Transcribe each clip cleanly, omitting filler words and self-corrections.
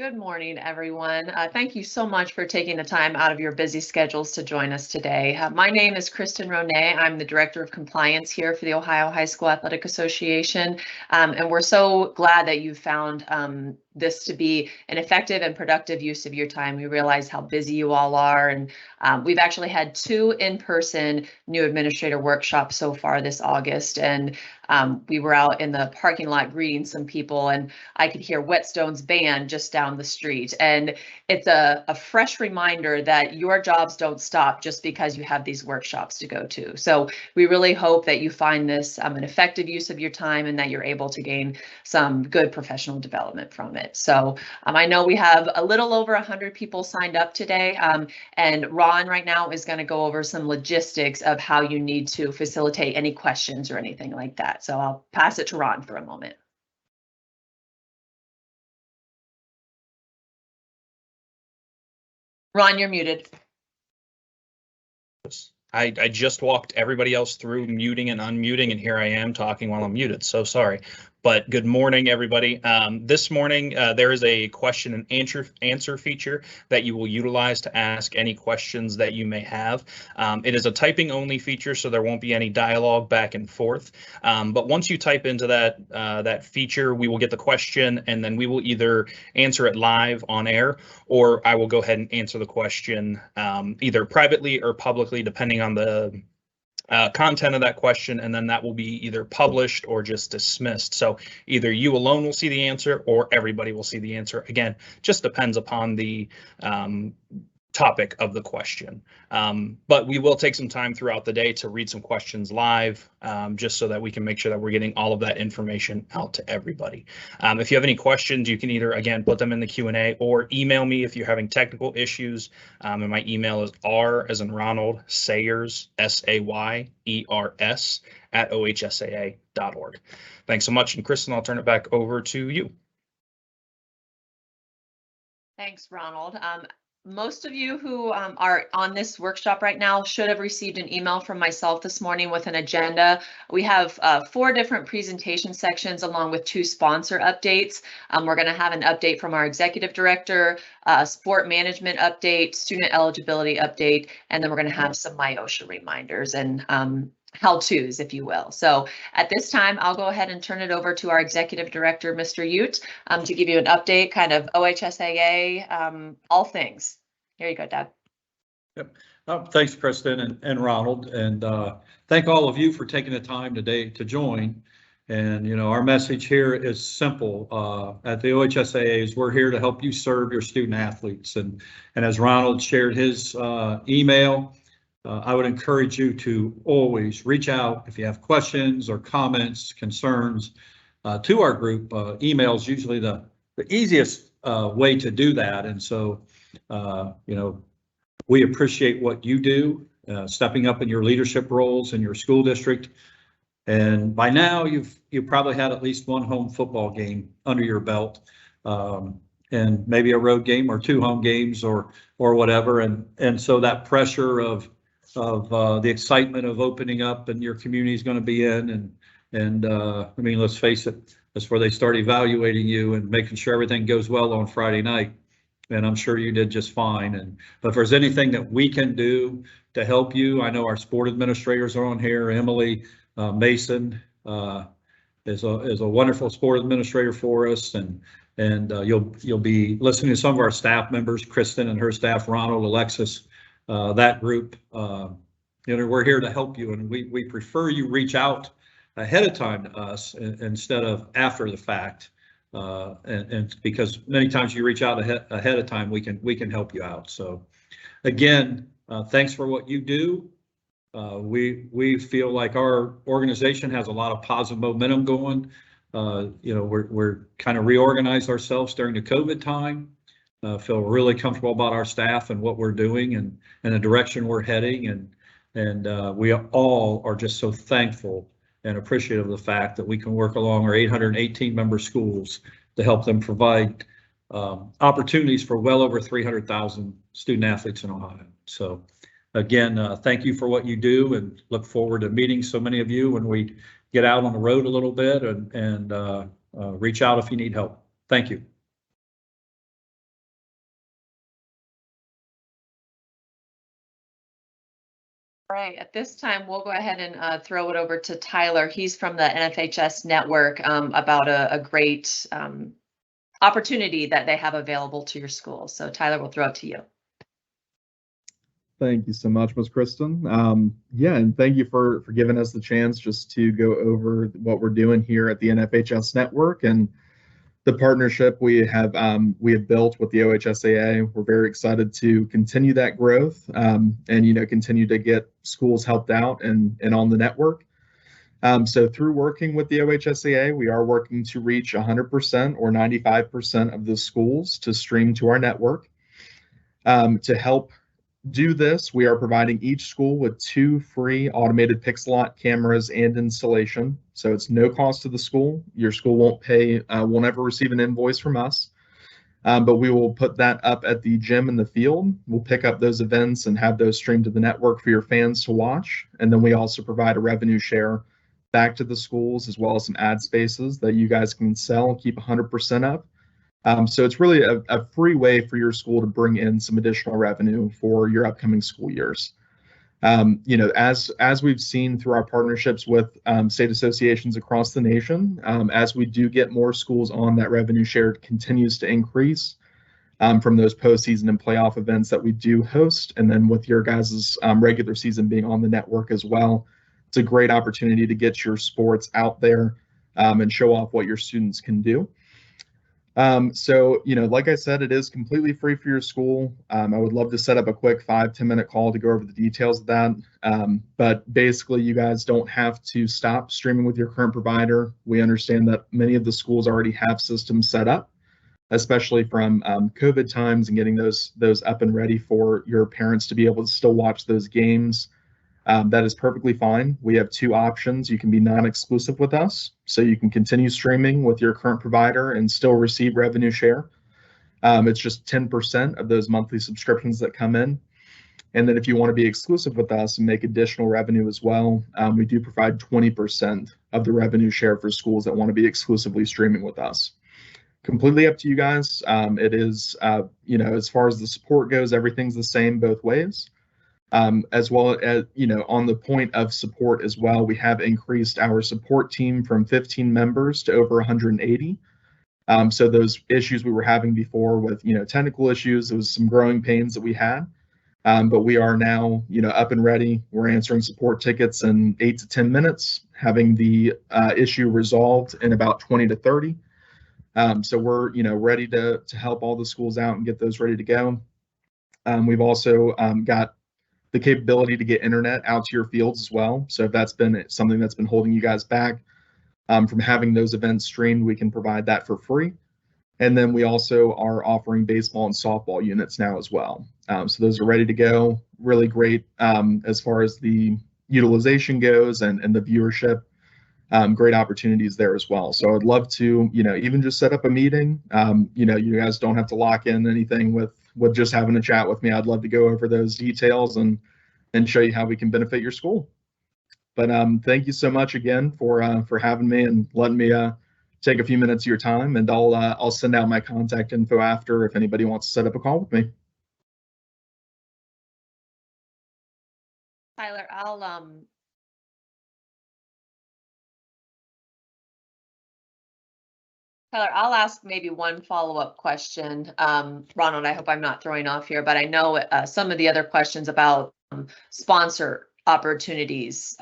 Good morning, everyone. Thank you so much for taking the time out of your busy schedules to join us today. My name is Kristen Ronay. I'm the Director of Compliance here for the Ohio High School Athletic Association, and we're so glad that you found this to be an effective and productive use of your time. We realize how busy you all are, and we've actually had 2 in-person new administrator workshops so far this August, and we were out in the parking lot greeting some people, and I could hear Whetstone's band just down the street. And it's a fresh reminder that your jobs don't stop just because you have these workshops to go to. So we really hope that you find this an effective use of your time and that you're able to gain some good professional development from it. So I know we have a little over 100 people signed up today, and Ron right now is going to go over some logistics of how you need to facilitate any questions or anything like that. So I'll pass it to Ron for a moment. Ron, you're muted. I just walked everybody else through muting and unmuting, and here I am talking while I'm muted. So sorry. But good morning, everybody. This morning, there is a question and answer feature that you will utilize to ask any questions that you may have. It is a typing only feature, so there won't be any dialogue back and forth. But once you type into that feature, we will get the question, and then we will either answer it live on air, or I will go ahead and answer the question either privately or publicly, depending on the content of that question, and then that will be either published or just dismissed. So either you alone will see the answer or everybody will see the answer. Again, just depends upon the topic of the question. But we will take some time throughout the day to read some questions live, just so that we can make sure that we're getting all of that information out to everybody. If you have any questions, you can either, again, put them in the Q&A or email me if you're having technical issues. And my email is R as in Ronald Sayers, SAYERS @ohsaa.org. Thanks so much. And Kristen, I'll turn it back over to you. Thanks, Ronald. Most of you who are on this workshop right now should have received an email from myself this morning with an agenda. We have 4 different presentation sections along with 2 sponsor updates. We're going to have an update from our executive director, sport management update, student eligibility update, and then we're going to have some MyOSHA reminders and how-tos, if you will. So at this time, I'll go ahead and turn it over to our executive director, Mr. Ute, to give you an update, kind of OHSAA, all things. Here you go, Doug. Yep. Thanks, Kristen and Ronald, and thank all of you for taking the time today to join. And you know, our message here is simple. At the OHSAAs, we're here to help you serve your student athletes. And as Ronald shared his email, I would encourage you to always reach out if you have questions or comments, concerns to our group. Email is usually the easiest way to do that. And so, you know, we appreciate what you do, stepping up in your leadership roles in your school district. And by now, you've probably had at least 1 home football game under your belt, and maybe a road game or 2 home games or whatever. And so that pressure of the excitement of opening up and your community is going to be in, and I mean, let's face it, that's where they start evaluating you and making sure everything goes well on Friday night. And I'm sure you did just fine. But if there's anything that we can do to help you, I know our sport administrators are on here. Emily Mason is a wonderful sport administrator for us, and you'll be listening to some of our staff members, Kristen and her staff, Ronald, Alexis. That group, you know, we're here to help you, and we prefer you reach out ahead of time to us instead of after the fact, and because many times you reach out ahead of time, we can help you out. So again, thanks for what you do. We feel like our organization has a lot of positive momentum going. You know, we're kind of reorganized ourselves during the COVID time. Feel really comfortable about our staff and what we're doing and the direction we're heading, and we all are just so thankful and appreciative of the fact that we can work along our 818 member schools to help them provide opportunities for well over 300,000 student athletes in Ohio. So again, thank you for what you do, and look forward to meeting so many of you when we get out on the road a little bit, and reach out if you need help. Thank you. All right, at this time, we'll go ahead and throw it over to Tyler. He's from the NFHS network about a great opportunity that they have available to your school. So Tyler, we'll throw it to you. Thank you so much, Ms. Kristen. Yeah, and thank you for giving us the chance just to go over what we're doing here at the NFHS network and the partnership we have built with the OHSAA. We're very excited to continue that growth and continue to get schools helped out and on the network. So through working with the OHSAA, we are working to reach 100% or 95% of the schools to stream to our network. To help do this, we are providing each school with 2 free automated Pixelot cameras and installation. So it's no cost to the school. Your school won't ever receive an invoice from us. But we will put that up at the gym in the field. We'll pick up those events and have those streamed to the network for your fans to watch. And then we also provide a revenue share back to the schools, as well as some ad spaces that you guys can sell and keep 100% of. So it's really a free way for your school to bring in some additional revenue for your upcoming school years. As we've seen through our partnerships with state associations across the nation, as we do get more schools on, that revenue share continues to increase from those postseason and playoff events that we do host. And then with your guys' regular season being on the network as well, it's a great opportunity to get your sports out there and show off what your students can do. Like I said, it is completely free for your school. I would love to set up a quick 5-10 minute call to go over the details of that. But basically, you guys don't have to stop streaming with your current provider. We understand that many of the schools already have systems set up, especially from COVID times, and getting those up and ready for your parents to be able to still watch those games. That is perfectly fine. We have 2 options. You can be non-exclusive with us, so you can continue streaming with your current provider and still receive revenue share. It's just 10% of those monthly subscriptions that come in. And then if you want to be exclusive with us and make additional revenue as well, we do provide 20% of the revenue share for schools that want to be exclusively streaming with us. Completely up to you guys. It is, as far as the support goes, everything's the same both ways. As well as, on the point of support as well, we have increased our support team from 15 members to over 180. So those issues we were having before with, technical issues, it was some growing pains that we had. But we are now, up and ready. We're answering support tickets in 8 to 10 minutes, having the issue resolved in about 20 to 30. So we're, ready to help all the schools out and get those ready to go. We've also got the capability to get internet out to your fields as well. So if that's been something that's been holding you guys back from having those events streamed, we can provide that for free. And then we also are offering baseball and softball units now as well. So those are ready to go. Really great as far as the utilization goes and the viewership. Great opportunities there as well. So I'd love to, even just set up a meeting. You guys don't have to lock in anything with just having a chat with me. I'd love to go over those details and show you how we can benefit your school. But thank you so much again for having me and letting me take a few minutes of your time. And I'll send out my contact info after if anybody wants to set up a call with me. Tyler, I'll ask maybe one follow-up question. Ronald, I hope I'm not throwing off here, but I know some of the other questions about sponsor opportunities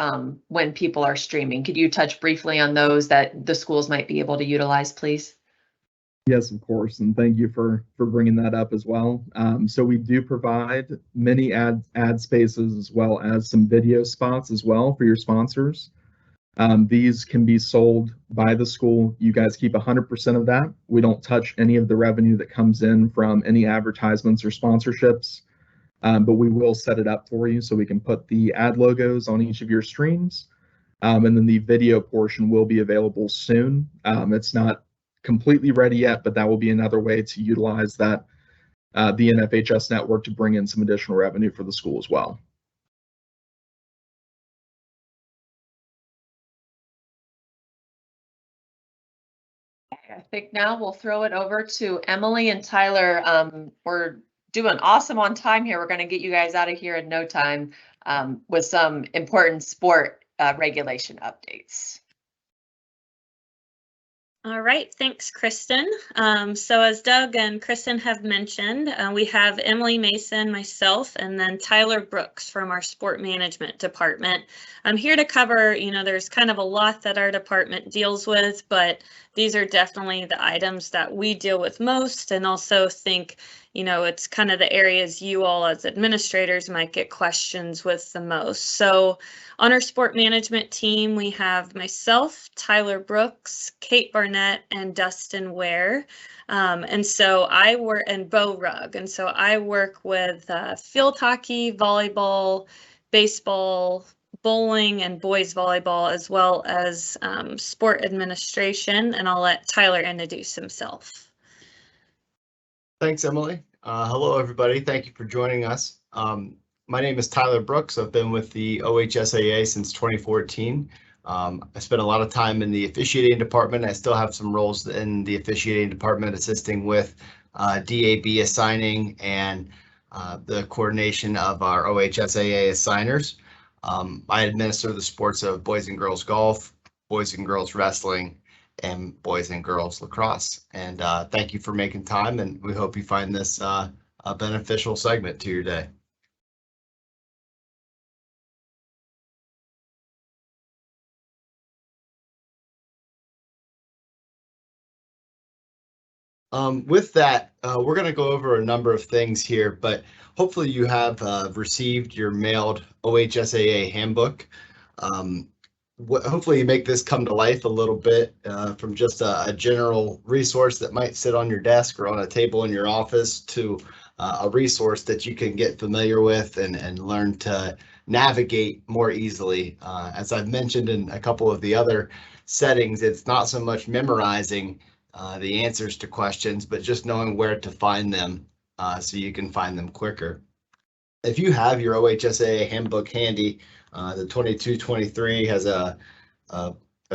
when people are streaming. Could you touch briefly on those that the schools might be able to utilize, please? Yes, of course, and thank you for bringing that up as well. So we do provide many ad spaces as well as some video spots as well for your sponsors. These can be sold by the school. You guys keep 100% of that. We don't touch any of the revenue that comes in from any advertisements or sponsorships, but we will set it up for you so we can put the ad logos on each of your streams. And then the video portion will be available soon. It's not completely ready yet, but that will be another way to utilize that, the NFHS network, to bring in some additional revenue for the school as well. I think now we'll throw it over to Emily and Tyler. We're doing awesome on time here. We're going to get you guys out of here in no time. with some important sport regulation updates. All right, thanks, Kristen. So as Doug and Kristen have mentioned, we have Emily Mason, myself, and then Tyler Brooks from our sport management department. I'm here to cover, there's kind of a lot that our department deals with, but these are definitely the items that we deal with most, and also think, it's kind of the areas you all as administrators might get questions with the most. So on our sport management team, we have myself, Tyler Brooks, Kate Barnett, and Dustin Ware. And so I work, and Bo Rugg. And so I work with field hockey, volleyball, baseball, bowling, and boys volleyball, as well as sport administration. And I'll let Tyler introduce himself. Thanks, Emily. Hello, everybody. Thank you for joining us. My name is Tyler Brooks. I've been with the OHSAA since 2014. I spent a lot of time in the officiating department. I still have some roles in the officiating department, assisting with DAB assigning and the coordination of our OHSAA assigners. I administer the sports of boys and girls golf, boys and girls wrestling, and boys and girls lacrosse. And thank you for making time, and we hope you find this a beneficial segment to your day. With that, we're going to go over a number of things here, but hopefully you have received your mailed OHSAA handbook. Hopefully you make this come to life a little bit from just a general resource that might sit on your desk or on a table in your office to a resource that you can get familiar with and learn to navigate more easily. As I've mentioned in a couple of the other settings, it's not so much memorizing the answers to questions, but just knowing where to find them so you can find them quicker. If you have your OHSAA handbook handy, the 22-23 has a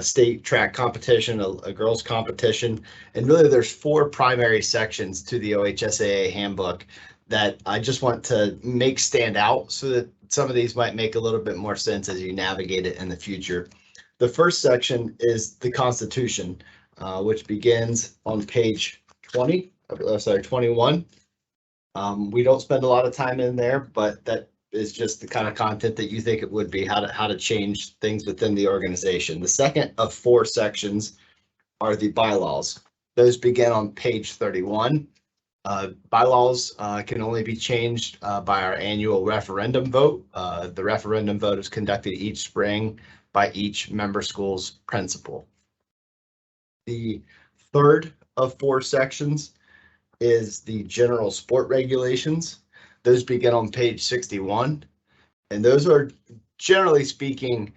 state track competition, a girls competition, and really there's 4 primary sections to the OHSAA handbook that I just want to make stand out so that some of these might make a little bit more sense as you navigate it in the future. The first section is the Constitution, which begins on page 21. We don't spend a lot of time in there, but that is just the kind of content that you think it would be, how to change things within the organization. The second of 4 sections are the bylaws. Those begin on page 31. Bylaws can only be changed by our annual referendum vote. The referendum vote is conducted each spring by each member school's principal. The third of 4 sections is the general sport regulations. Those begin on page 61, and those are, generally speaking,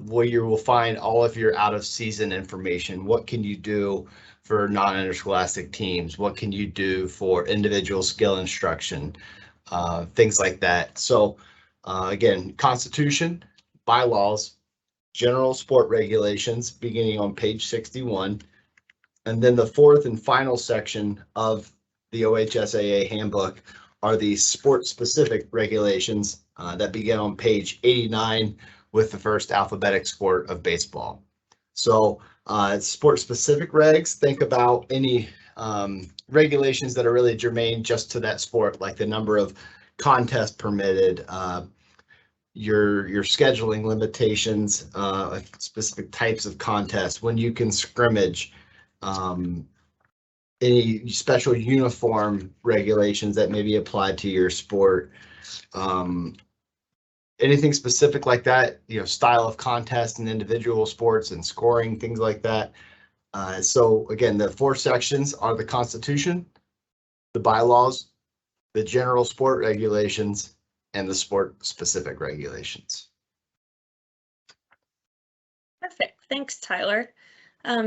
where you will find all of your out of season information. What can you do for non-interscholastic teams? What can you do for individual skill instruction? Things like that. So again, Constitution, bylaws, general sport regulations beginning on page 61. And then the fourth and final section of the OHSAA handbook are the sport-specific regulations that begin on page 89 with the first alphabetic sport of baseball. So sport-specific regs, think about any regulations that are really germane just to that sport, like the number of contests permitted, your scheduling limitations, specific types of contests, when you can scrimmage, any special uniform regulations that may be applied to your sport, anything specific like that, style of contest in individual sports and scoring, things like that. So again, the 4 sections are the Constitution, the bylaws, the general sport regulations, and the sport-specific regulations. Perfect. Thanks, Tyler.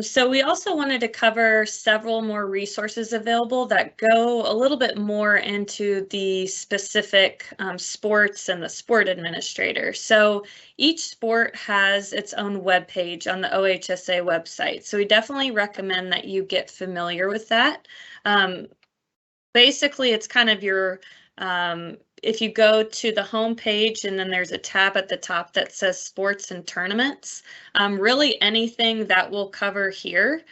So we also wanted to cover several more resources available that go a little bit more into the specific sports and the sport administrator. So each sport has its own webpage on the OHSA website. So we definitely recommend that you get familiar with that. Basically, it's kind of your if you go to the home page and then there's a tab at the top that says sports and tournaments, really anything that we'll cover here,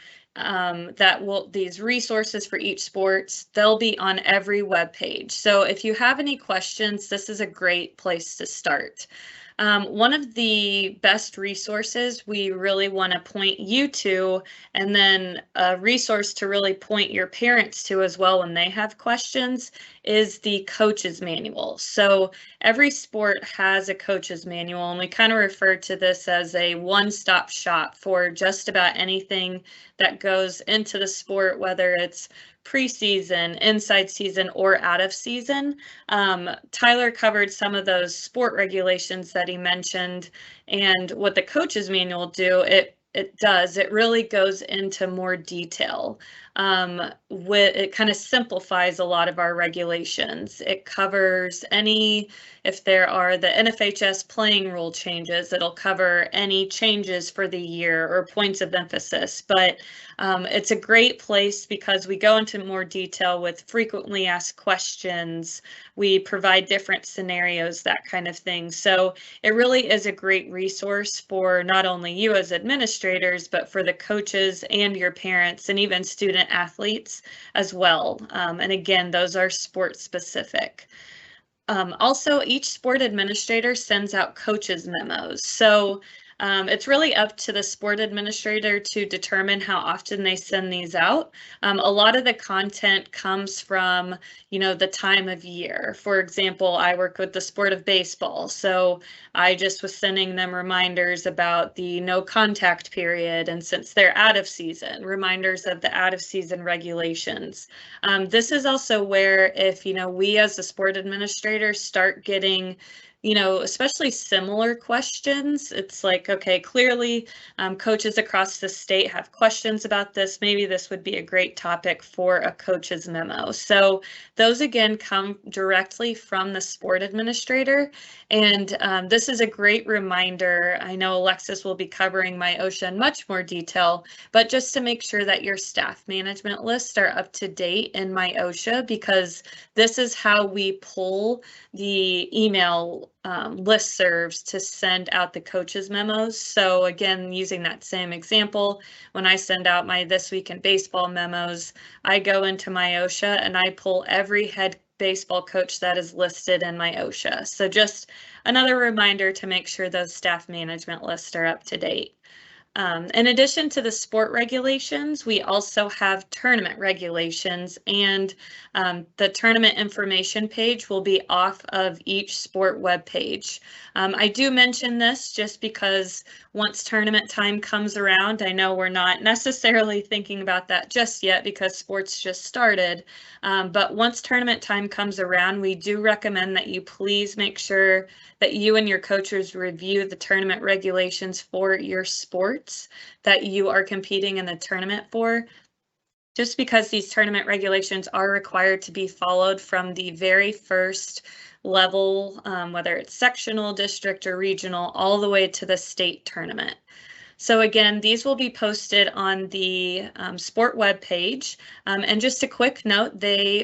these resources for each sports, they'll be on every web page. So if you have any questions, this is a great place to start. One of the best resources we really want to point you to, and then a resource to really point your parents to as well when they have questions, is the coach's manual. So every sport has a coach's manual, and we kind of refer to this as a one-stop shop for just about anything that goes into the sport, whether it's preseason, inside season, or out of season. Tyler covered some of those sport regulations that he mentioned, and what the coach's manual do, it really goes into more detail. It kind of simplifies a lot of our regulations. It covers if there are the NFHS playing rule changes, it'll cover any changes for the year or points of emphasis. But it's a great place because we go into more detail with frequently asked questions. We provide different scenarios, that kind of thing. So it really is a great resource for not only you as administrators, but for the coaches and your parents and even student athletes as well. And again, those are sport specific. Also, each sport administrator sends out coaches memos. So it's really up to the sport administrator to determine how often they send these out. A lot of the content comes from, the time of year. For example, I work with the sport of baseball, so I just was sending them reminders about the no contact period, and since they're out of season, reminders of the out of season regulations. This is also where if, we as the sport administrators start getting especially similar questions, it's like, okay, clearly coaches across the state have questions about this. Maybe this would be a great topic for a coach's memo. So those again come directly from the sport administrator. And this is a great reminder. I know Alexis will be covering MyOSHA in much more detail, but just to make sure that your staff management lists are up to date in MyOSHA, because this is how we pull the email listservs to send out the coaches memos. So again, using that same example, when I send out my This Week in Baseball memos, I go into MyOSHA and I pull every head baseball coach that is listed in MyOSHA. So just another reminder to make sure those staff management lists are up to date. In addition to the sport regulations, we also have tournament regulations, and the tournament information page will be off of each sport web page. I do mention this just because once tournament time comes around, I know we're not necessarily thinking about that just yet because sports just started, but once tournament time comes around, we do recommend that you please make sure that you and your coaches review the tournament regulations for your sports that you are competing in the tournament for, just because these tournament regulations are required to be followed from the very first level, whether it's sectional, district, or regional, all the way to the state tournament. So again, these will be posted on the sport web page. And just a quick note,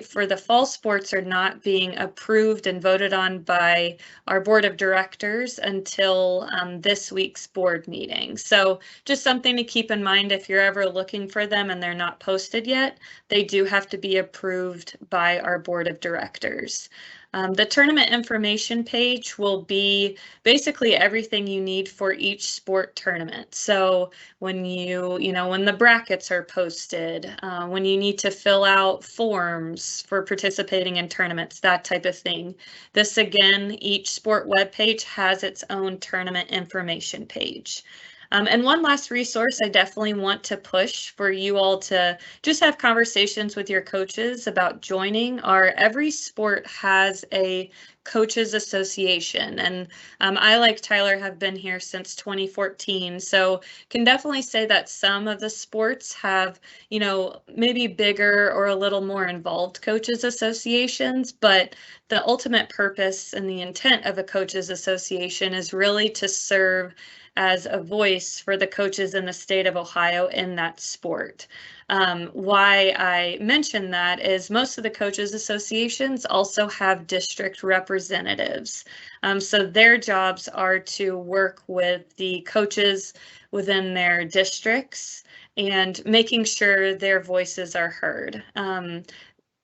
for the fall sports are not being approved and voted on by our board of directors until this week's board meeting. So just something to keep in mind if you're ever looking for them and they're not posted yet, they do have to be approved by our board of directors. The tournament information page will be basically everything you need for each sport tournament. So when when the brackets are posted, when you need to fill out forms for participating in tournaments, that type of thing. This again, each sport web page has its own tournament information page. And one last resource I definitely want to push for you all to just have conversations with your coaches about joining are every sport has a coaches association. And I, like Tyler, have been here since 2014. So can definitely say that some of the sports have, maybe bigger or a little more involved coaches associations, but the ultimate purpose and the intent of a coaches association is really to serve as a voice for the coaches in the state of Ohio in that sport. Why I mention that is most of the coaches associations also have district representatives. So their jobs are to work with the coaches within their districts and making sure their voices are heard.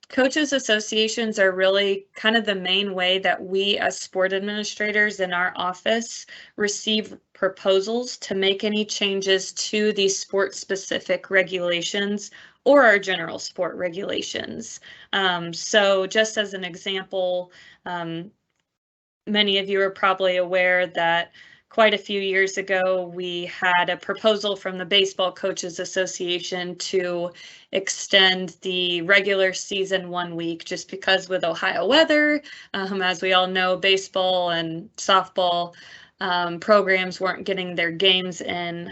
Coaches associations are really kind of the main way that we as sport administrators in our office receive proposals to make any changes to these sport specific regulations or our general sport regulations. So just as an example, many of you are probably aware that quite a few years ago, we had a proposal from the Baseball Coaches Association to extend the regular season 1 week, just because with Ohio weather, as we all know, baseball and softball programs weren't getting their games in,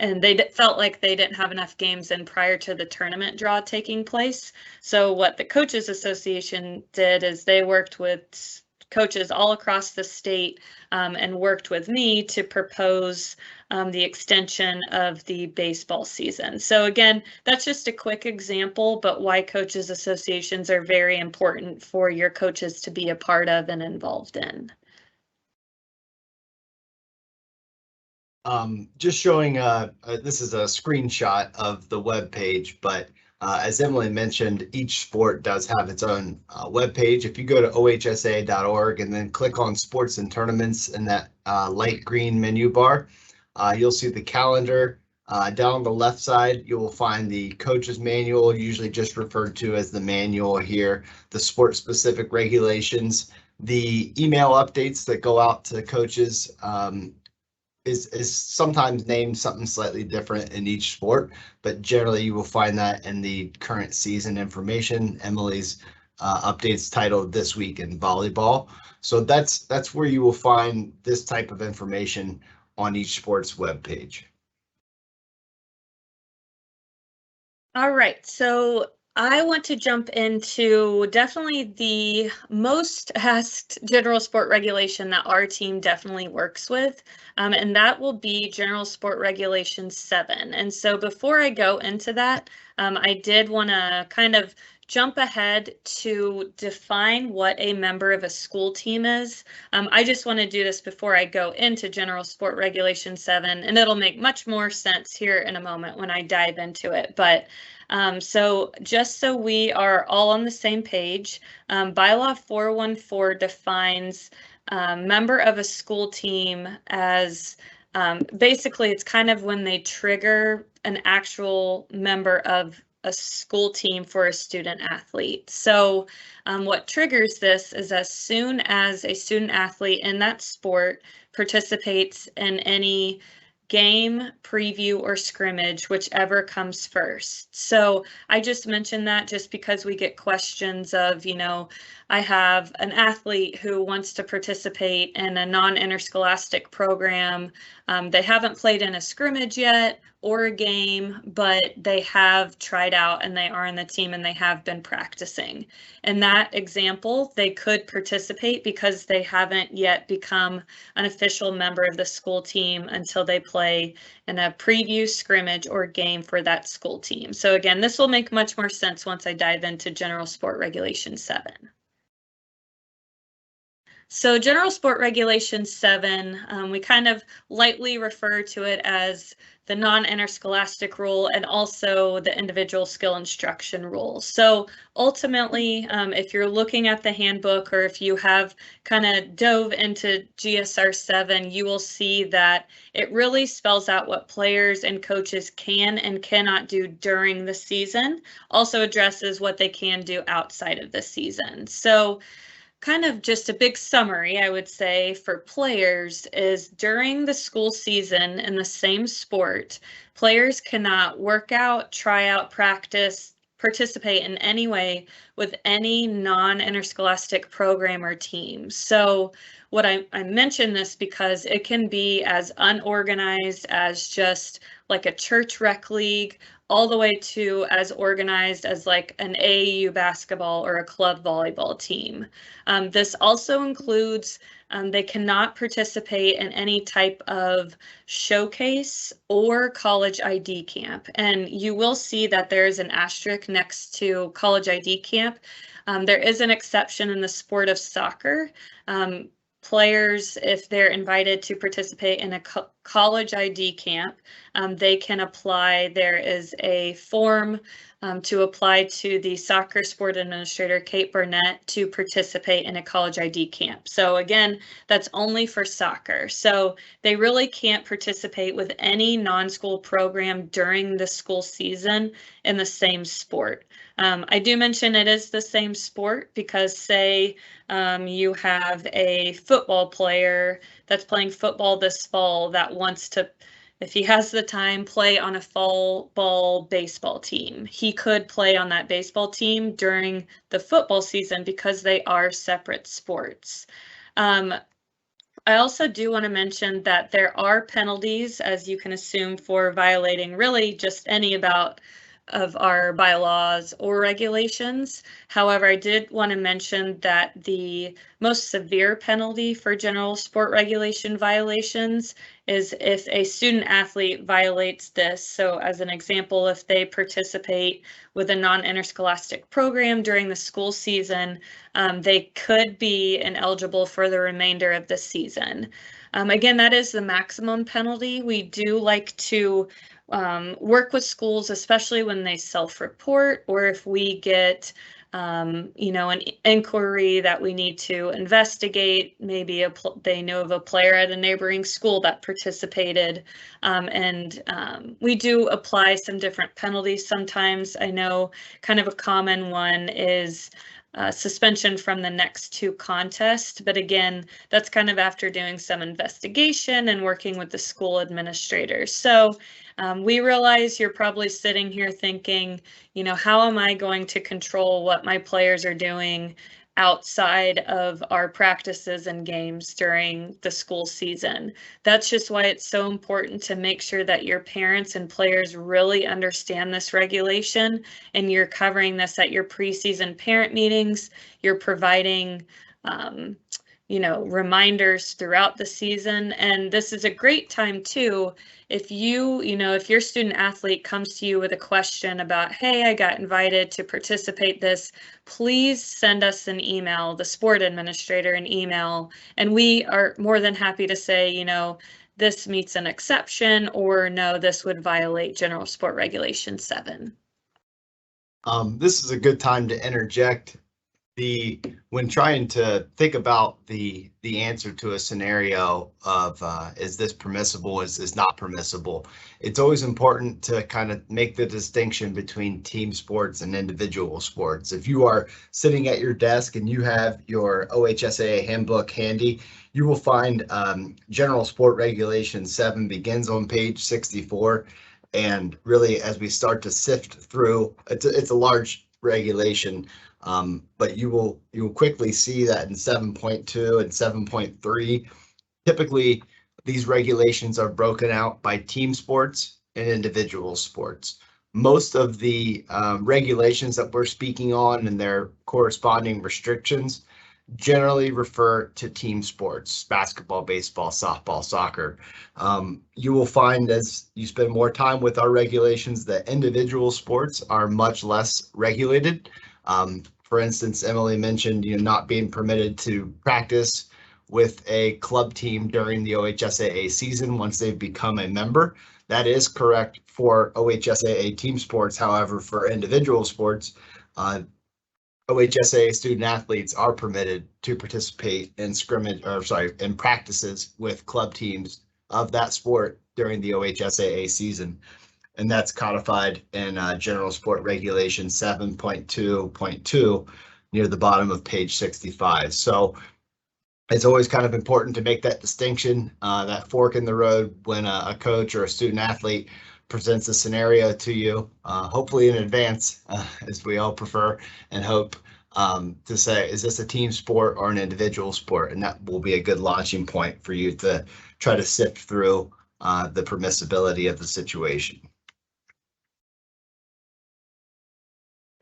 and they felt like they didn't have enough games in prior to the tournament draw taking place. So what the Coaches Association did is they worked with coaches all across the state and worked with me to propose the extension of the baseball season. So again, that's just a quick example, but why coaches associations are very important for your coaches to be a part of and involved in. Just showing, this is a screenshot of the web page, but as Emily mentioned, each sport does have its own web page. If you go to ohsa.org and then click on sports and tournaments in that light green menu bar, you'll see the calendar. Down on the left side, you will find the coach's manual, usually just referred to as the manual here, the sport specific regulations, the email updates that go out to coaches. Is sometimes named something slightly different in each sport, but generally you will find that in the current season information. Emily's updates titled This Week in Volleyball. So that's where you will find this type of information on each sport's webpage. All right, so I want to jump into definitely the most asked general sport regulation that our team definitely works with, and that will be General Sport Regulation 7. And so before I go into that, I did want to kind of jump ahead to define what a member of a school team is. I just want to do this before I go into General Sport Regulation 7, and it'll make much more sense here in a moment when I dive into it. But so just so we are all on the same page, Bylaw 414 defines member of a school team as basically it's kind of when they trigger an actual member of a school team for a student athlete. So what triggers this is as soon as a student athlete in that sport participates in any game, preview, or scrimmage, whichever comes first. So I just mentioned that just because we get questions of, you know, I have an athlete who wants to participate in a non-interscholastic program. They haven't played in a scrimmage yet or a game, but they have tried out and they are on the team and they have been practicing. In that example, they could participate because they haven't yet become an official member of the school team until they play in a preview, scrimmage, or game for that school team. So again, this will make much more sense once I dive into General Sport Regulation 7. So General Sport Regulation 7, we kind of lightly refer to it as the non-interscholastic rule and also the individual skill instruction rule. So ultimately, if you're looking at the handbook or if you have kind of dove into GSR 7, you will see that it really spells out what players and coaches can and cannot do during the season, also addresses what they can do outside of the season. So kind of just a big summary, I would say, for players is during the school season in the same sport, players cannot work out, try out, practice, participate in any way with any non-interscholastic program or team. So what I mention this because it can be as unorganized as just like a church rec league, all the way to as organized as like an AAU basketball or a club volleyball team. This also includes They cannot participate in any type of showcase or college ID camp. And you will see that there is an asterisk next to college ID camp. There is an exception in the sport of soccer. Players, if they're invited to participate in a college ID camp, they can apply. There is a form to apply to the soccer sport administrator, Kate Burnett, to participate in a college ID camp. So again, that's only for soccer. So they really can't participate with any non-school program during the school season in the same sport. I do mention it is the same sport because say you have a football player that's playing football this fall that wants to, if he has the time, play on a fall ball baseball team. He could play on that baseball team during the football season because they are separate sports. I also do want to mention that there are penalties, as you can assume, for violating really just any of our bylaws or regulations. However, I did want to mention that the most severe penalty for general sport regulation violations is if a student athlete violates this. So as an example, if they participate with a non-interscholastic program during the school season, they could be ineligible for the remainder of the season. Again, that is the maximum penalty. We do like to work with schools, especially when they self-report or if we get, an inquiry that we need to investigate. Maybe they know of a player at a neighboring school that participated, and we do apply some different penalties sometimes. I know kind of a common one is suspension from the next 2 contests. But again, that's kind of after doing some investigation and working with the school administrators. So we realize you're probably sitting here thinking, how am I going to control what my players are doing outside of our practices and games during the school season? That's just why it's so important to make sure that your parents and players really understand this regulation, and you're covering this at your preseason parent meetings. You're providing reminders throughout the season. And this is a great time too. If if your student athlete comes to you with a question about, hey, I got invited to participate this, please send us an email, the sport administrator an email, and we are more than happy to say, this meets an exception, or no, this would violate General Sport Regulation 7. This is a good time to interject. When trying to think about the answer to a scenario of is this permissible, is this not permissible, it's always important to kind of make the distinction between team sports and individual sports. If you are sitting at your desk and you have your OHSAA handbook handy, you will find General Sport Regulation 7 begins on page 64. And really, as we start to sift through, it's a large regulation. But you will quickly see that in 7.2 and 7.3, typically these regulations are broken out by team sports and individual sports. Most of the regulations that we're speaking on and their corresponding restrictions generally refer to team sports: basketball, baseball, softball, soccer. You will find as you spend more time with our regulations that individual sports are much less regulated. For instance, Emily mentioned not being permitted to practice with a club team during the OHSAA season once they've become a member. That is correct for OHSAA team sports. However, for individual sports, OHSAA student athletes are permitted to participate in in practices with club teams of that sport during the OHSAA season. And that's codified in General Sport Regulation 7.2.2 near the bottom of page 65. So it's always kind of important to make that distinction, that fork in the road when a coach or a student athlete presents a scenario to you, hopefully in advance, as we all prefer and hope, to say, is this a team sport or an individual sport? And that will be a good launching point for you to try to sift through the permissibility of the situation.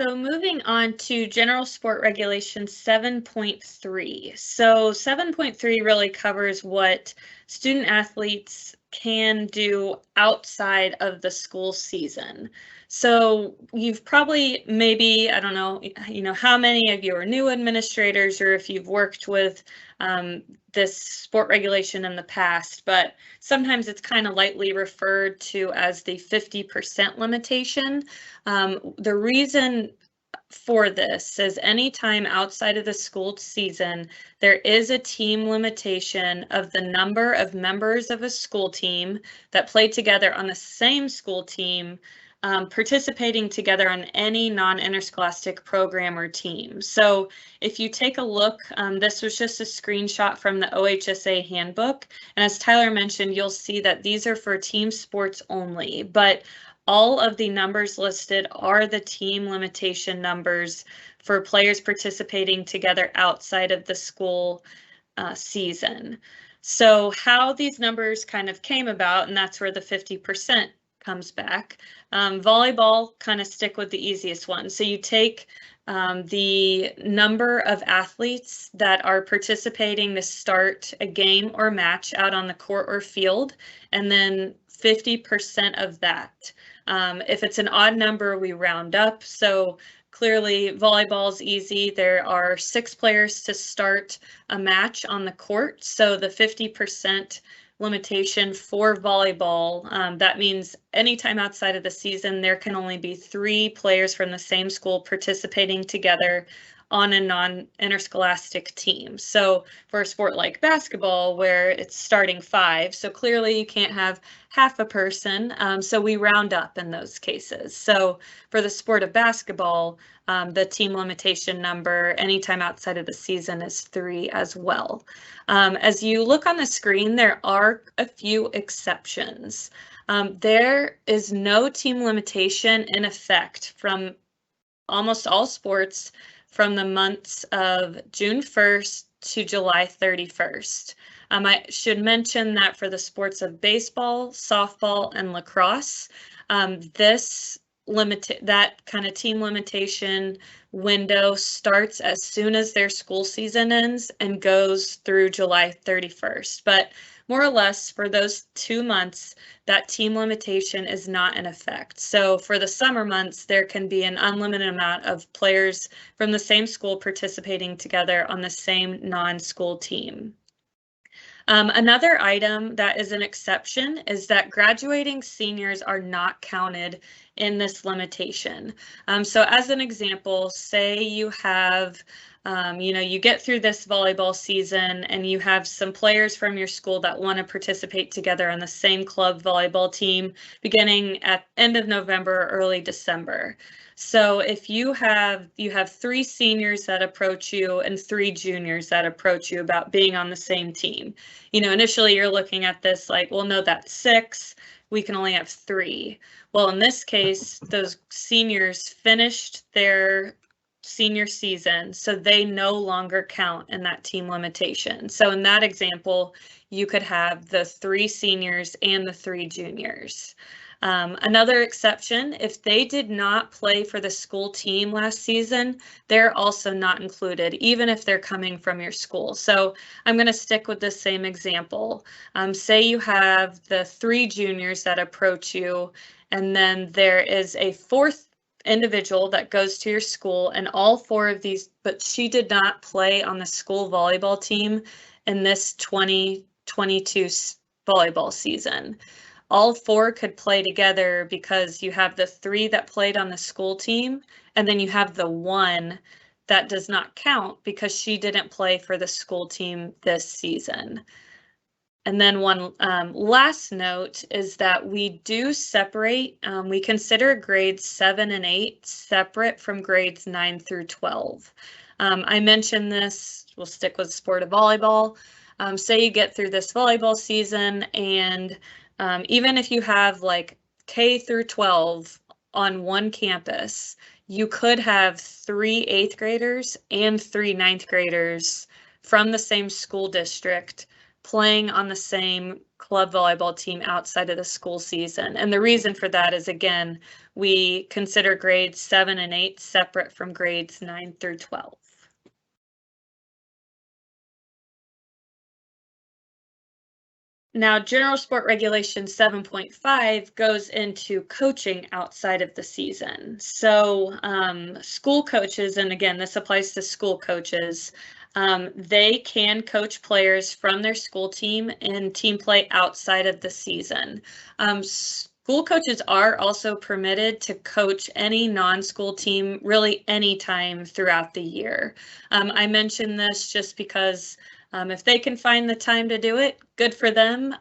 So moving on to General Sport Regulation 7.3. So 7.3 really covers what student athletes can do outside of the school season. So you've probably, maybe, I don't know, how many of you are new administrators or if you've worked with this sport regulation in the past, but sometimes it's kind of lightly referred to as the 50% limitation. The reason for this is anytime outside of the school season, there is a team limitation of the number of members of a school team that play together on the same school team, participating together on any non-interscholastic program or team. So if you take a look, this was just a screenshot from the OHSA handbook. And as Tyler mentioned, you'll see that these are for team sports only, but all of the numbers listed are the team limitation numbers for players participating together outside of the school season. So how these numbers kind of came about, and that's where the 50% comes back. Volleyball, kind of stick with the easiest one. So you take the number of athletes that are participating to start a game or match out on the court or field, and then 50% of that. If it's an odd number, we round up. So clearly volleyball is easy. There are 6 players to start a match on the court. So the 50% limitation for volleyball, that means anytime outside of the season, there can only be 3 players from the same school participating together on a non-interscholastic team. So for a sport like basketball, where it's starting 5, so clearly you can't have half a person, so we round up in those cases. So for the sport of basketball, the team limitation number anytime outside of the season is 3 as well. As you look on the screen, there are a few exceptions. There is no team limitation in effect from almost all sports from the months of June 1st to July 31st. I should mention that for the sports of baseball, softball, and lacrosse, that kind of team limitation window starts as soon as their school season ends and goes through July 31st. But more or less for those 2 months, that team limitation is not in effect. So for the summer months, there can be an unlimited amount of players from the same school participating together on the same non-school team. Another item that is an exception is that graduating seniors are not counted in this limitation. So as an example, say you have you get through this volleyball season and you have some players from your school that want to participate together on the same club volleyball team beginning at end of November or early December. So if you have 3 seniors that approach you and 3 juniors that approach you about being on the same team, initially you're looking at this like, well, no, that's 6. We can only have 3. Well, in this case, those seniors finished their senior season, so they no longer count in that team limitation. So in that example, you could have the 3 seniors and the 3 juniors. Another exception, if they did not play for the school team last season, they're also not included, even if they're coming from your school. So I'm going to stick with the same example. Say you have the 3 juniors that approach you, and then there is a 4th individual that goes to your school, and all 4 of these, but she did not play on the school volleyball team in this 2022 volleyball season. All 4 could play together because you have the 3 that played on the school team, and then you have the 1 that does not count because she didn't play for the school team this season. And then one last note is that we do separate, we consider grades 7 and 8 separate from grades 9 through 12. I mentioned this, we'll stick with the sport of volleyball. Say you get through this volleyball season, and even if you have like K through 12 on one campus, you could have 3 8th graders and 3 9th graders from the same school district playing on the same club volleyball team outside of the school season. And the reason for that is, again, we consider grades 7 and 8 separate from grades 9 through 12. Now, General Sport Regulation 7.5 goes into coaching outside of the season. So school coaches, and again, this applies to school coaches, they can coach players from their school team in team play outside of the season. School coaches are also permitted to coach any non-school team really anytime throughout the year. I mention this just because if they can find the time to do it, good for them.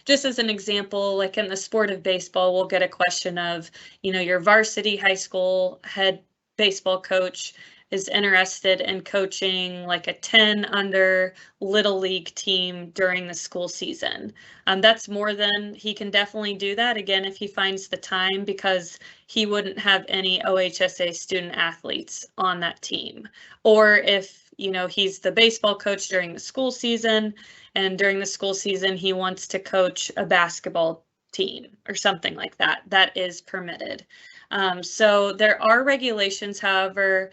Just as an example, like in the sport of baseball, we'll get a question of, your varsity high school head baseball coach is interested in coaching like a 10 under little league team during the school season. That's more than he can definitely do that, again, if he finds the time, because he wouldn't have any OHSA student athletes on that team. Or if he's the baseball coach during the school season, and during the school season he wants to coach a basketball team or something like that, that is permitted. So there are regulations, however,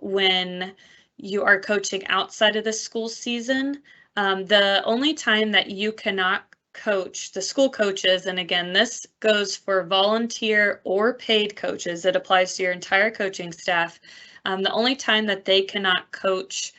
when you are coaching outside of the school season. The only time that you cannot coach, the school coaches, and again, this goes for volunteer or paid coaches, it applies to your entire coaching staff. The only time that they cannot coach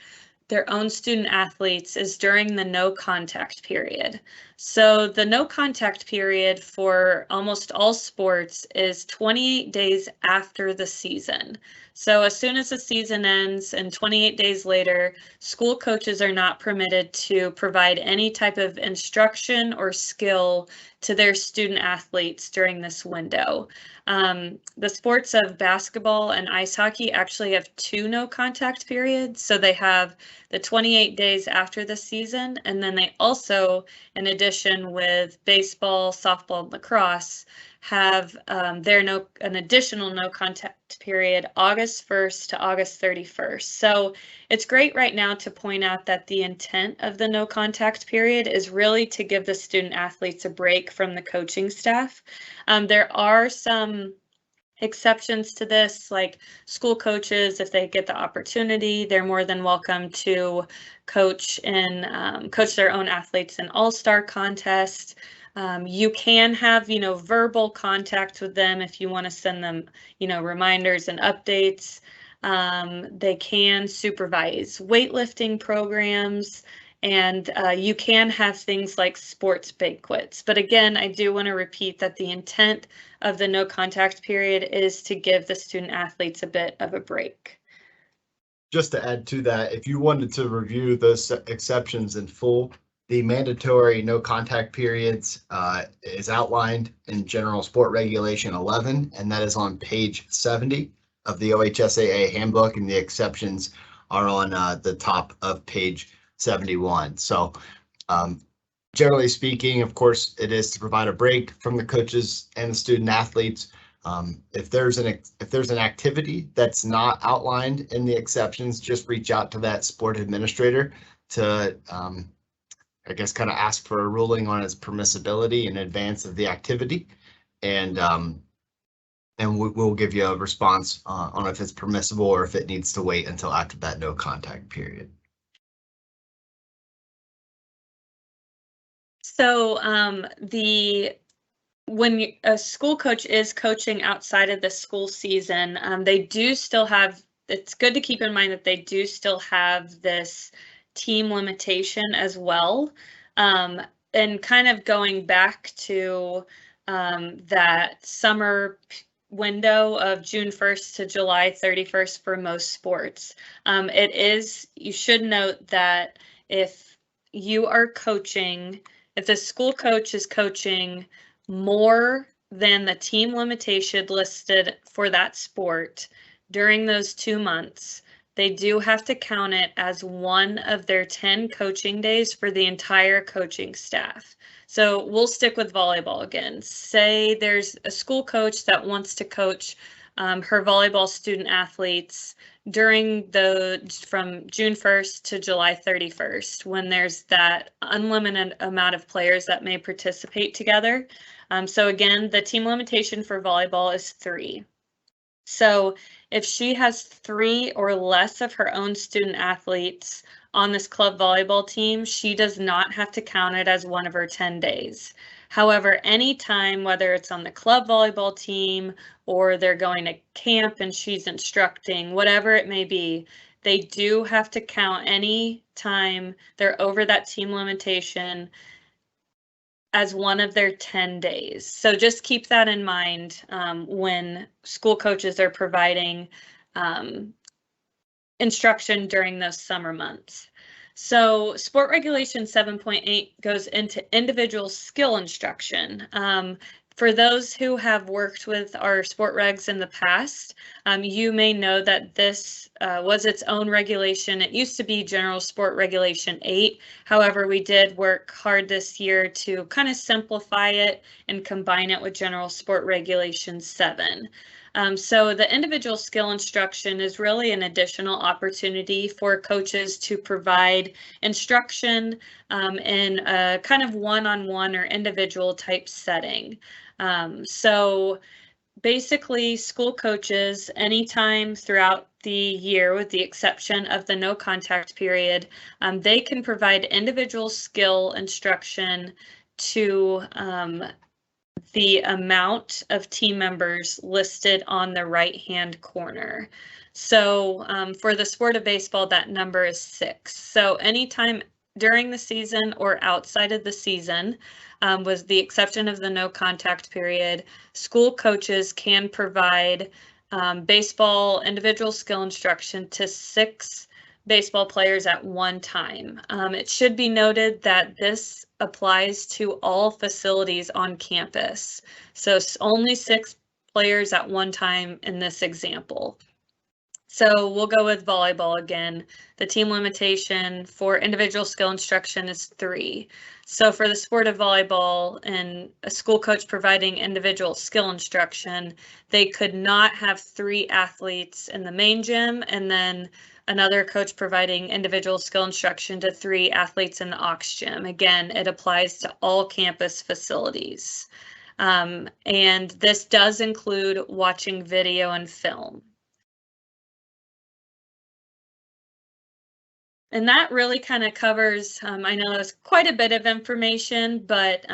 their own student athletes is during the no contact period. So the no contact period for almost all sports is 28 days after the season. So as soon as the season ends and 28 days later, school coaches are not permitted to provide any type of instruction or skill to their student athletes during this window. The sports of basketball and ice hockey actually have 2 no contact periods. So they have the 28 days after the season, and then they also, in addition with baseball, softball, and lacrosse, have an additional no contact period August 1st to August 31st. So it's great right now to point out that the intent of the no contact period is really to give the student athletes a break from the coaching staff. There are some exceptions to this, like school coaches, if they get the opportunity, they're more than welcome to coach their own athletes in all-star contests. You can have, verbal contact with them if you want to send them, reminders and updates. They can supervise weightlifting programs, and you can have things like sports banquets. But again, I do want to repeat that the intent of the no contact period is to give the student athletes a bit of a break. Just to add to that, if you wanted to review those exceptions in full, the mandatory no contact periods is outlined in General Sport Regulation 11, and that is on page 70 of the OHSAA handbook, and the exceptions are on the top of page 71. So generally speaking, of course, it is to provide a break from the coaches and the student athletes. If there's an activity that's not outlined in the exceptions, just reach out to that sport administrator to I guess kind of ask for a ruling on its permissibility in advance of the activity, and we'll give you a response on if it's permissible or if it needs to wait until after that no contact period. So when a school coach is coaching outside of the school season, they do still have, it's good to keep in mind that they do still have this team limitation as well. And kind of going back to that summer window of June 1st to July 31st for most sports. You should note that if you are coaching, if the school coach is coaching more than the team limitation listed for that sport during those 2 months, they do have to count it as one of their 10 coaching days for the entire coaching staff. So we'll stick with volleyball again. Say there's a school coach that wants to coach her volleyball student athletes during from June 1st to July 31st, when there's that unlimited amount of players that may participate together. So again, the team limitation for volleyball is 3. So if she has 3 or less of her own student athletes on this club volleyball team, she does not have to count it as one of her 10 days. However, anytime, whether it's on the club volleyball team or they're going to camp and she's instructing, whatever it may be, they do have to count any time they're over that team limitation as one of their 10 days. So just keep that in mind when school coaches are providing instruction during those summer months. So Sport Regulation 7.8 goes into individual skill instruction. For those who have worked with our sport regs in the past, you may know that this was its own regulation. It used to be General Sport Regulation 8. However, we did work hard this year to kind of simplify it and combine it with General Sport Regulation 7. So the individual skill instruction is really an additional opportunity for coaches to provide instruction in a kind of one-on-one or individual type setting. So basically, school coaches, anytime throughout the year, with the exception of the no contact period, they can provide individual skill instruction to the amount of team members listed on the right-hand corner. So for the sport of baseball, that number is 6. So anytime during the season or outside of the season, was the exception of the no contact period, school coaches can provide baseball individual skill instruction to 6 baseball players at one time. It should be noted that this applies to all facilities on campus. So only 6 players at one time in this example. So we'll go with volleyball again. The team limitation for individual skill instruction is 3. So for the sport of volleyball and a school coach providing individual skill instruction, they could not have 3 athletes in the main gym and then another coach providing individual skill instruction to 3 athletes in the aux gym. Again, it applies to all campus facilities. And this does include watching video and film. And that really kind of covers, I know it's quite a bit of information, but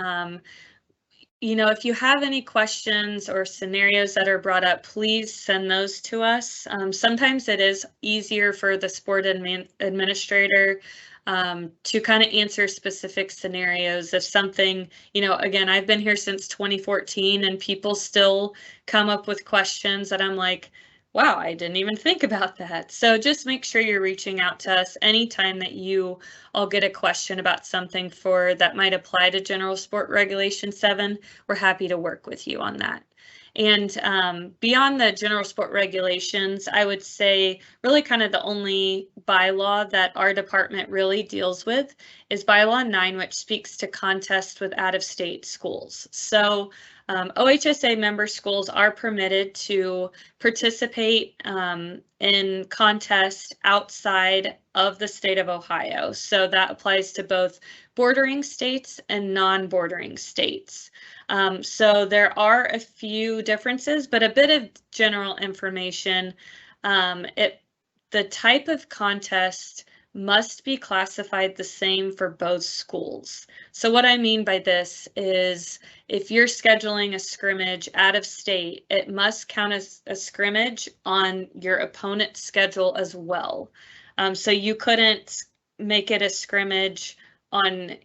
you know, if you have any questions or scenarios that are brought up, please send those to us. Sometimes it is easier for the sport administrator to kind of answer specific scenarios. If something, you know, again, I've been here since 2014 and people still come up with questions that I'm like, wow, I didn't even think about that. So just make sure you're reaching out to us anytime that you all get a question about something that might apply to General Sport Regulation 7. We're happy to work with you on that. And beyond the general sport regulations, I would say really kind of the only bylaw that our department really deals with is bylaw 9, which speaks to contests with out-of-state schools. So OHSA member schools are permitted to participate in contests outside of the state of Ohio. So that applies to both bordering states and non-bordering states. So there are a few differences, but a bit of general information. The type of contest must be classified the same for both schools. So what I mean by this is if you're scheduling a scrimmage out of state, it must count as a scrimmage on your opponent's schedule as well. So you couldn't make it a scrimmage on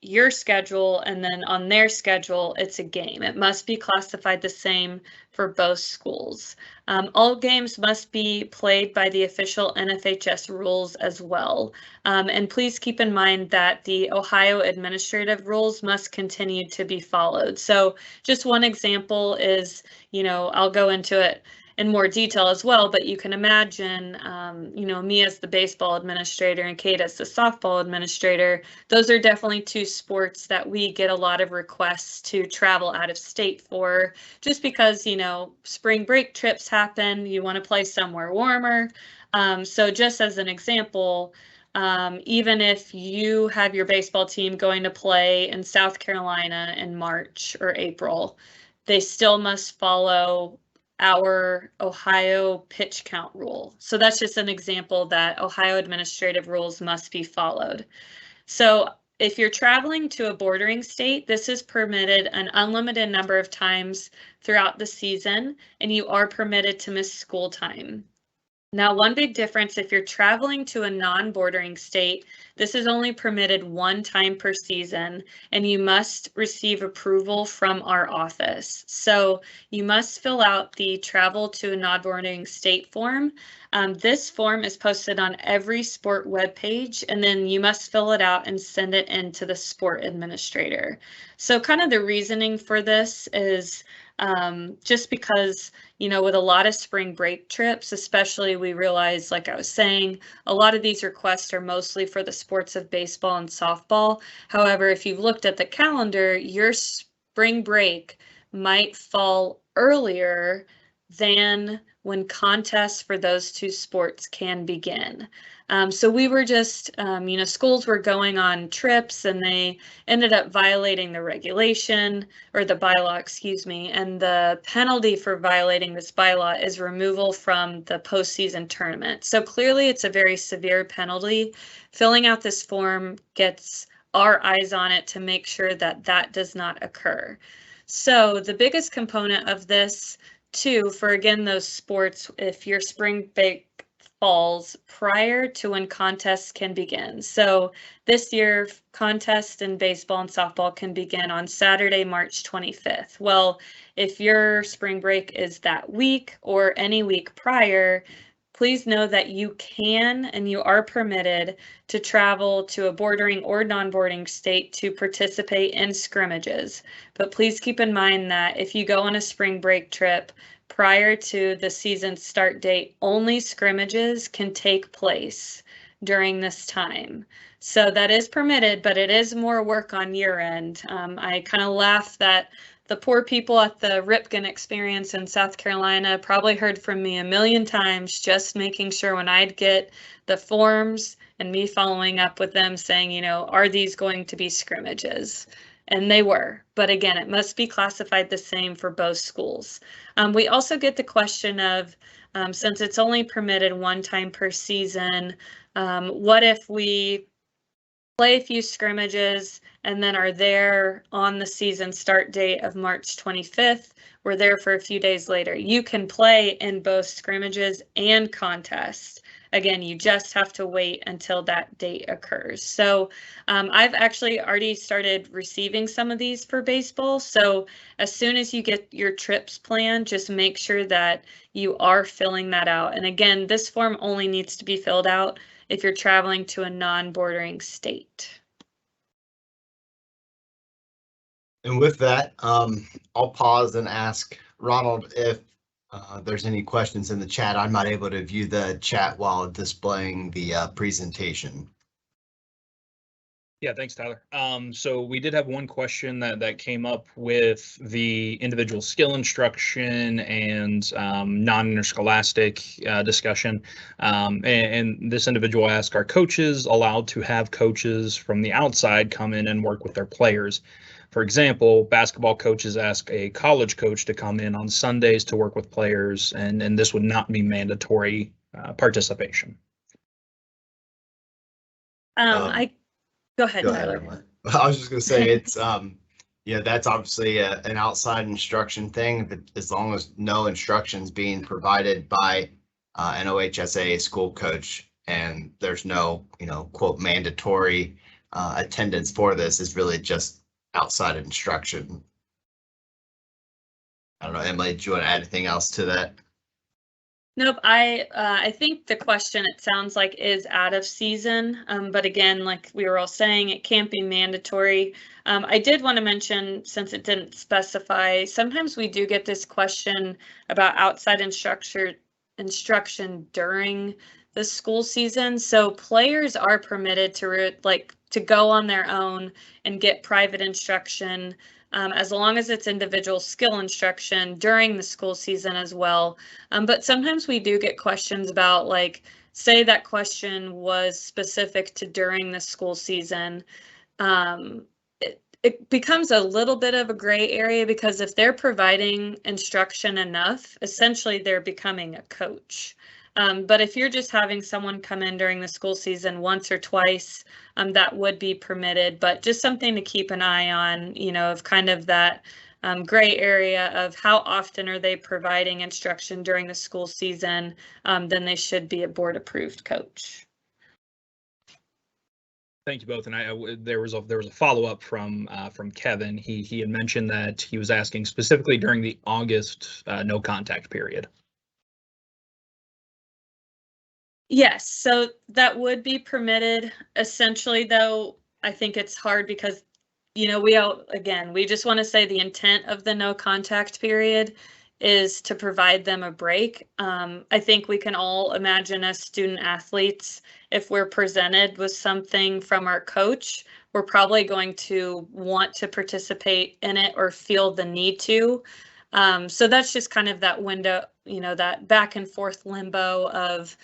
your schedule and then on their schedule it's a game. It must be classified the same for both schools. All games must be played by the official NFHS rules as well. And please keep in mind that the Ohio administrative rules must continue to be followed. So just one example is, you know, I'll go into it. in more detail as well, but you can imagine, you know, me as the baseball administrator and Kate as the softball administrator, those are definitely two sports that we get a lot of requests to travel out of state for, just because, you know, spring break trips happen, you want to play somewhere warmer. So just as an example, even if you have your baseball team going to play in South Carolina in March or April, they still must follow our Ohio pitch count rule. So that's just an example that Ohio administrative rules must be followed. So if you're traveling to a bordering state, this is permitted an unlimited number of times throughout the season, and you are permitted to miss school time. Now, one big difference, if you're traveling to a non-bordering state, this is only permitted one time per season, and you must receive approval from our office. So you must fill out the travel to a non-bordering state form. This form is posted on every sport webpage, and then you must fill it out and send it in to the sport administrator. So kind of the reasoning for this is just because, you know, with a lot of spring break trips, especially, we realize, like I was saying, a lot of these requests are mostly for the sports of baseball and softball. However, if you've looked at the calendar, your spring break might fall earlier than when contests for those two sports can begin. So we were just, you know, schools were going on trips and they ended up violating the regulation, or the bylaw, excuse me, and the penalty for violating this bylaw is removal from the postseason tournament. So clearly it's a very severe penalty. Filling out this form gets our eyes on it to make sure that that does not occur. So the biggest component of this too, for again, those sports, if your spring break falls prior to when contests can begin. So this year, contests in baseball and softball can begin on Saturday, March 25th. Well, if your spring break is that week or any week prior, please know that you can and you are permitted to travel to a bordering or non-bordering state to participate in scrimmages. But please keep in mind that if you go on a spring break trip prior to the season start date, only scrimmages can take place during this time. So that is permitted, but it is more work on your end. I kind of laugh that the poor people at the Ripken experience in South Carolina probably heard from me a million times, just making sure when I'd get the forms and me following up with them saying, you know, are these going to be scrimmages? And they were, but again, it must be classified the same for both schools. We also get the question of, since it's only permitted one time per season, what if we play a few scrimmages and then are there on the season start date of March 25th? We're there for a few days later. You can play in both scrimmages and contests. Again, you just have to wait until that date occurs. So I've actually already started receiving some of these for baseball. So as soon as you get your trips planned, just make sure that you are filling that out. And again, this form only needs to be filled out if you're traveling to a non-bordering state. And with that, I'll pause and ask Ronald if there's any questions in the chat. I'm not able to view the chat while displaying the presentation. Yeah, thanks, Tyler. So we did have one question that came up with the individual skill instruction and non-interscholastic discussion. And this individual asked, are coaches allowed to have coaches from the outside come in and work with their players? For example, basketball coaches ask a college coach to come in on Sundays to work with players, and this would not be mandatory participation. Go ahead, Go Tyler. ahead. I was just gonna say it's yeah, that's obviously an outside instruction thing, but as long as no instructions being provided by an OHSAA school coach and there's no, you know, quote mandatory attendance for this, is really just outside instruction. I don't know, Emily, do you want to add anything else to that? Nope, I think the question, it sounds like, is out of season, but again, like we were all saying, it can't be mandatory. I did want to mention, since it didn't specify, sometimes we do get this question about outside instruction during the school season. So players are permitted to go on their own and get private instruction, as long as it's individual skill instruction during the school season as well. But sometimes we do get questions about, like, say that question was specific to during the school season. It becomes a little bit of a gray area, because if they're providing instruction enough, essentially they're becoming a coach. But if you're just having someone come in during the school season once or twice, that would be permitted, but just something to keep an eye on, of kind of that gray area of how often are they providing instruction during the school season, then they should be a board approved coach. Thank you both. And there was a follow-up from Kevin. He had mentioned that he was asking specifically during the August no contact period. Yes, so that would be permitted. Essentially, though, I think it's hard because, we just want to say the intent of the no contact period is to provide them a break. I think we can all imagine, as student athletes, if we're presented with something from our coach, we're probably going to want to participate in it or feel the need to. So that's just kind of that window, that back and forth limbo of,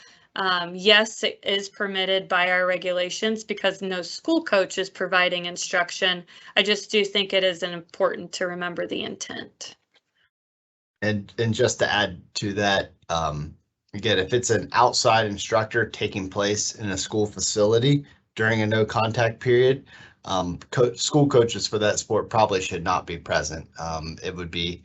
yes, it is permitted by our regulations because no school coach is providing instruction. I just do think it is important to remember the intent. And just to add to that, again, if it's an outside instructor taking place in a school facility during a no contact period, school coaches for that sport probably should not be present. It would be,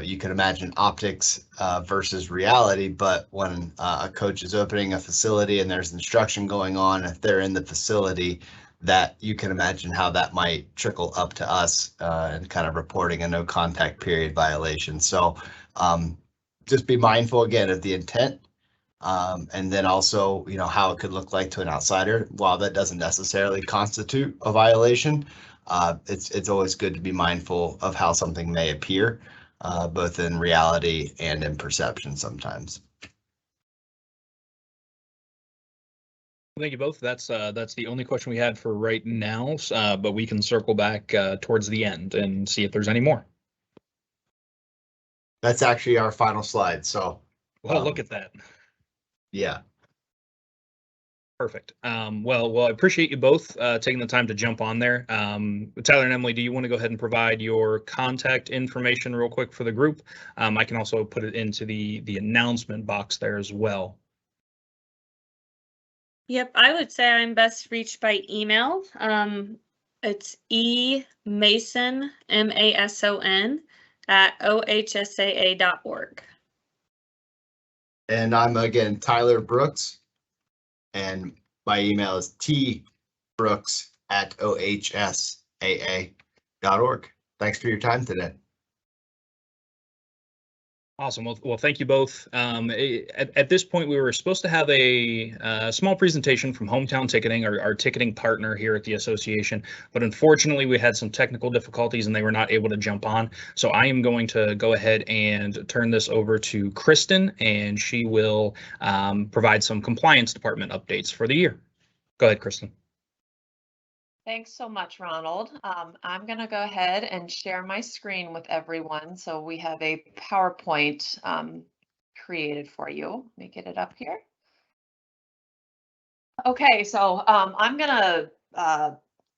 you can imagine optics versus reality, but when a coach is opening a facility and there's instruction going on, if they're in the facility, that you can imagine how that might trickle up to us and kind of reporting a no contact period violation. So just be mindful again of the intent, and then also, how it could look like to an outsider. While that doesn't necessarily constitute a violation, it's always good to be mindful of how something may appear, both in reality and in perception sometimes. Thank you both. That's the only question we had for right now, but we can circle back towards the end and see if there's any more. That's actually our final slide. So, well, look at that. Yeah. Perfect. Well, I appreciate you both taking the time to jump on there. Tyler and Emily, do you want to go ahead and provide your contact information real quick for the group? I can also put it into the announcement box there as well. Yep, I would say I'm best reached by email. It's emason, MASON, @ohsaa.org. And I'm again Tyler Brooks, and my email is tbrooks@ohsaa.org. Thanks for your time today. Awesome. Well, thank you both. At this point, we were supposed to have a small presentation from Hometown Ticketing, our ticketing partner here at the association, but unfortunately, we had some technical difficulties and they were not able to jump on. So I am going to go ahead and turn this over to Kristen, and she will provide some compliance department updates for the year. Go ahead, Kristen. Thanks so much, Ronald. I'm going to go ahead and share my screen with everyone. So we have a PowerPoint created for you. Let me get it up here. Okay, so I'm going to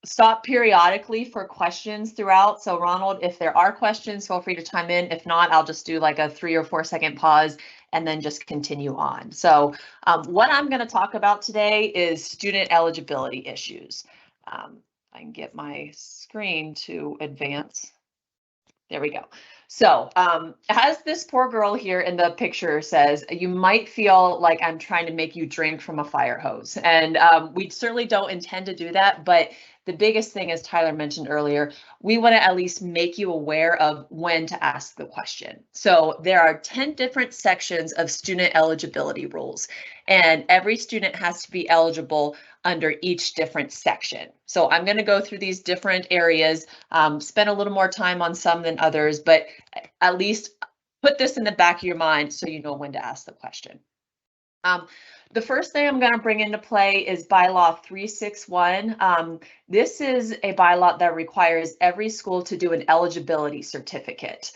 stop periodically for questions throughout. So Ronald, if there are questions, feel free to chime in. If not, I'll just do like a 3 or 4 second pause and then just continue on. So what I'm going to talk about today is student eligibility issues. I can get my screen to advance. There we go. So as this poor girl here in the picture says, you might feel like I'm trying to make you drink from a fire hose. And we certainly don't intend to do that, but the biggest thing, as Tyler mentioned earlier, we want to at least make you aware of when to ask the question. So there are 10 different sections of student eligibility rules, and every student has to be eligible under each different section. So I'm going to go through these different areas, spend a little more time on some than others, but at least put this in the back of your mind so you know when to ask the question. The first thing I'm going to bring into play is bylaw 361. This is a bylaw that requires every school to do an eligibility certificate.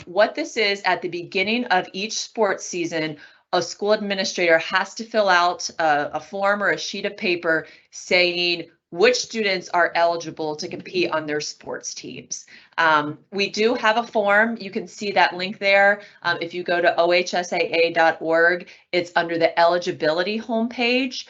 What this is, at the beginning of each sports season, a school administrator has to fill out a form or a sheet of paper saying which students are eligible to compete on their sports teams. We do have a form. You can see that link there. If you go to ohsaa.org, it's under the eligibility homepage.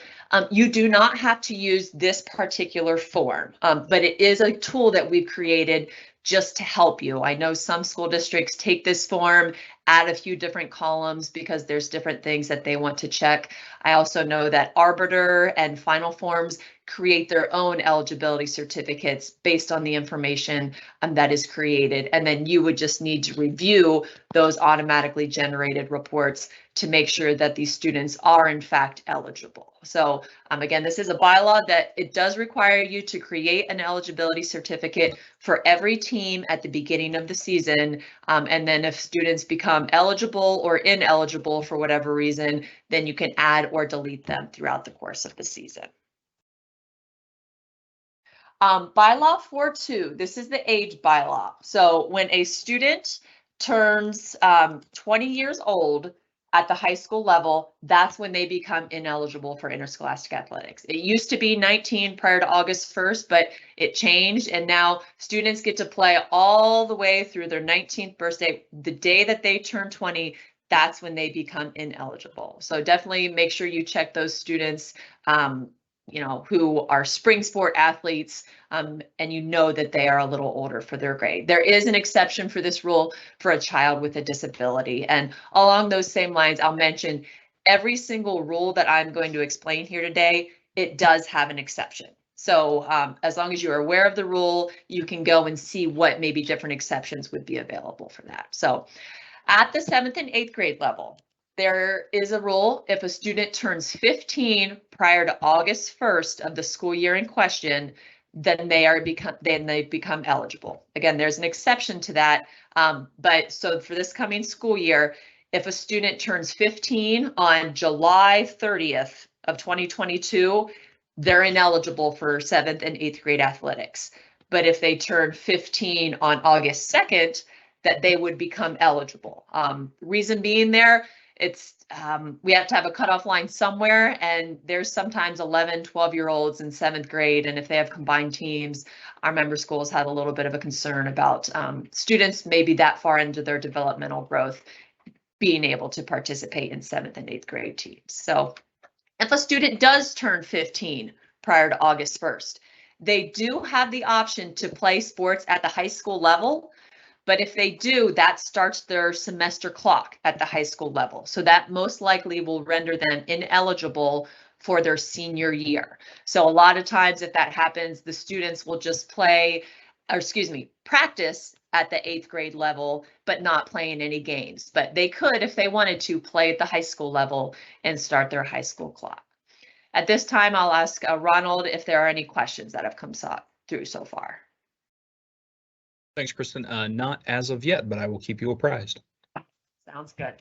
You do not have to use this particular form, but it is a tool that we've created just to help you. I know some school districts take this form, add a few different columns because there's different things that they want to check. I also know that Arbiter and Final Forms create their own eligibility certificates based on the information that is created. And then you would just need to review those automatically generated reports to make sure that these students are in fact eligible. So again, this is a bylaw that it does require you to create an eligibility certificate for every team at the beginning of the season. And then if students become eligible or ineligible for whatever reason, then you can add or delete them throughout the course of the season. Bylaw 4.2, this is the age bylaw. So when a student turns 20 years old at the high school level, that's when they become ineligible for interscholastic athletics. It used to be 19 prior to August 1st, but it changed, and now students get to play all the way through their 19th birthday. The day that they turn 20, that's when they become ineligible. So definitely make sure you check those students who are spring sport athletes, and you know that they are a little older for their grade. There is an exception for this rule for a child with a disability. And along those same lines, I'll mention every single rule that I'm going to explain here today, it does have an exception. So as long as you're aware of the rule, you can go and see what maybe different exceptions would be available for that. So at the 7th and 8th grade level, there is a rule: if a student turns 15 prior to August 1st of the school year in question, then they become eligible. Again, there's an exception to that, but so for this coming school year, if a student turns 15 on July 30th of 2022, they're ineligible for 7th and 8th grade athletics. But if they turn 15 on August 2nd, that they would become eligible. Reason being there, it's we have to have a cutoff line somewhere, and there's sometimes 11, 12-year-olds in 7th grade, and if they have combined teams, our member schools had a little bit of a concern about students maybe that far into their developmental growth being able to participate in 7th and 8th grade teams. So if a student does turn 15 prior to August 1st, they do have the option to play sports at the high school level. But if they do, that starts their semester clock at the high school level. So that most likely will render them ineligible for their senior year. So a lot of times if that happens, the students will just practice at the 8th grade level, but not play in any games. But they could, if they wanted to, play at the high school level and start their high school clock. At this time, I'll ask Ronald if there are any questions that have come through so far. Thanks, Kristen. Not as of yet, but I will keep you apprised. Sounds good.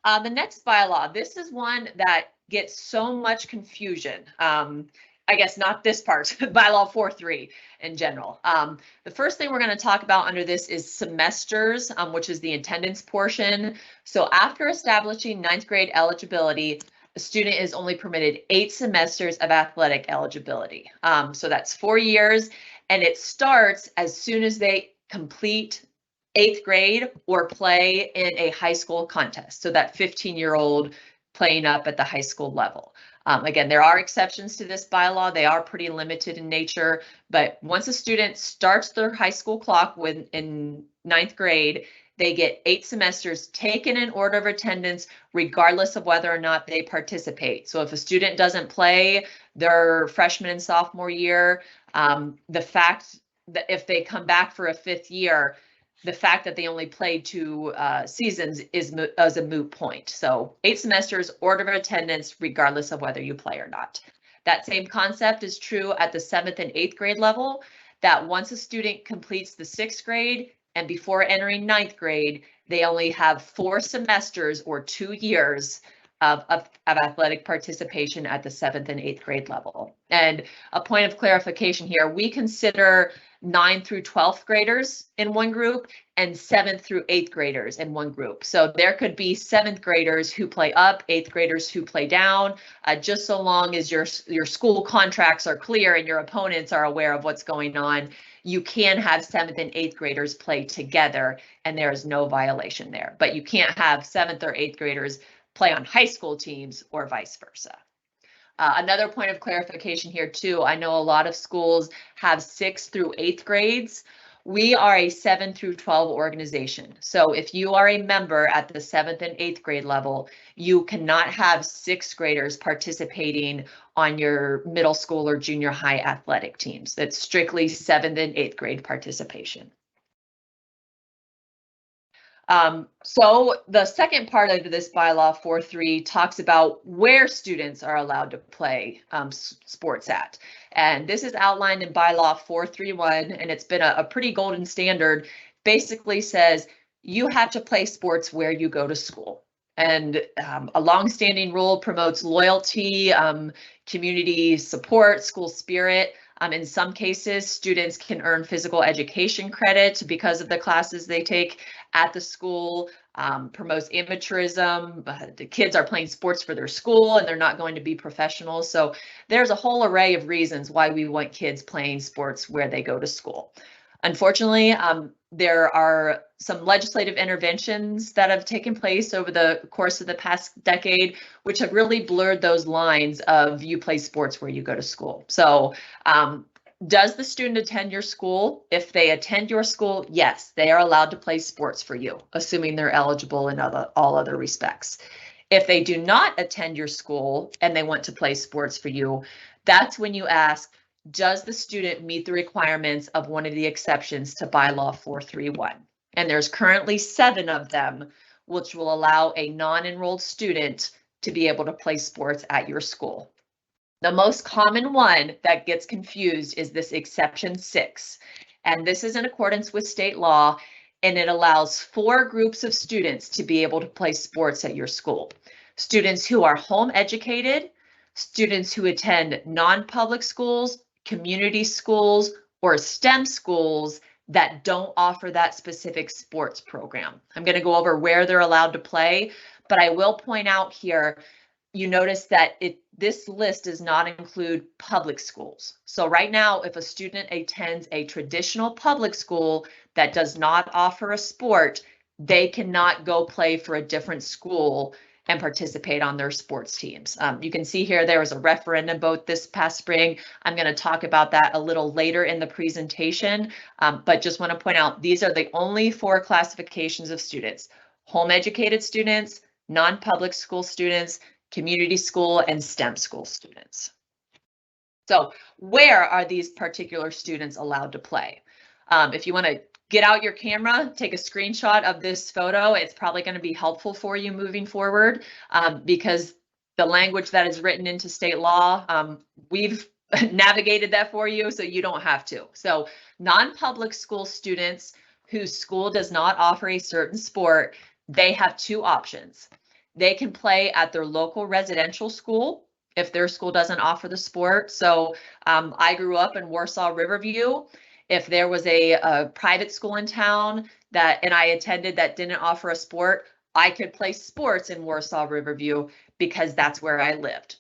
The next bylaw, this is one that gets so much confusion. I guess not this part, bylaw 4.3 in general. The first thing we're going to talk about under this is semesters, which is the attendance portion. So after establishing 9th grade eligibility, a student is only permitted 8 semesters of athletic eligibility. So that's 4 years. And it starts as soon as they complete 8th grade or play in a high school contest. So that 15-year-old playing up at the high school level. Again, there are exceptions to this bylaw. They are pretty limited in nature, but once a student starts their high school clock in 9th grade, they get 8 semesters taken in order of attendance, regardless of whether or not they participate. So if a student doesn't play their freshman and sophomore year, the fact that if they come back for a 5th year, the fact that they only played 2 seasons is a moot point. So 8 semesters, order of attendance, regardless of whether you play or not. That same concept is true at the 7th and 8th grade level, that once a student completes the 6th grade and before entering 9th grade, they only have 4 semesters or 2 years of athletic participation at the 7th and 8th grade level. And a point of clarification here, we consider 9th through 12th graders in one group and 7th through 8th graders in one group. So there could be 7th graders who play up, 8th graders who play down, just so long as your school contracts are clear and your opponents are aware of what's going on. You can have 7th and 8th graders play together and there is no violation there, but you can't have 7th or 8th graders play on high school teams or vice versa. Another point of clarification here too, I know a lot of schools have 6th through 8th grades. We are a 7 through 12 organization. So if you are a member at the 7th and 8th grade level, you cannot have 6th graders participating on your middle school or junior high athletic teams. That's strictly 7th and 8th grade participation. So the second part of this bylaw 4.3 talks about where students are allowed to play sports at. And this is outlined in bylaw 4.3.1, and it's been a pretty golden standard. Basically says you have to play sports where you go to school. And a longstanding rule promotes loyalty, community support, school spirit. In some cases, students can earn physical education credit because of the classes they take at the school, promotes amateurism. The kids are playing sports for their school and they're not going to be professionals. So there's a whole array of reasons why we want kids playing sports where they go to school. Unfortunately, there are some legislative interventions that have taken place over the course of the past decade, which have really blurred those lines of you play sports where you go to school. So does the student attend your school? If they attend your school, yes, they are allowed to play sports for you, assuming they're eligible in all other respects. If they do not attend your school and they want to play sports for you, that's when you ask, does the student meet the requirements of one of the exceptions to bylaw 4.3.1? And there's currently 7 of them, which will allow a non-enrolled student to be able to play sports at your school. The most common one that gets confused is this exception 6. And this is in accordance with state law, and it allows 4 groups of students to be able to play sports at your school. Students who are home educated, students who attend non-public schools, community schools, or STEM schools that don't offer that specific sports program. I'm going to go over where they're allowed to play, but I will point out here, you notice that this list does not include public schools. So right now, if a student attends a traditional public school that does not offer a sport, they cannot go play for a different school and participate on their sports teams. You can see here there was a referendum vote this past spring. I'm going to talk about that a little later in the presentation, but just want to point out these are the only 4 classifications of students: home educated students, non-public school students, community school, and STEM school students. So where are these particular students allowed to play? If you want to get out your camera, take a screenshot of this photo. It's probably going to be helpful for you moving forward because the language that is written into state law, we've navigated that for you so you don't have to. So non-public school students whose school does not offer a certain sport, they have 2 options. They can play at their local residential school if their school doesn't offer the sport. So I grew up in Warsaw Riverview. If there was a private school in town and I attended that didn't offer a sport, I could play sports in Warsaw Riverview because that's where I lived.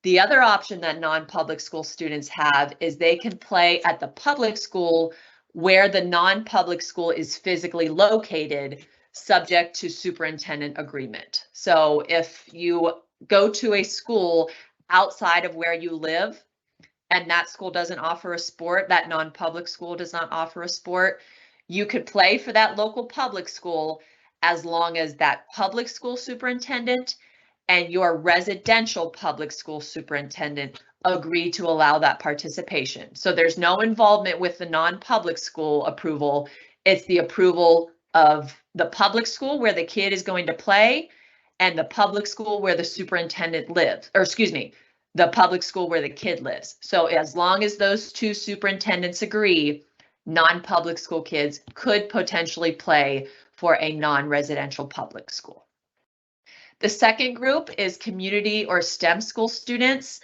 The other option that non-public school students have is they can play at the public school where the non-public school is physically located, subject to superintendent agreement. So if you go to a school outside of where you live, and that school doesn't offer a sport, that non-public school does not offer a sport, You could play for that local public school as long as that public school superintendent and your residential public school superintendent agree to allow that participation. So there's no involvement with the non-public school approval. It's the approval of the public school where the kid is going to play and the public school where the superintendent lives, or excuse me, the public school where the kid lives. So as long as those two superintendents agree, non-public school kids could potentially play for a non-residential public school. The second group is community or STEM school students.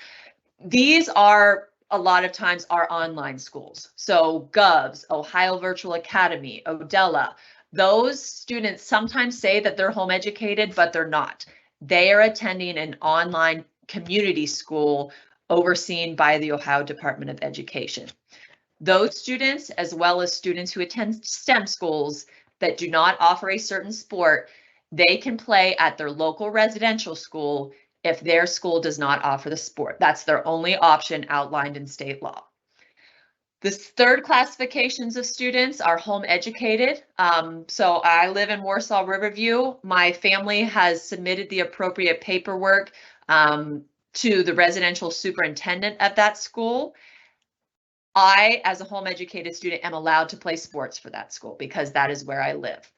These are a lot of times our online schools. So GOVS, Ohio Virtual Academy, Odella, those students sometimes say that they're home educated, but they're not. They are attending an online community school overseen by the Ohio Department of Education. Those students, as well as students who attend STEM schools that do not offer a certain sport, they can play at their local residential school if their school does not offer the sport. That's their only option outlined in state law. The third classifications of students are home educated. So I live in Warsaw Riverview. My family has submitted the appropriate paperwork to the residential superintendent at that school. I, as a home educated student, am allowed to play sports for that school because that is where I live.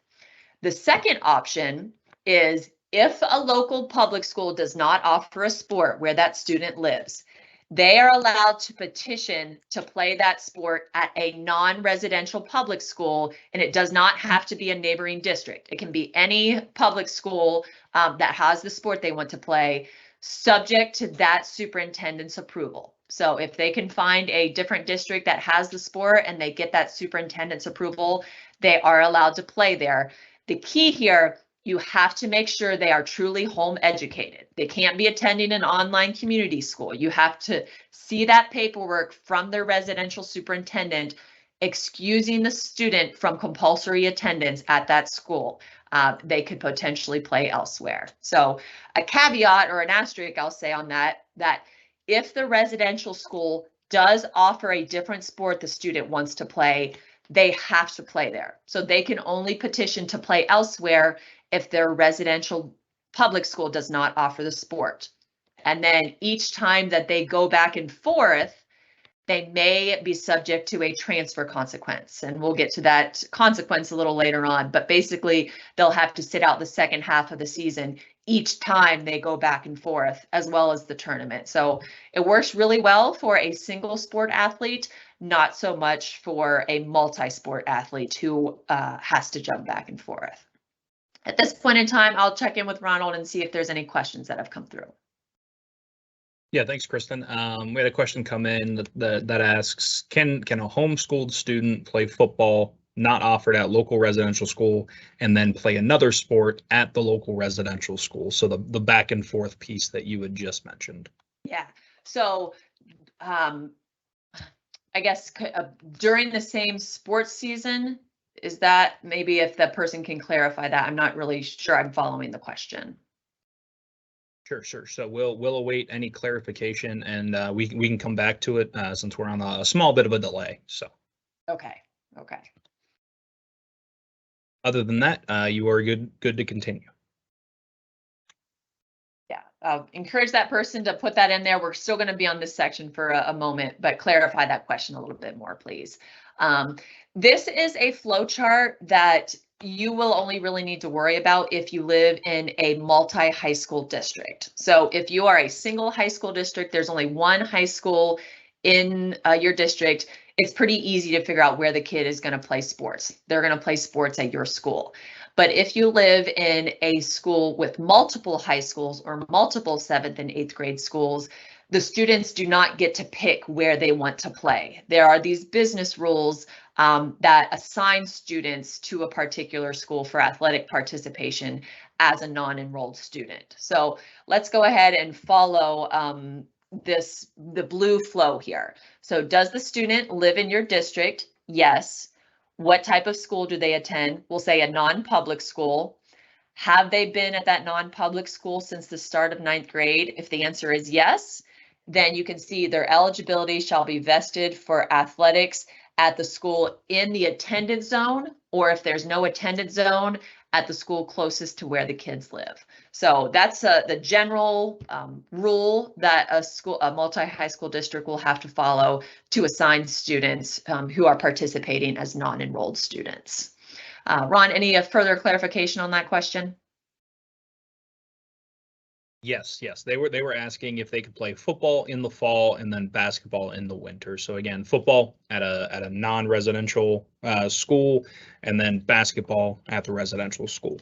The second option is if a local public school does not offer a sport where that student lives, they are allowed to petition to play that sport at a non-residential public school, and it does not have to be a neighboring district. It can be any public school that has the sport they want to play, subject to that superintendent's approval. So if they can find a different district that has the sport and they get that superintendent's approval, they are allowed to play there. The key here, you have to make sure they are truly home educated. They can't be attending an online community school. You have to see that paperwork from their residential superintendent excusing the student from compulsory attendance at that school. They could potentially play elsewhere. So a caveat or an asterisk I'll say on that if the residential school does offer a different sport the student wants to play, they have to play there. So they can only petition to play elsewhere if their residential public school does not offer the sport. And then each time that they go back and forth, they may be subject to a transfer consequence. And we'll get to that consequence a little later on. But basically, they'll have to sit out the second half of the season each time they go back and forth, as well as the tournament. So it works really well for a single sport athlete, not so much for a multi-sport athlete who has to jump back and forth. At this point in time, I'll check in with Ronald and see if there's any questions that have come through. Yeah, thanks, Kristen. We had a question come in that asks, can a homeschooled student play football not offered at local residential school and then play another sport at the local residential school? So the back and forth piece that you had just mentioned. Yeah, so I guess during the same sports season, is that maybe if the person can clarify that? I'm not really sure I'm following the question. Sure. So we'll await any clarification, and we can come back to it since we're on a small bit of a delay. So. Okay. Other than that, you are good to continue. Yeah, I'll encourage that person to put that in there. We're still going to be on this section for a moment, but clarify that question a little bit more, please. This is a flow chart that you will only really need to worry about if you live in a multi-high school district. So if you are a single high school district, there's only one high school in your district, it's pretty easy to figure out where the kid is going to play sports. They're going to play sports at your school. But if you live in a school with multiple high schools or multiple 7th and 8th grade schools, the students do not get to pick where they want to play. There are these business rules that assign students to a particular school for athletic participation as a non-enrolled student. So let's go ahead and follow the blue flow here. So does the student live in your district? Yes. What type of school do they attend? We'll say a non-public school. Have they been at that non-public school since the start of 9th grade? If the answer is yes, then you can see their eligibility shall be vested for athletics at the school in the attendance zone, or if there's no attendance zone, at the school closest to where the kids live. So that's the general rule that a multi-high school district will have to follow to assign students who are participating as non-enrolled students. Ron, any further clarification on that question? Yes, they were asking if they could play football in the fall and then basketball in the winter. So again, football at a non-residential school, and then basketball at the residential school.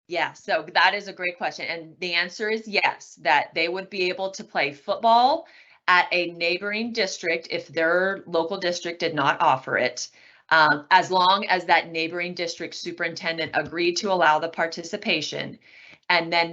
Yeah, so that is a great question. And the answer is yes, that they would be able to play football at a neighboring district if their local district did not offer it, as long as that neighboring district superintendent agreed to allow the participation. And then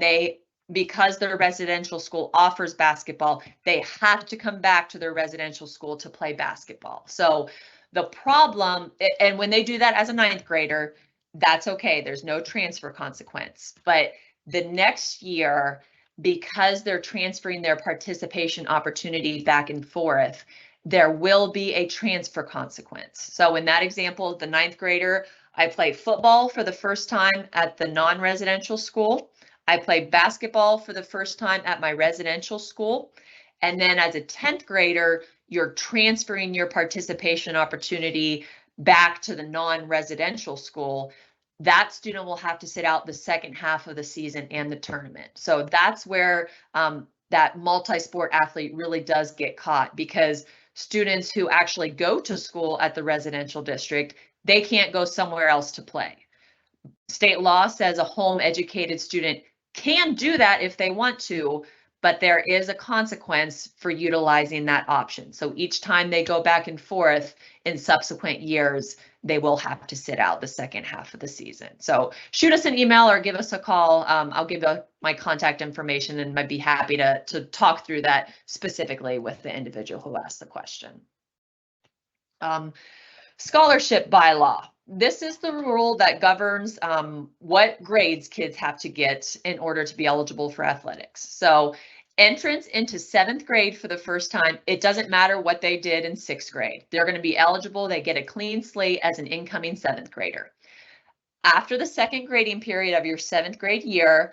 because their residential school offers basketball, they have to come back to their residential school to play basketball. So the problem, and when they do that as a 9th grader, that's okay. There's no transfer consequence. But the next year, because they're transferring their participation opportunity back and forth, there will be a transfer consequence. So in that example, the 9th grader, I play football for the first time at the non-residential school. I played basketball for the first time at my residential school. And then as a 10th grader, you're transferring your participation opportunity back to the non-residential school. That student will have to sit out the second half of the season and the tournament. So that's where that multi-sport athlete really does get caught, because students who actually go to school at the residential district, they can't go somewhere else to play. State law says a home educated student can do that if they want to, but there is a consequence for utilizing that option. So each time they go back and forth in subsequent years, they will have to sit out the second half of the season. So shoot us an email or give us a call. I'll give my contact information, and I'd be happy to talk through that specifically with the individual who asked the question. Scholarship bylaw. This is the rule that governs what grades kids have to get in order to be eligible for athletics. So entrance into 7th grade for the first time, it doesn't matter what they did in 6th grade. They're going to be eligible. They get a clean slate as an incoming 7th grader. After the second grading period of your 7th grade year,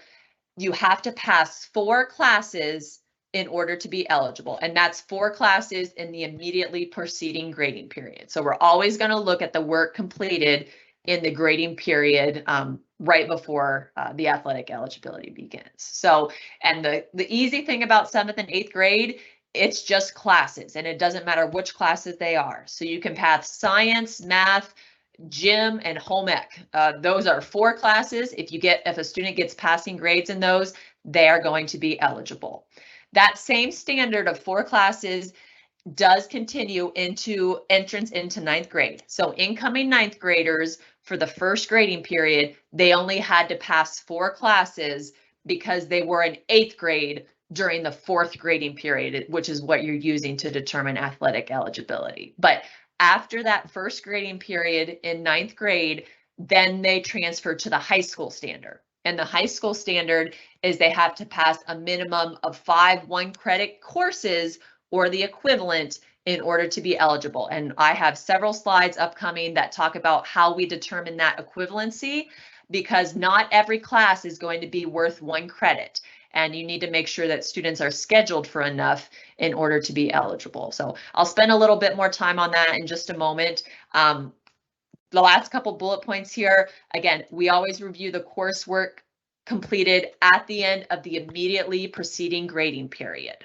you have to pass 4 classes in order to be eligible. And that's 4 classes in the immediately preceding grading period. So we're always going to look at the work completed in the grading period right before the athletic eligibility begins. So, and the easy thing about 7th and 8th grade, it's just classes, and it doesn't matter which classes they are. So you can pass science, math, gym, and home ec. Those are 4 classes. If a student gets passing grades in those, they are going to be eligible. That same standard of 4 classes does continue into entrance into 9th grade. So incoming 9th graders for the first grading period, they only had to pass 4 classes because they were in 8th grade during the 4th grading period, which is what you're using to determine athletic eligibility. But after that first grading period in 9th grade, then they transfer to the high school standard. And the high school standard is they have to pass a minimum of 5 1-credit courses or the equivalent in order to be eligible. And I have several slides upcoming that talk about how we determine that equivalency, because not every class is going to be worth 1 credit. And you need to make sure that students are scheduled for enough in order to be eligible. So I'll spend a little bit more time on that in just a moment. The last couple bullet points here, again, we always review the coursework completed at the end of the immediately preceding grading period.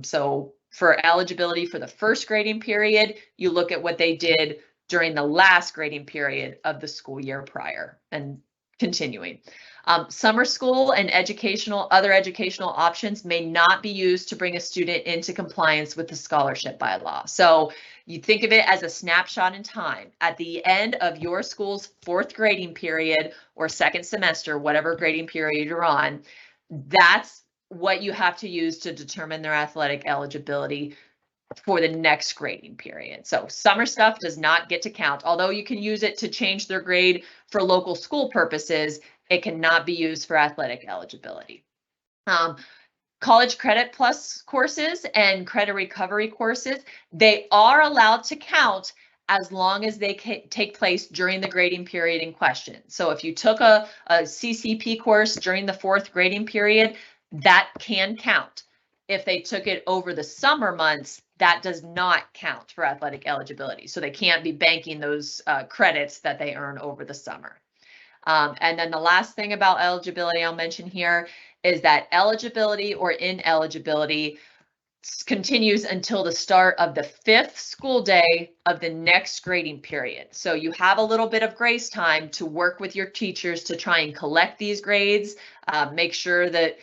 So for eligibility for the first grading period, you look at what they did during the last grading period of the school year prior and continuing. Summer school and other educational options may not be used to bring a student into compliance with the scholarship bylaw. So you think of it as a snapshot in time. At the end of your school's 4th grading period or 2nd semester, whatever grading period you're on, that's what you have to use to determine their athletic eligibility for the next grading period. So summer stuff does not get to count. Although you can use it to change their grade for local school purposes, it cannot be used for athletic eligibility. College Credit Plus courses and credit recovery courses, they are allowed to count as long as they take place during the grading period in question. So if you took a CCP course during the 4th grading period, that can count. If they took it over the summer months, that does not count for athletic eligibility. So they can't be banking those credits that they earn over the summer. And then the last thing about eligibility I'll mention here is that eligibility or ineligibility continues until the start of the 5th school day of the next grading period. So you have a little bit of grace time to work with your teachers to try and collect these grades, make sure that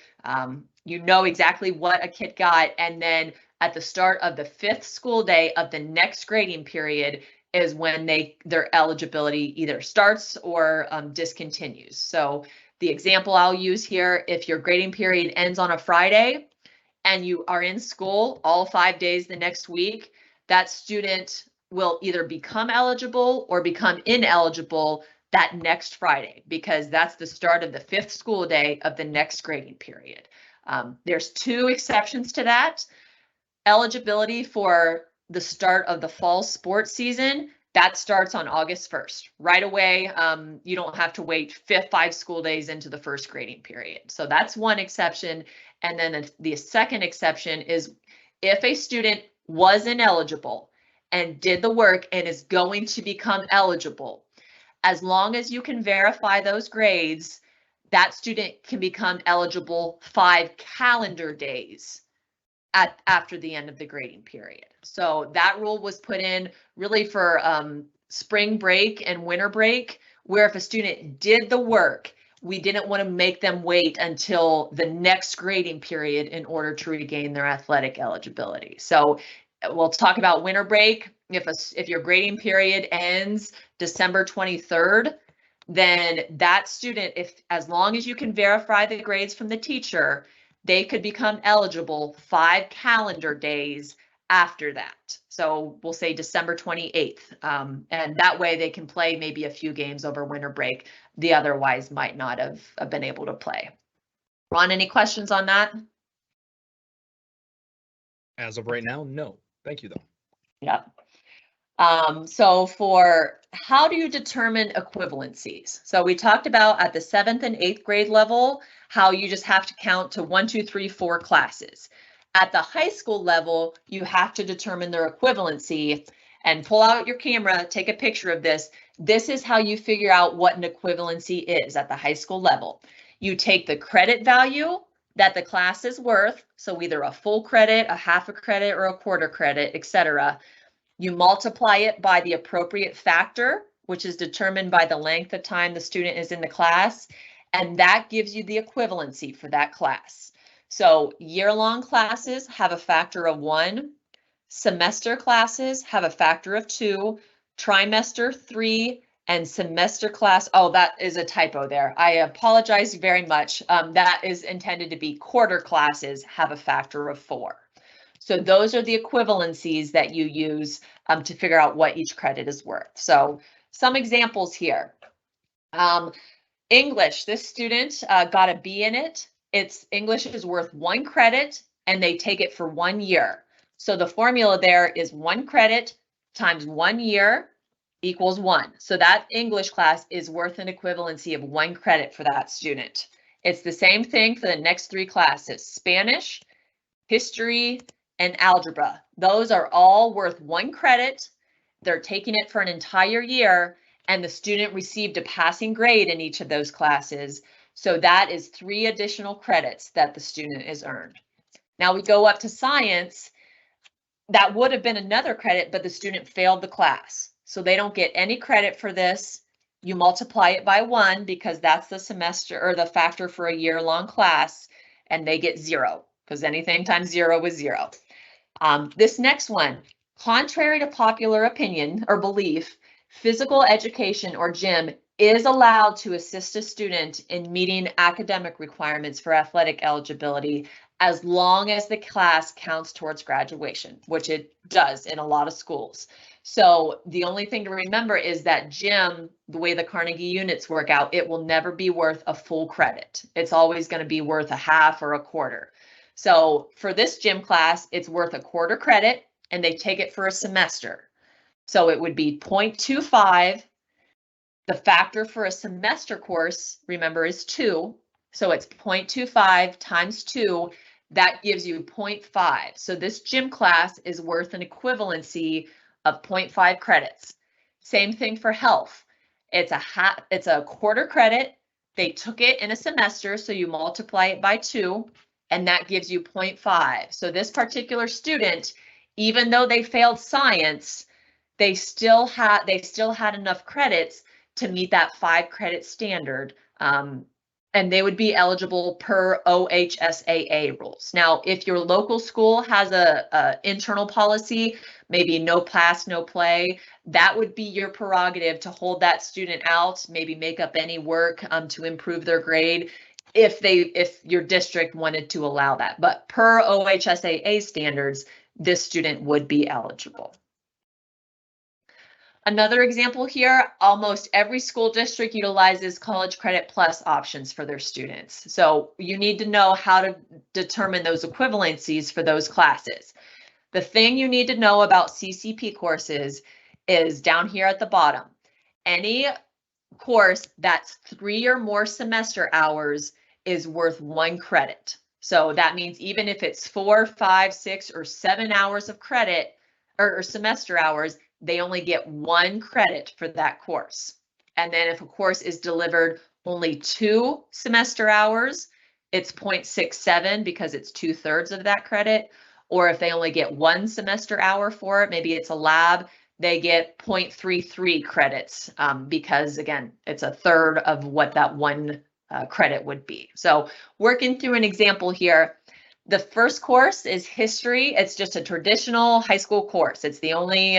you know exactly what a kid got, and then at the start of the 5th school day of the next grading period is when their eligibility either starts or discontinues. So the example I'll use here, if your grading period ends on a Friday, and you are in school all 5 days the next week, that student will either become eligible or become ineligible that next Friday, because that's the start of the 5th school day of the next grading period. There's 2 exceptions to that. Eligibility for the start of the fall sports season, that starts on August 1st. Right away, you don't have to wait 5 school days into the 1st grading period. So that's one exception. And then the second exception is if a student was ineligible and did the work and is going to become eligible, as long as you can verify those grades, that student can become eligible 5 calendar days after the end of the grading period. So that rule was put in really for spring break and winter break, where if a student did the work, we didn't want to make them wait until the next grading period in order to regain their athletic eligibility. So we'll talk about winter break. If your grading period ends December 23rd, then that student, as long as you can verify the grades from the teacher, they could become eligible 5 calendar days after that. So we'll say December 28th. And that way they can play maybe a few games over winter break. The otherwise might not have been able to play. Ron, any questions on that? As of right now, no. Thank you, though. Yep. So for how do you determine equivalencies? So we talked about at the 7th and 8th grade level, how you just have to count to 1, 2, 3, 4 classes. At the high school level, you have to determine their equivalency and pull out your camera, take a picture of this. This is how you figure out what an equivalency is at the high school level. You take the credit value that the class is worth, so either a full credit, a half a credit, or a quarter credit, etc. You multiply it by the appropriate factor, which is determined by the length of time the student is in the class, and that gives you the equivalency for that class. So year-long classes have a factor of 1, semester classes have a factor of 2, trimester 3, and semester class, oh, that is a typo there. I apologize very much. That is intended to be quarter classes have a factor of 4. So those are the equivalencies that you use to figure out what each credit is worth. So some examples here. English, this student got a B in it. English is worth 1 credit and they take it for 1 year. So the formula there is 1 credit times 1 year equals 1. So that English class is worth an equivalency of 1 credit for that student. It's the same thing for the next 3 classes, Spanish, history, and algebra. Those are all worth 1 credit. They're taking it for an entire year, and the student received a passing grade in each of those classes. So that is 3 additional credits that the student is earned. Now we go up to science. That would have been another credit, but the student failed the class. So they don't get any credit for this. You multiply it by 1 because that's the semester or the factor for a year-long class, and they get 0 because anything times 0 is 0. This next one, contrary to popular opinion or belief, physical education or gym is allowed to assist a student in meeting academic requirements for athletic eligibility as long as the class counts towards graduation, which it does in a lot of schools. So the only thing to remember is that gym, the way the Carnegie units work out, it will never be worth a full credit. It's always going to be worth a half or a quarter. So for this gym class, it's worth a quarter credit and they take it for a semester. So it would be 0.25. The factor for a semester course, remember, is 2. So it's 0.25 times 2. That gives you 0.5. So this gym class is worth an equivalency of 0.5 credits. Same thing for health. It's a quarter credit. They took it in a semester, so you multiply it by 2, and that gives you 0.5. So this particular student, even though they failed science, they still had enough credits to meet that 5 credit standard. And they would be eligible per OHSAA rules. Now, if your local school has a internal policy, maybe no pass, no play, that would be your prerogative to hold that student out, maybe make up any work to improve their grade if your district wanted to allow that. But per OHSAA standards, this student would be eligible. Another example here, almost every school district utilizes College Credit Plus options for their students. So you need to know how to determine those equivalencies for those classes. The thing you need to know about CCP courses is down here at the bottom. Any course that's 3 or more semester hours is worth 1 credit. So that means even if it's 4, 5, 6, or 7 hours of credit or semester hours, they only get 1 credit for that course. And then if a course is delivered only 2 semester hours, it's 0.67 because it's 2/3 of that credit. Or if they only get 1 semester hour for it, maybe it's a lab, they get 0.33 credits because again, it's 1/3 of what that 1 credit would be. So working through an example here, the first course is history. It's just a traditional high school course. It's the only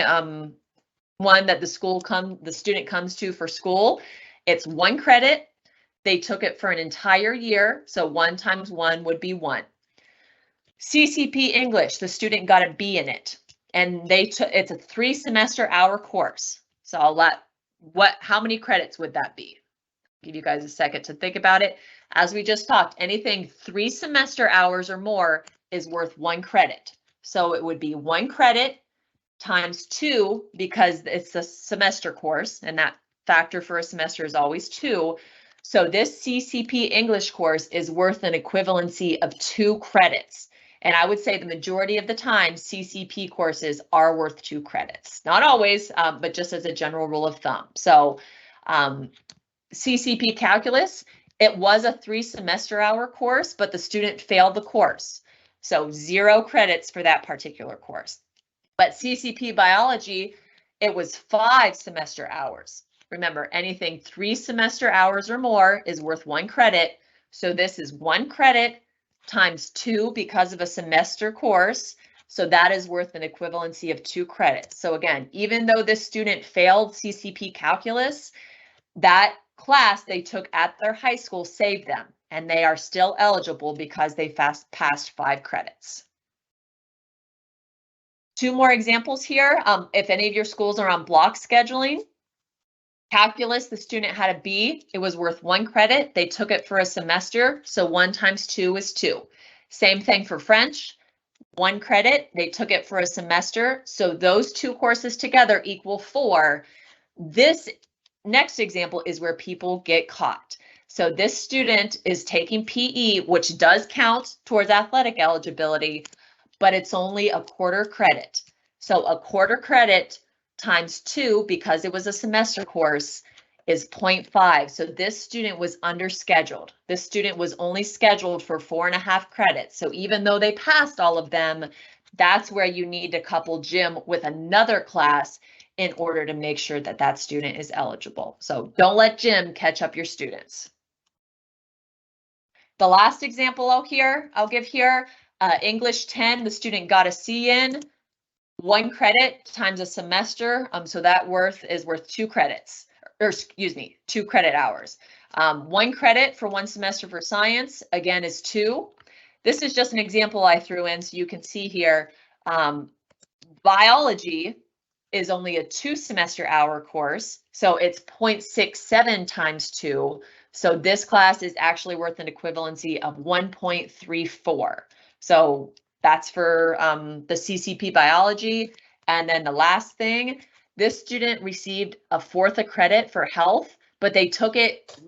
one that the student comes to for school. It's 1 credit. They took it for an entire year. So 1 times 1 would be 1. CCP English, the student got a B in it. And it's a 3 semester hour course. So how many credits would that be? Give you guys a second to think about it. As we just talked, anything 3 semester hours or more is worth 1 credit. So it would be 1 credit times 2 because it's a semester course and that factor for a semester is always 2. So this CCP English course is worth an equivalency of 2 credits. And I would say the majority of the time CCP courses are worth 2 credits. Not always, but just as a general rule of thumb. So CCP Calculus, it was a 3 semester hour course, but the student failed the course. So 0 credits for that particular course. But CCP Biology, it was 5 semester hours. Remember, anything 3 semester hours or more is worth 1 credit. So this is 1 credit times 2 because of a semester course. So that is worth an equivalency of 2 credits. So again, even though this student failed CCP Calculus, that class they took at their high school saved them, and they are still eligible because they passed 5 credits. 2 more examples here. If any of your schools are on block scheduling, calculus, the student had a B. It was worth 1 credit. They took it for a semester. So 1 times 2 is 2. Same thing for French. 1 credit. They took it for a semester. So those 2 courses together equal 4. This next example is where people get caught. So this student is taking PE, which does count towards athletic eligibility, but it's only a quarter credit. So a quarter credit times 2, because it was a semester course, is 0.5. So this student was underscheduled. This student was only scheduled for 4.5 credits. So even though they passed all of them, that's where you need to couple gym with another class in order to make sure that that student is eligible. So don't let gym catch up your students. The last example I'll give here, English 10, the student got a C in, 1 credit times a semester. So that is worth 2 credits, or excuse me, 2 credit hours. 1 credit for 1 semester for science, again, is 2. This is just an example I threw in so you can see here. Biology is only a 2 semester hour course, so it's 0.67 times 2. So this class is actually worth an equivalency of 1.34. So that's for the CCP Biology. And then the last thing, this student received a fourth of credit for health, but they took it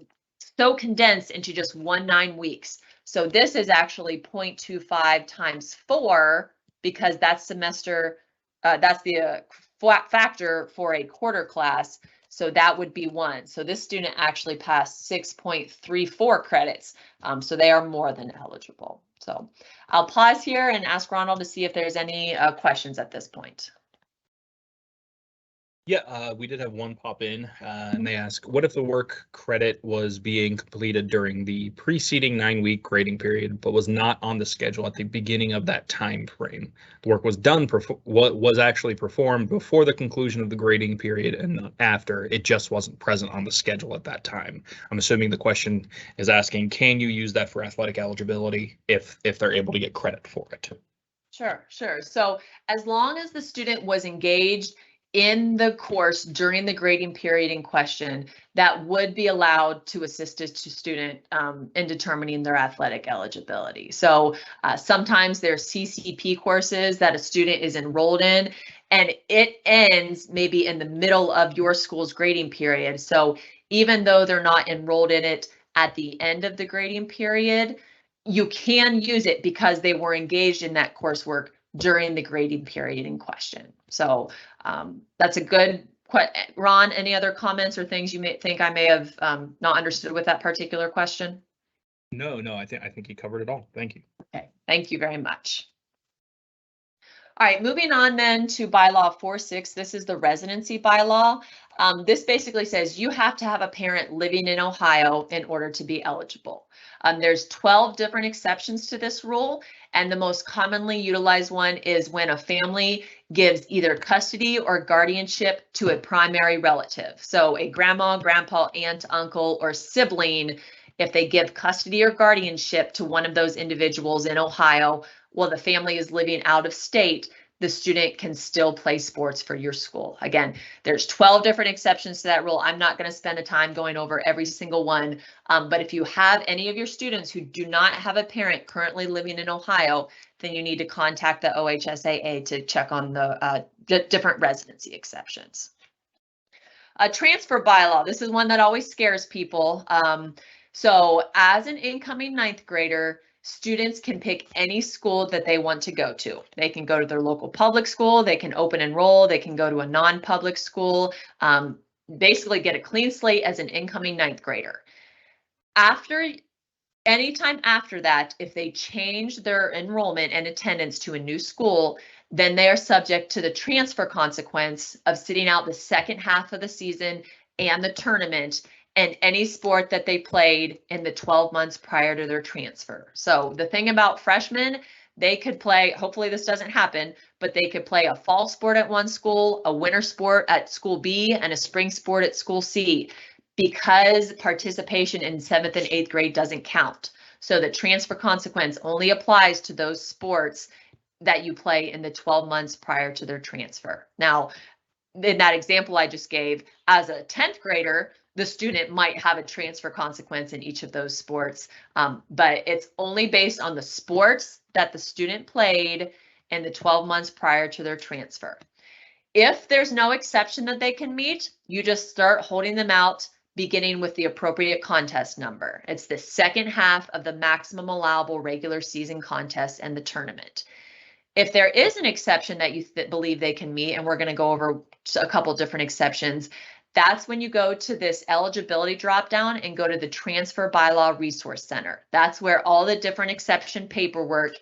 so condensed into just 9 weeks. So this is actually 0.25 times 4 because that's semester, that's the factor for a quarter class. So that would be 1. So this student actually passed 6.34 credits. So they are more than eligible. So I'll pause here and ask Ronald to see if there's any questions at this point. Yeah, we did have one pop in, and they ask, what if the work credit was being completed during the preceding 9-week grading period, but was not on the schedule at the beginning of that time frame? The work was done, was actually performed before the conclusion of the grading period and not after. It just wasn't present on the schedule at that time. I'm assuming the question is asking, can you use that for athletic eligibility if they're able to get credit for it? Sure. So as long as the student was engaged in the course during the grading period in question, that would be allowed to assist a student in determining their athletic eligibility. So sometimes there's CCP courses that a student is enrolled in, and it ends maybe in the middle of your school's grading period. So even though they're not enrolled in it at the end of the grading period, you can use it because they were engaged in that coursework during the grading period in question. So that's a good question. Ron, any other comments or things you may think I may have not understood with that particular question? No, I think you covered it all. Thank you. Okay, thank you very much. All right, moving on then to bylaw 4.6. This is the residency bylaw. This basically says you have to have a parent living in Ohio in order to be eligible. There's 12 different exceptions to this rule, and the most commonly utilized one is when a family gives either custody or guardianship to a primary relative. So a grandma, grandpa, aunt, uncle, or sibling, if they give custody or guardianship to one of those individuals in Ohio while the family is living out of state, the student can still play sports for your school. Again, there's 12 different exceptions to that rule. I'm not going to spend a time going over every single one, but if you have any of your students who do not have a parent currently living in Ohio, then you need to contact the OHSAA to check on the different residency exceptions. A transfer bylaw. This is one that always scares people. So as an incoming 9th grader, students can pick any school that they want to go to. They can go to their local public school, they can open enroll, they can go to a non-public school, basically get a clean slate as an incoming 9th grader. Anytime after that, if they change their enrollment and attendance to a new school, then they are subject to the transfer consequence of sitting out the second half of the season and the tournament and any sport that they played in the 12 months prior to their transfer. So the thing about freshmen, they could play, hopefully this doesn't happen, but they could play a fall sport at one school, a winter sport at school B, and a spring sport at school C, because participation in 7th and 8th grade doesn't count. So the transfer consequence only applies to those sports that you play in the 12 months prior to their transfer. Now, in that example I just gave, as a 10th grader, the student might have a transfer consequence in each of those sports, but it's only based on the sports that the student played in the 12 months prior to their transfer. If there's no exception that they can meet, you just start holding them out, beginning with the appropriate contest number. It's the second half of the maximum allowable regular season contest and the tournament. If there is an exception that you believe they can meet, and we're going to go over a couple different exceptions, that's when you go to this eligibility dropdown and go to the Transfer Bylaw Resource Center. That's where all the different exception paperwork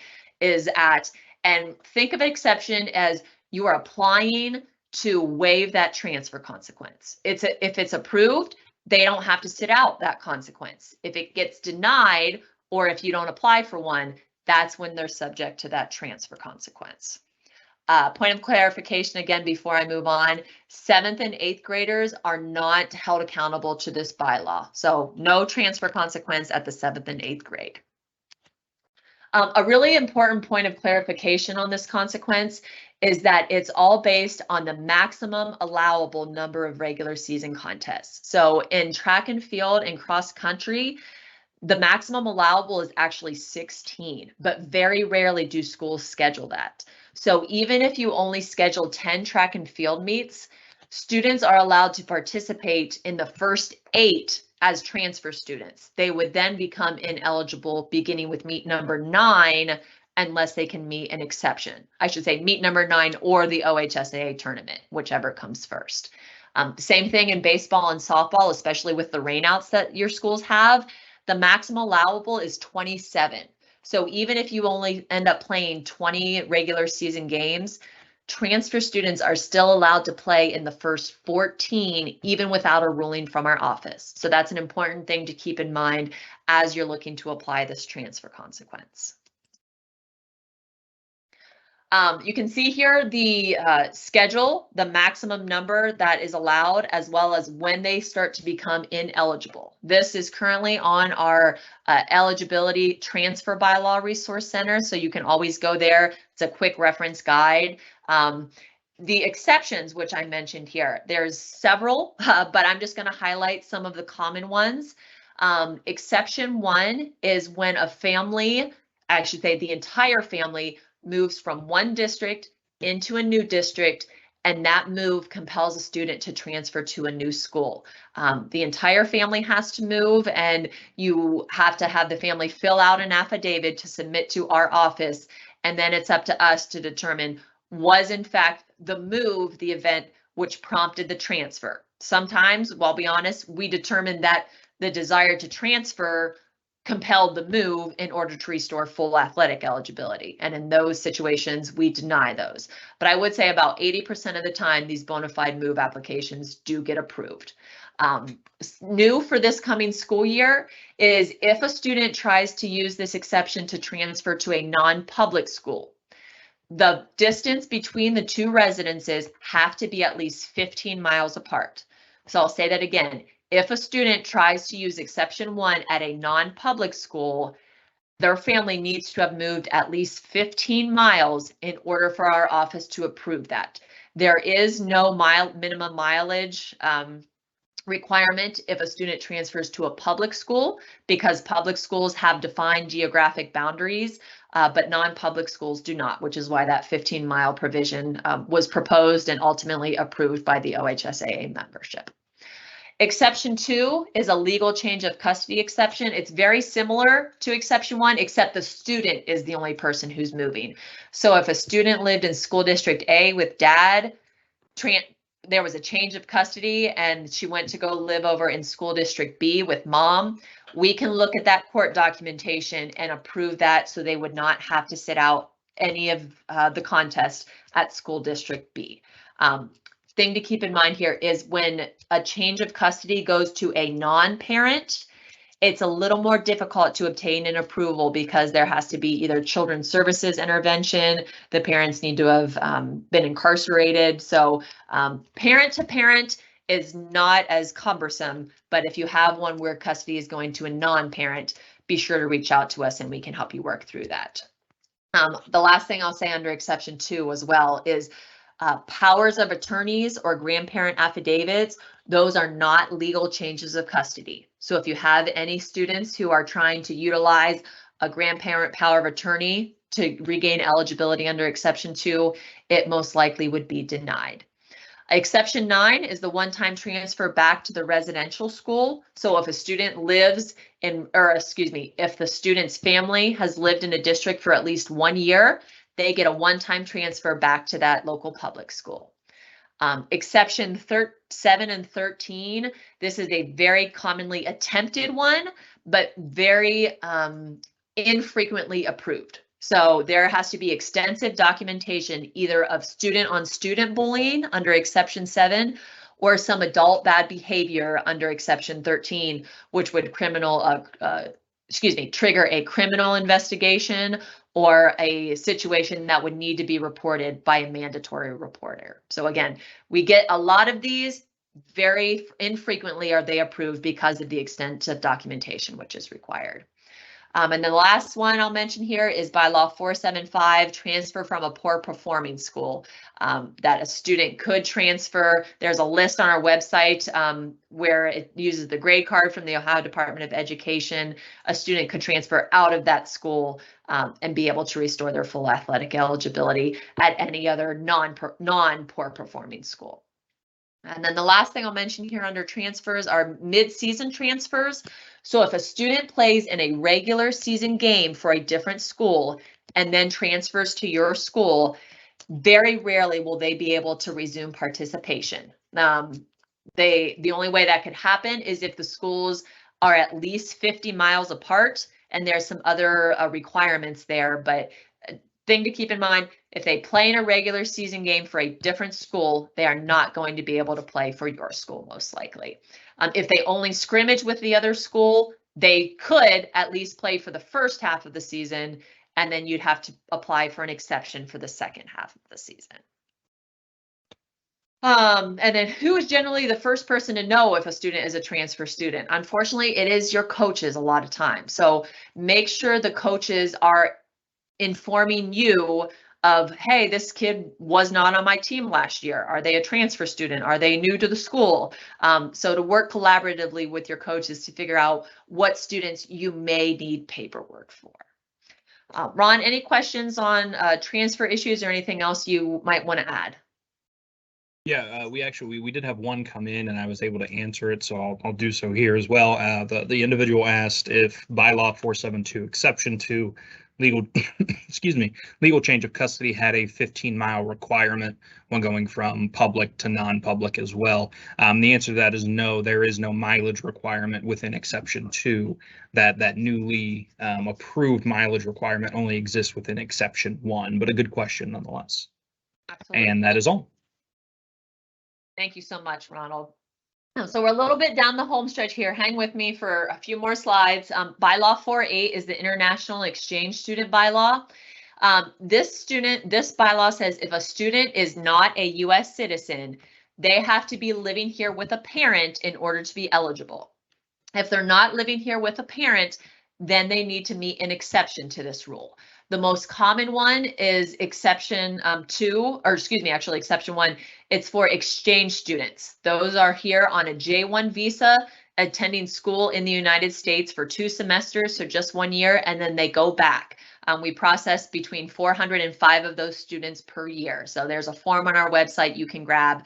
is at. And think of exception as you are applying to waive that transfer consequence. If it's approved, they don't have to sit out that consequence. If it gets denied, or if you don't apply for one, that's when they're subject to that transfer consequence. Point of clarification again before I move on, 7th and 8th graders are not held accountable to this bylaw. So no transfer consequence at the 7th and 8th grade. A really important point of clarification on this consequence is that it's all based on the maximum allowable number of regular season contests. So in track and field and cross country, the maximum allowable is actually 16, but very rarely do schools schedule that. So even if you only schedule 10 track and field meets, students are allowed to participate in the first 8 as transfer students. They would then become ineligible beginning with meet number 9 unless they can meet an exception. I should say meet number 9 or the OHSAA tournament, whichever comes first. Same thing in baseball and softball, especially with the rainouts that your schools have. The maximum allowable is 27. So even if you only end up playing 20 regular season games, transfer students are still allowed to play in the first 14, even without a ruling from our office. So that's an important thing to keep in mind as you're looking to apply this transfer consequence. You can see here the schedule, the maximum number that is allowed, as well as when they start to become ineligible. This is currently on our eligibility transfer bylaw resource center, so you can always go there. It's a quick reference guide. The exceptions, which I mentioned here, there's several, but I'm just going to highlight some of the common ones. Exception 1 is when a family, I should say the entire family, moves from one district into a new district, and that move compels a student to transfer to a new school. The entire family has to move, and you have to have the family fill out an affidavit to submit to our office, and then it's up to us to determine was in fact the move the event which prompted the transfer. Sometimes, well, I'll be honest, we determined that the desire to transfer compelled the move in order to restore full athletic eligibility. And in those situations, we deny those. But I would say about 80% of the time, these bona fide move applications do get approved. New for this coming school year is if a student tries to use this exception to transfer to a non-public school, the distance between the 2 residences have to be at least 15 miles apart. So I'll say that again. If a student tries to use exception 1 at a non-public school, their family needs to have moved at least 15 miles in order for our office to approve that. There is no minimum mileage requirement if a student transfers to a public school, because public schools have defined geographic boundaries, but non-public schools do not, which is why that 15-mile provision was proposed and ultimately approved by the OHSAA membership. Exception 2 is a legal change of custody exception. It's very similar to exception 1, except the student is the only person who's moving. So if a student lived in school district A with dad, there was a change of custody and she went to go live over in school district B with mom, we can look at that court documentation and approve that so they would not have to sit out any of the contest at school district B. Thing to keep in mind here is when a change of custody goes to a non-parent, it's a little more difficult to obtain an approval because there has to be either children's services intervention, the parents need to have been incarcerated. So parent to parent is not as cumbersome, but if you have one where custody is going to a non-parent, be sure to reach out to us and we can help you work through that. The last thing I'll say under exception 2 as well is powers of attorneys or grandparent affidavits, those are not legal changes of custody. So if you have any students who are trying to utilize a grandparent power of attorney to regain eligibility under exception 2, it most likely would be denied. Exception 9 is the one-time transfer back to the residential school. So if a student lives in, if the student's family has lived in a district for at least 1 year, they get a one-time transfer back to that local public school. Exception 7 and 13, this is a very commonly attempted one, but very infrequently approved. So there has to be extensive documentation either of student-on-student bullying under exception 7 or some adult bad behavior under exception 13, which would trigger a criminal investigation or a situation that would need to be reported by a mandatory reporter. So again, we get a lot of these. Very infrequently are they approved because of the extent of documentation which is required. And the last one I'll mention here is bylaw 475, transfer from a poor performing school, that a student could transfer. There's a list on our website where it uses the grade card from the Ohio Department of Education. A student could transfer out of that school and be able to restore their full athletic eligibility at any other non-poor performing school. And then the last thing I'll mention here under transfers are mid-season transfers. So if a student plays in a regular season game for a different school and then transfers to your school, very rarely will they be able to resume participation. The only way that could happen is if the schools are at least 50 miles apart, and there's some other requirements there. But thing to keep in mind, if they play in a regular season game for a different school, they are not going to be able to play for your school, most likely. If they only scrimmage with the other school, they could at least play for the first half of the season, and then you'd have to apply for an exception for the second half of the season. And then who is generally the first person to know if a student is a transfer student? Unfortunately, it is your coaches a lot of times. So make sure the coaches are informing you of, hey, this kid was not on my team last year. Are they a transfer student? Are they new to the school? So to work collaboratively with your coaches to figure out what students you may need paperwork for. Ron, any questions on transfer issues or anything else you might want to add? Yeah, we did have one come in and I was able to answer it, so I'll do so here as well. The individual asked if bylaw 472 exception to legal, excuse me, legal change of custody had a 15-mile requirement when going from public to non-public as well. The answer to that is no, there is no mileage requirement within exception 2. That newly approved mileage requirement only exists within exception 1, but a good question nonetheless. Absolutely. And that is all. Thank you so much, Ronald. So we're a little bit down the home stretch here. Hang with me for a few more slides. Bylaw 4.8 is the International Exchange Student Bylaw. This bylaw says if a student is not a U.S. citizen, they have to be living here with a parent in order to be eligible. If they're not living here with a parent, then they need to meet an exception to this rule. The most common one is exception 2, or excuse me, actually exception 1. It's for exchange students. Those are here on a J1 visa, attending school in the United States for 2 semesters, so just 1 year, and then they go back. We process between 400 and 5 of those students per year. So there's a form on our website you can grab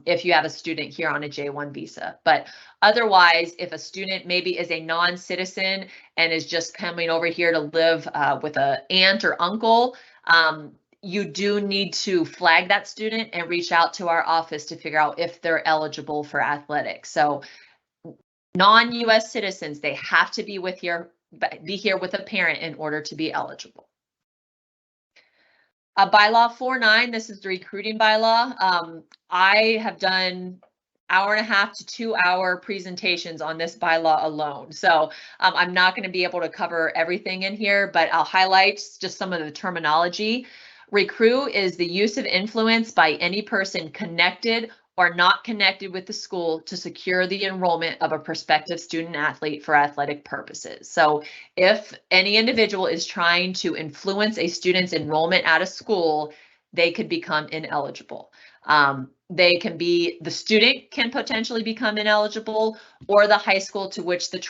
if you have a student here on a J1 visa. But otherwise, if a student maybe is a non-citizen and is just coming over here to live with an aunt or uncle, you do need to flag that student and reach out to our office to figure out if they're eligible for athletics. So non-US citizens, they have to be here with a parent in order to be eligible. Bylaw 4.9, this is the recruiting bylaw. I have done 1.5 to 2 hour presentations on this bylaw alone. So I'm not going to be able to cover everything in here, but I'll highlight just some of the terminology. Recruit is the use of influence by any person connected or not connected with the school to secure the enrollment of a prospective student athlete for athletic purposes. So if any individual is trying to influence a student's enrollment at a school, they could become ineligible. The student can potentially become ineligible, or the high school to which the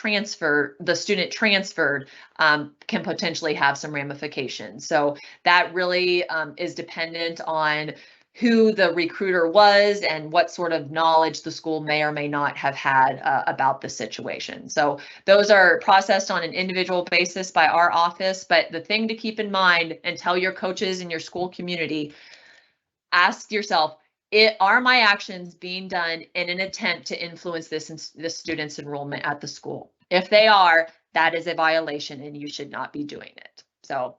student transferred can potentially have some ramifications. So that really is dependent on who the recruiter was and what sort of knowledge the school may or may not have had about the situation. So those are processed on an individual basis by our office. But the thing to keep in mind, and tell your coaches in your school community, ask yourself, are my actions being done in an attempt to influence this student's enrollment at the school? If they are, that is a violation and you should not be doing it. So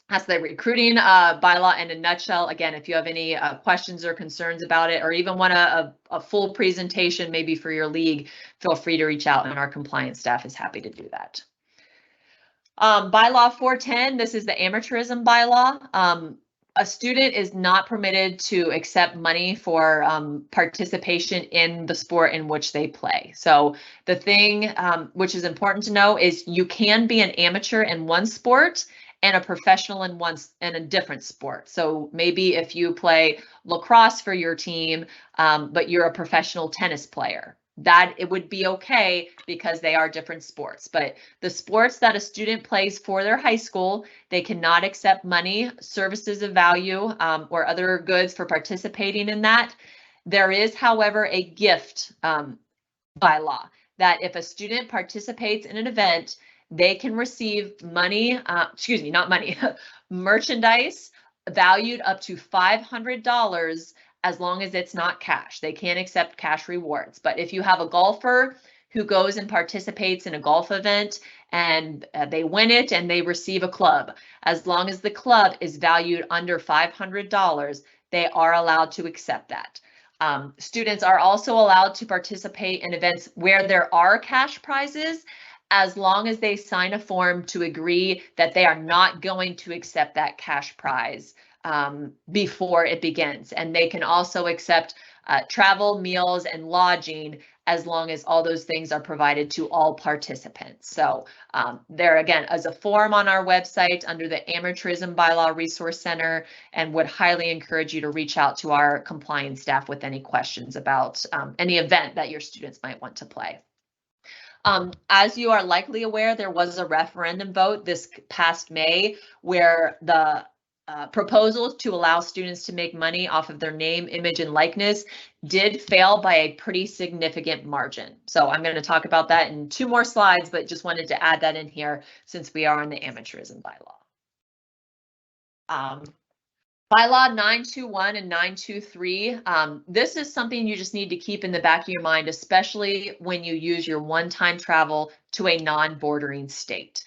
that's the recruiting bylaw in a nutshell. Again, if you have any questions or concerns about it, or even want a full presentation maybe for your league, feel free to reach out and our compliance staff is happy to do that. Bylaw 410, this is the amateurism bylaw. A student is not permitted to accept money for participation in the sport in which they play. So the thing which is important to know is you can be an amateur in one sport and a professional in a different sport. So maybe if you play lacrosse for your team, but you're a professional tennis player, that it would be okay because they are different sports. But the sports that a student plays for their high school, they cannot accept money, services of value, or other goods for participating in that. There is, however, a gift bylaw that if a student participates in an event, they can receive money, not money, merchandise valued up to $500 as long as it's not cash. They can't accept cash rewards. But if you have a golfer who goes and participates in a golf event and they win it and they receive a club, as long as the club is valued under $500, they are allowed to accept that. Students are also allowed to participate in events where there are cash prizes, as long as they sign a form to agree that they are not going to accept that cash prize before it begins. And they can also accept travel, meals, and lodging, as long as all those things are provided to all participants. So there again is a form on our website under the Amateurism Bylaw Resource Center, and would highly encourage you to reach out to our compliance staff with any questions about any event that your students might want to play. As you are likely aware, there was a referendum vote this past May where the proposal to allow students to make money off of their name, image, and likeness did fail by a pretty significant margin. So I'm going to talk about that in 2 more slides, but just wanted to add that in here since we are on the amateurism bylaw. Bylaw 921 and 923, this is something you just need to keep in the back of your mind, especially when you use your one-time travel to a non-bordering state.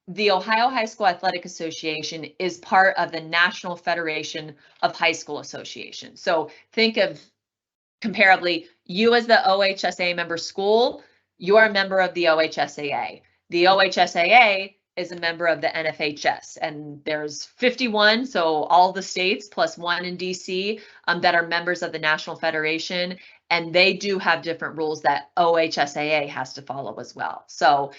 The Ohio High School Athletic Association is part of the National Federation of High School Associations. So think of comparably, you as the OHSAA member school, you are a member of the OHSAA. The OHSAA is a member of the NFHS, and there's 51, so all the states plus 1 in DC that are members of the National Federation, and they do have different rules that OHSAA has to follow as well. So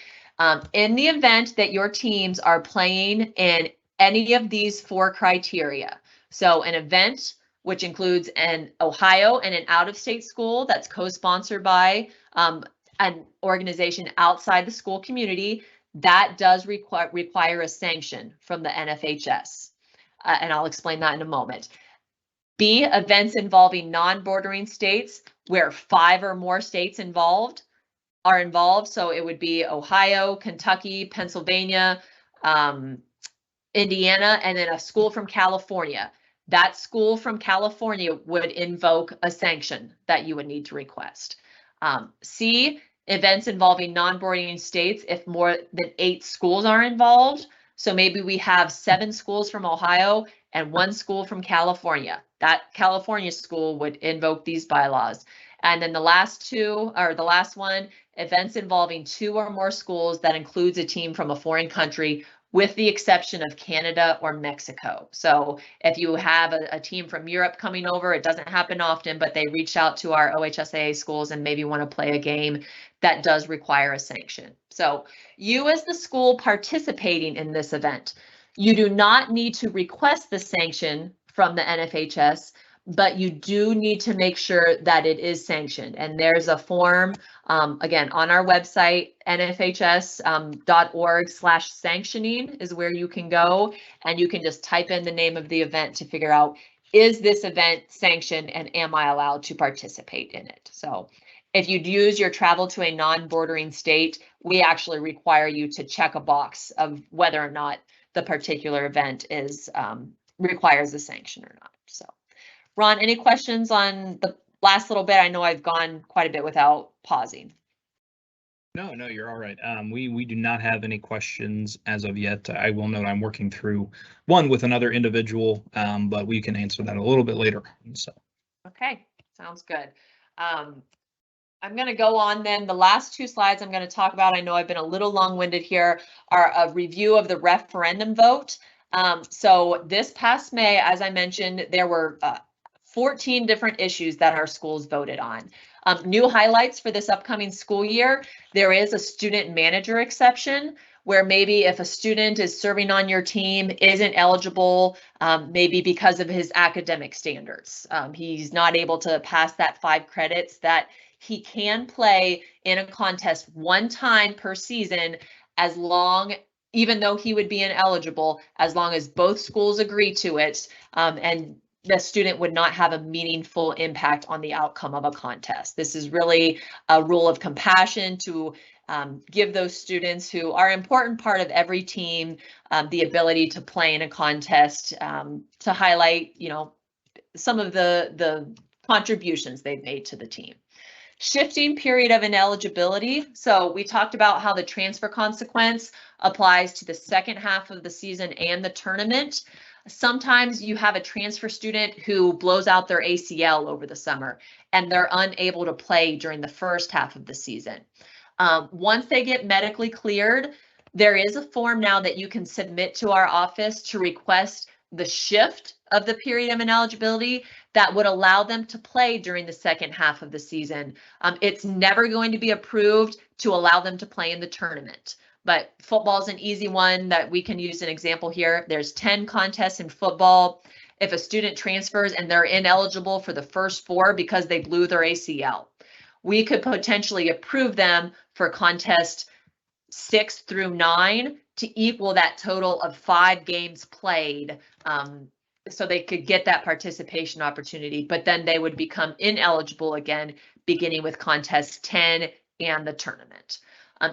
in the event that your teams are playing in any of these 4 criteria, so an event which includes an Ohio and an out-of-state school that's co-sponsored by an organization outside the school community, that does require a sanction from the NFHS, and I'll explain that in a moment. B, events involving non-bordering states where 5 or more states are involved. So it would be Ohio, Kentucky, Pennsylvania, Indiana, and then a school from California. That school from California would invoke a sanction that you would need to request. C, events involving non-bordering states if more than 8 schools are involved. So maybe we have 7 schools from Ohio and 1 school from California. That California school would invoke these bylaws. And then the last one, events involving 2 or more schools that includes a team from a foreign country, with the exception of Canada or Mexico. So if you have a team from Europe coming over, it doesn't happen often, but they reach out to our OHSAA schools and maybe want to play a game, that does require a sanction. So you as the school participating in this event, you do not need to request the sanction from the NFHS, but you do need to make sure that it is sanctioned. And there's a form, again, on our website, nfhs.org/sanctioning is where you can go, and you can just type in the name of the event to figure out, is this event sanctioned and am I allowed to participate in it? So if you'd use your travel to a non-bordering state, we actually require you to check a box of whether or not the particular event is requires a sanction or not. So Ron, any questions on the last little bit? I know I've gone quite a bit without pausing. No, you're all right. We do not have any questions as of yet. I will note I'm working through one with another individual, but we can answer that a little bit later. So. Okay, sounds good. I'm going to go on then. The last 2 slides I'm going to talk about, I know I've been a little long-winded here, are a review of the referendum vote. So this past May, as I mentioned, there were 14 different issues that our schools voted on. New highlights for this upcoming school year, there is a student manager exception where maybe if a student is serving on your team isn't eligible, maybe because of his academic standards, he's not able to pass that 5 credits, that he can play in a contest 1 time per season, even though he would be ineligible, as long as both schools agree to it. And the student would not have a meaningful impact on the outcome of a contest. This is really a rule of compassion to give those students who are an important part of every team the ability to play in a contest, to highlight, you know, some of the contributions they've made to the team. Shifting period of ineligibility. So we talked about how the transfer consequence applies to the second half of the season and the tournament. Sometimes you have a transfer student who blows out their ACL over the summer and they're unable to play during the first half of the season. Once they get medically cleared, there is a form now that you can submit to our office to request the shift of the period of ineligibility that would allow them to play during the second half of the season. It's never going to be approved to allow them to play in the tournament, but football is an easy one that we can use an example here. There's 10 contests in football. If a student transfers and they're ineligible for the first 4 because they blew their ACL, we could potentially approve them for contest 6 through 9 to equal that total of 5 games played, so they could get that participation opportunity, but then they would become ineligible again, beginning with contest 10 and the tournament.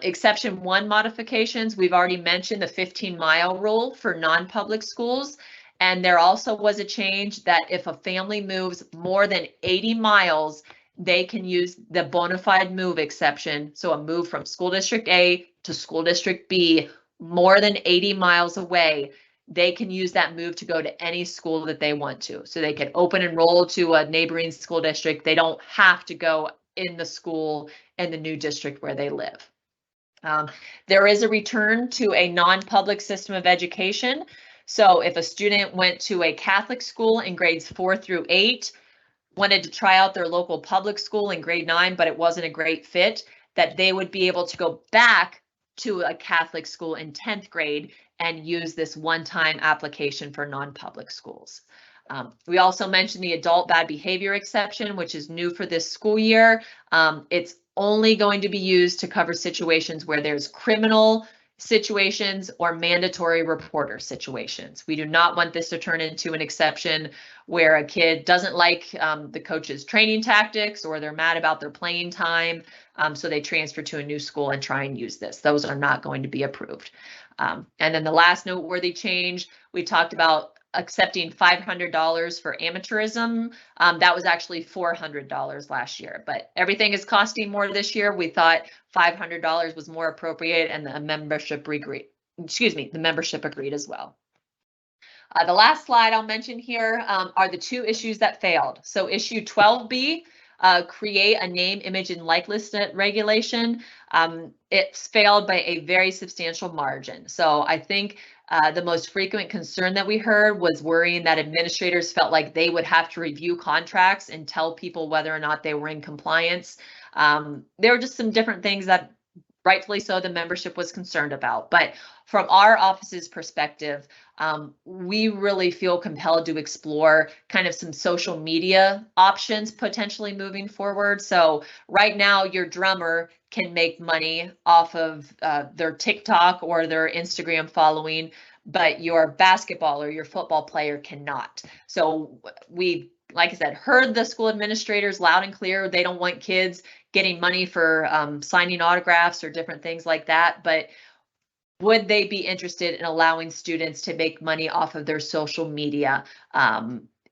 Exception 1 modifications, we've already mentioned the 15-mile rule for non-public schools. And there also was a change that if a family moves more than 80 miles, they can use the bona fide move exception. So a move from school district A to school district B, more than 80 miles away, they can use that move to go to any school that they want to. So they can open enroll to a neighboring school district. They don't have to go in the school in the new district where they live. There is a return to a non-public system of education. So if a student went to a Catholic school in grades 4 through 8, wanted to try out their local public school in grade 9, but it wasn't a great fit, that they would be able to go back to a Catholic school in 10th grade and use this one-time application for non-public schools. We also mentioned the adult bad behavior exception, which is new for this school year. It's only going to be used to cover situations where there's criminal situations or mandatory reporter situations. We do not want this to turn into an exception where a kid doesn't like the coach's training tactics or they're mad about their playing time, so they transfer to a new school and try and use this. Those are not going to be approved. And then the last noteworthy change, we talked about accepting $500 for amateurism. That was actually $400 last year, but everything is costing more this year. We thought $500 was more appropriate, and the membership agreed. The membership agreed as well. The last slide I'll mention here are the 2 issues that failed. So issue 12B, create a name, image, and likeness regulation. It's failed by a very substantial margin. So I think the most frequent concern that we heard was worrying that administrators felt like they would have to review contracts and tell people whether or not they were in compliance. There were just some different things that rightfully so the membership was concerned about. But from our office's perspective, we really feel compelled to explore kind of some social media options potentially moving forward. So right now your drummer can make money off of their TikTok or their Instagram following, but your basketball or your football player cannot. So we, like I said, heard the school administrators loud and clear. They don't want kids getting money for signing autographs or different things like that, but would they be interested in allowing students to make money off of their social media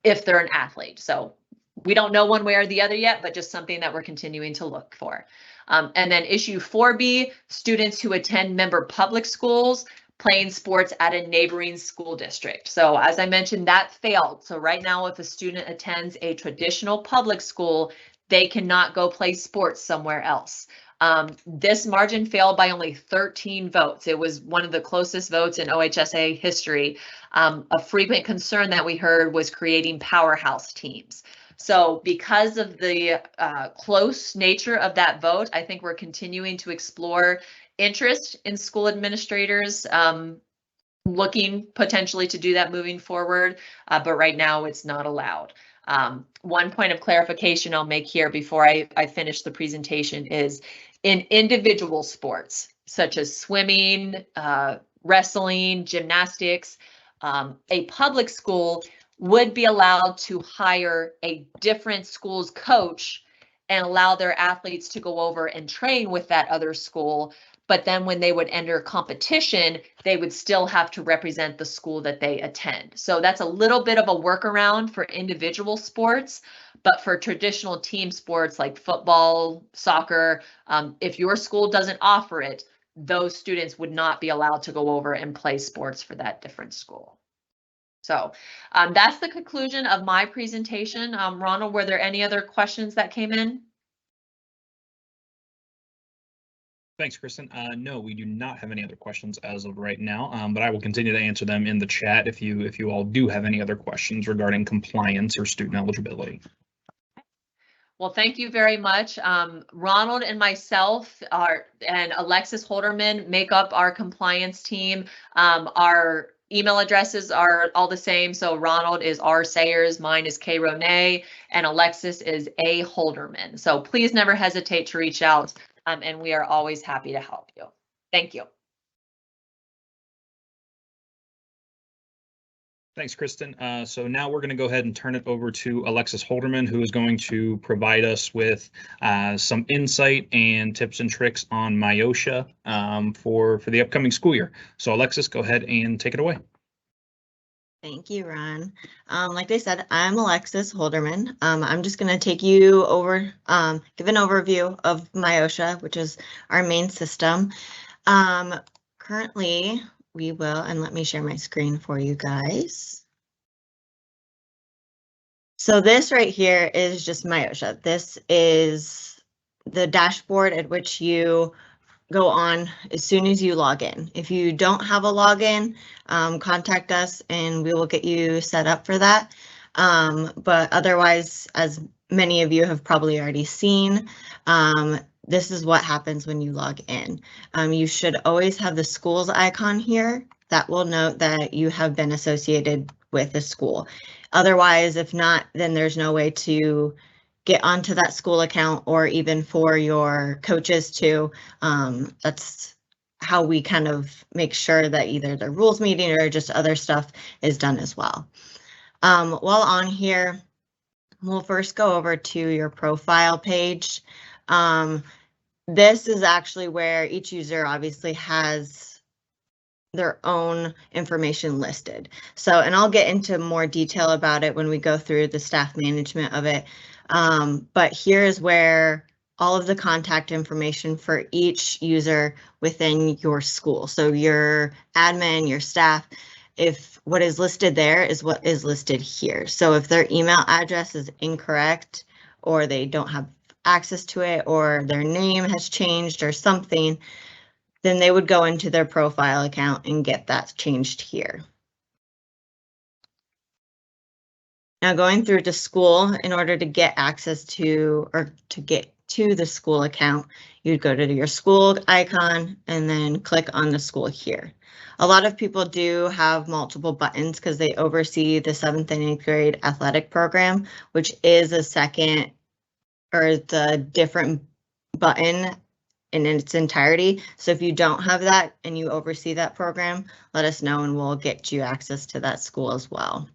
if they're an athlete? So we don't know one way or the other yet, but just something that we're continuing to look for. And then issue 4B, students who attend member public schools playing sports at a neighboring school district. So as I mentioned, that failed. So right now, if a student attends a traditional public school, they cannot go play sports somewhere else. This margin failed by only 13 votes. It was one of the closest votes in OHSA history. A frequent concern that we heard was creating powerhouse teams. So because of the close nature of that vote, I think we're continuing to explore interest in school administrators looking potentially to do that moving forward, but right now it's not allowed. One point of clarification I'll make here before I finish the presentation is in individual sports such as swimming, wrestling, gymnastics, a public school would be allowed to hire a different school's coach and allow their athletes to go over and train with that other school. But then when they would enter competition, they would still have to represent the school that they attend. So that's a little bit of a workaround for individual sports, but for traditional team sports like football, soccer, if your school doesn't offer it, those students would not be allowed to go over and play sports for that different school. So that's the conclusion of my presentation. Ronald, were there any other questions that came in? Thanks, Kristen. No, we do not have any other questions as of right now, but I will continue to answer them in the chat if you all do have any other questions regarding compliance or student eligibility. Well, thank you very much. Ronald and myself and Alexis Holderman make up our compliance team. Our email addresses are all the same. So Ronald is R Sayers, mine is K Ronay, and Alexis is A Holderman. So please never hesitate to reach out. And we are always happy to help you. Thank you. Thanks, Kristen. So now we're going to go ahead and turn it over to Alexis Holderman, who is going to provide us with some insight and tips and tricks on MyOSHA for the upcoming school year. So Alexis, go ahead and take it away. Thank you, Ron. Like they said, I'm Alexis Holderman. I'm just going to take you over, give an overview of MyOSHA, which is our main system. Currently, we will, and let me share my screen for you guys. So this right here is just MyOSHA. This is the dashboard at which you go on as soon as you log in. If you don't have a login, contact us and we will get you set up for that. But otherwise, as many of you have probably already seen, this is what happens when you log in. You should always have the school's icon here. That will note that you have been associated with a school. Otherwise, if not, then there's no way to get onto that school account or even for your coaches too. That's how we kind of make sure that either the rules meeting or just other stuff is done as well. While on here, we'll first go over to your profile page. This is actually where each user obviously has their own information listed. So, and I'll get into more detail about it when we go through the staff management of it. But here is where all of the contact information for each user within your school. So your admin, your staff, if what is listed there is what is listed here. So if their email address is incorrect or they don't have access to it or their name has changed or something, then they would go into their profile account and get that changed here. Now going through to school, in order to get access to or to get to the school account, you'd go to your school icon and then click on the school here. A lot of people do have multiple buttons because they oversee the 7th and 8th grade athletic program, which is a second or the different button in its entirety. So if you don't have that and you oversee that program, let us know and we'll get you access to that school as well.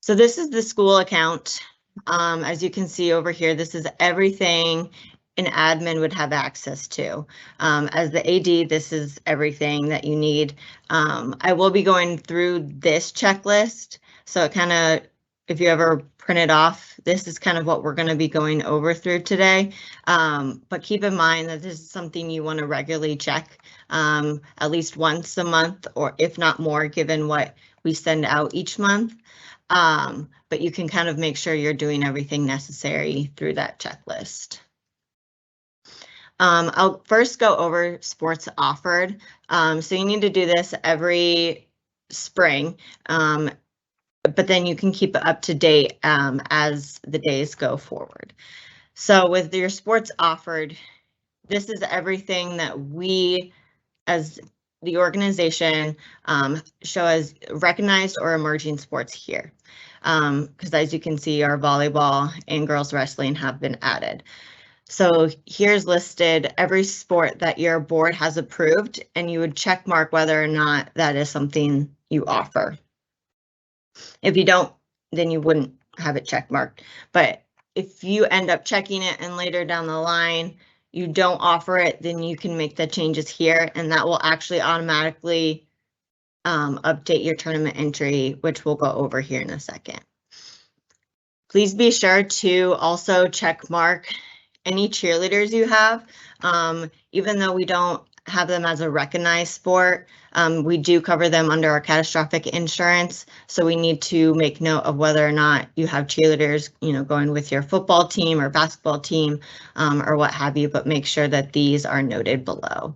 So this is the school account. As you can see over here, this is everything an admin would have access to. As the AD, this is everything that you need. I will be going through this checklist. So it kind of, if you ever print it off, this is kind of what we're going to be going over through today. But keep in mind that this is something you want to regularly check at least once a month, or if not more, given what we send out each month. But you can kind of make sure you're doing everything necessary through that checklist. I'll first go over sports offered. So you need to do this every spring, but then you can keep it up to date as the days go forward. So with your sports offered, this is everything that we as the organization show as recognized or emerging sports here. Because as you can see, our volleyball and girls wrestling have been added. So here's listed every sport that your board has approved, and you would check mark whether or not that is something you offer. If you don't, then you wouldn't have it check marked. But if you end up checking it and later down the line, you don't offer it, then you can make the changes here, and that will actually automatically update your tournament entry, which we'll go over here in a second. Please be sure to also check mark any cheerleaders you have. Even though we don't have them as a recognized sport, we do cover them under our catastrophic insurance. So we need to make note of whether or not you have cheerleaders, going with your football team or basketball team, or what have you, but make sure that these are noted below.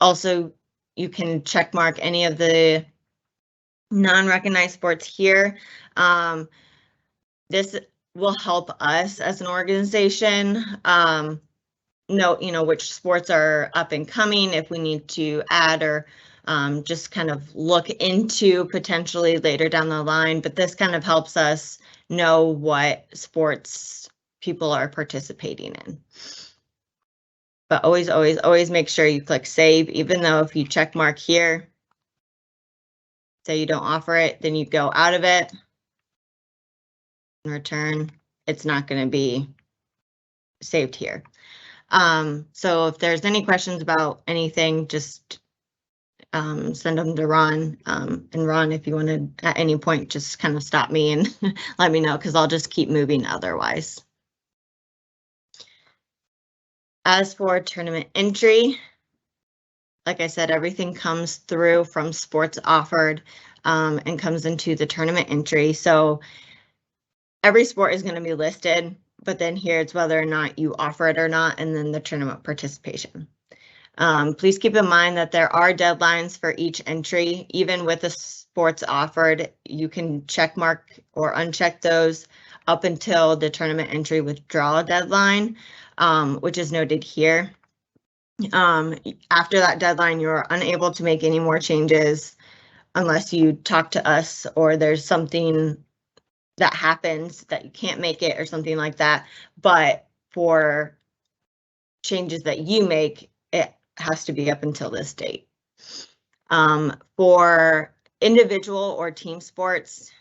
Also, you can check mark any of the non-recognized sports here. This will help us as an organization know, which sports are up and coming, if we need to add or just kind of look into potentially later down the line. But this kind of helps us know what sports people are participating in. But always make sure you click save, even though if you check mark here, say you don't offer it, then you go out of it and return, it's not going to be saved here. So if there's any questions about anything, just send them to Ron. And Ron, if you want to at any point, just kind of stop me and let me know, because I'll just keep moving otherwise. As for tournament entry, like I said, everything comes through from sports offered and comes into the tournament entry. So every sport is going to be listed, but then here it's whether or not you offer it or not, and then the tournament participation. Please keep in mind that there are deadlines for each entry. Even with the sports offered, you can check mark or uncheck those up until the tournament entry withdrawal deadline, which is noted here. After that deadline, you're unable to make any more changes unless you talk to us or there's something that happens that you can't make it or something like that. But for changes that you make, it has to be up until this date. For individual or team sports,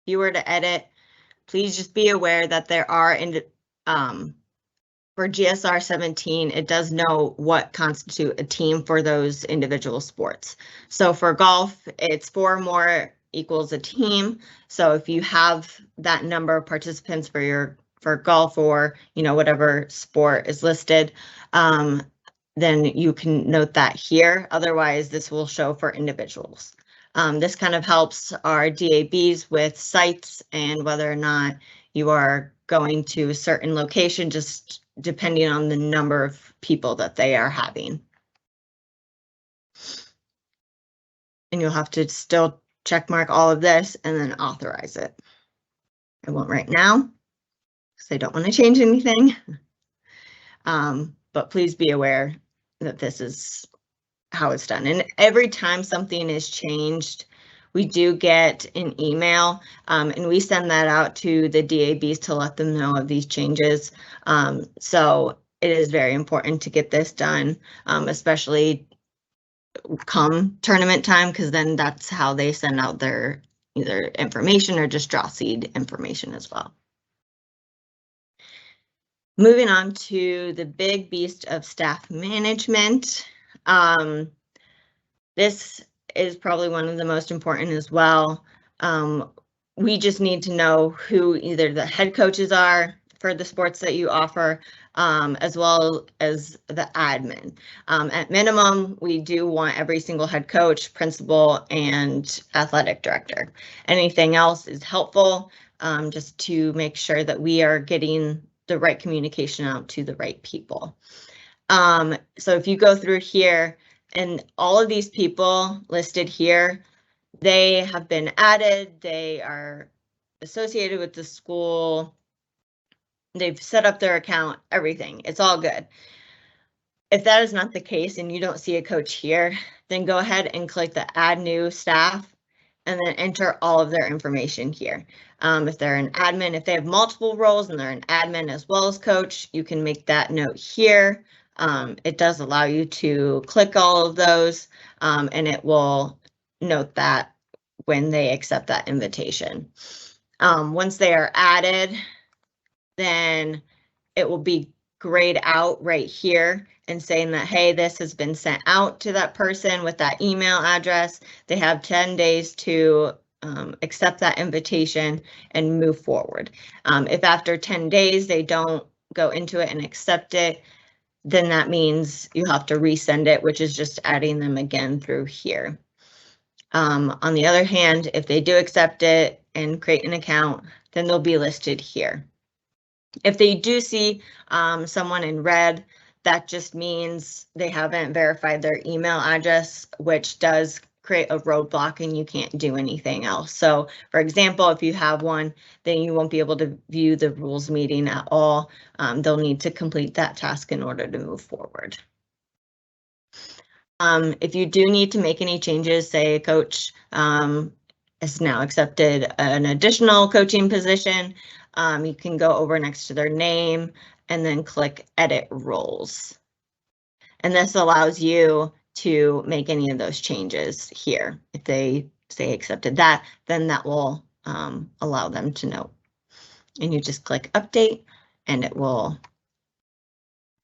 if you were to edit, please just be aware that there are for GSR 17, it does know what constitute a team for those individual sports. So for golf, it's 4 or more equals a team. So if you have that number of participants for golf or whatever sport is listed, then you can note that here. Otherwise, this will show for individuals. This kind of helps our DABs with sites and whether or not you are going to a certain location, just depending on the number of people that they are having. And you'll have to still check mark all of this and then authorize it. I won't right now because I don't want to change anything. But please be aware that this is how it's done. And every time something is changed, we do get an email and we send that out to the DABs to let them know of these changes. So it is very important to get this done, especially come tournament time, because then that's how they send out their either information or just draw seed information as well. Moving on to the big beast of staff management. This is probably one of the most important as well. We just need to know who either the head coaches are for the sports that you offer, as well as the admin. At minimum, we do want every single head coach, principal, and athletic director. Anything else is helpful, just to make sure that we are getting the right communication out to the right people. So if you go through here, and all of these people listed here, they have been added, they are associated with the school, they've set up their account, everything, it's all good. If that is not the case and you don't see a coach here, then go ahead and click the add new staff and then enter all of their information here. If they're an admin, if they have multiple roles and they're an admin as well as coach, you can make that note here. It does allow you to click all of those and it will note that when they accept that invitation. Once they are added, then it will be grayed out right here and saying that, hey, this has been sent out to that person with that email address. They have 10 days to accept that invitation and move forward. If after 10 days they don't go into it and accept it, then that means you have to resend it, which is just adding them again through here. On the other hand, if they do accept it and create an account, then they'll be listed here. If they do see someone in red, that just means they haven't verified their email address, which does create a roadblock and you can't do anything else. So for example, if you have one, then you won't be able to view the rules meeting at all. They'll need to complete that task in order to move forward. If you do need to make any changes, say a coach has now accepted an additional coaching position, you can go over next to their name and then click edit roles. And this allows you to make any of those changes here. If they say accepted that, then that will allow them to know. And you just click update and it will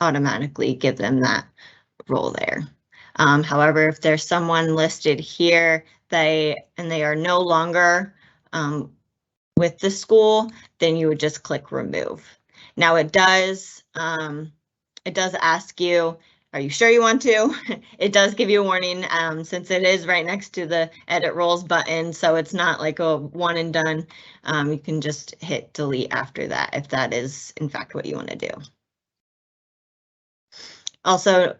automatically give them that role there. However, if there's someone listed here, they are no longer with the school, then you would just click remove. Now it does ask you, are you sure you want to? It does give you a warning since it is right next to the edit roles button, so it's not like a one and done. You can just hit delete after that if that is in fact what you want to do. Also,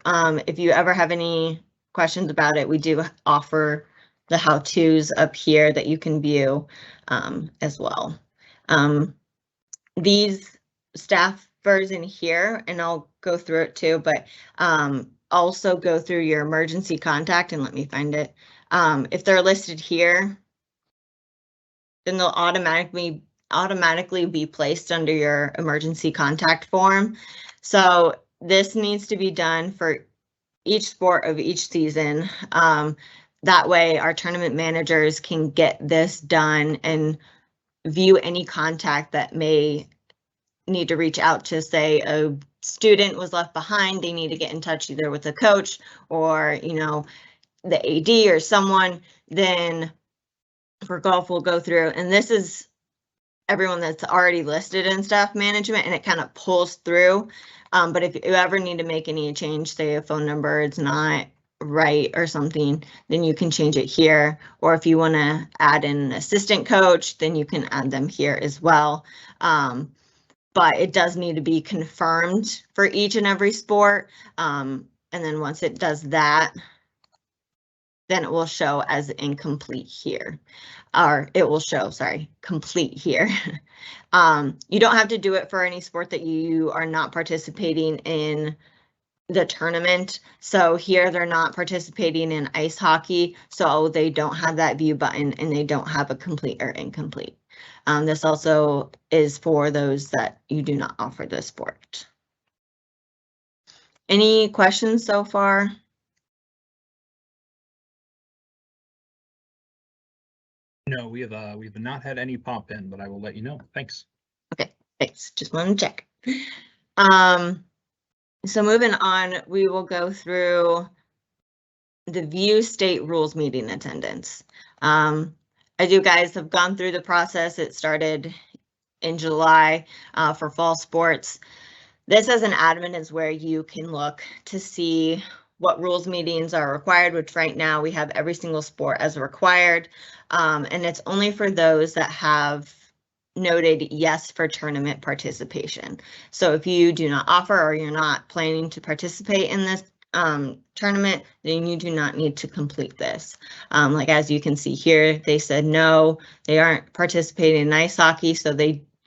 if you ever have any questions about it, we do offer the how-tos up here that you can view as well. These staffers in here, and I'll go through it too, but also go through your emergency contact and let me find it. If they're listed here, then they'll automatically be placed under your emergency contact form. So this needs to be done for each sport of each season. That way our tournament managers can get this done and view any contact that may need to reach out to, say a student was left behind, they need to get in touch either with the coach or, you know, the AD or someone. Then for golf, we'll go through, and this is everyone that's already listed in staff management, and it kind of pulls through. But if you ever need to make any change, say a phone number is not right or something, then you can change it here. Or if you want to add in an assistant coach, then you can add them here as well. But it does need to be confirmed for each and every sport. And then once it does that, then it will show as incomplete here. Or it will show, sorry, complete here. You don't have to do it for any sport that you are not participating in the tournament. So here they're not participating in ice hockey, so they don't have that view button and they don't have a complete or incomplete. This also is for those that you do not offer the sport. Any questions so far? No, we have not had any pop in, but I will let you know. Thanks. Okay, thanks. Just wanted to check. So moving on, we will go through the view state rules meeting attendance. As you guys have gone through the process, it started in July for fall sports. This as an admin is where you can look to see what rules meetings are required, which right now we have every single sport as required. And it's only for those that have noted yes for tournament participation. So if you do not offer or you're not planning to participate in this tournament, then you do not need to complete this. Like as you can see here, they said no, they aren't participating in ice hockey, so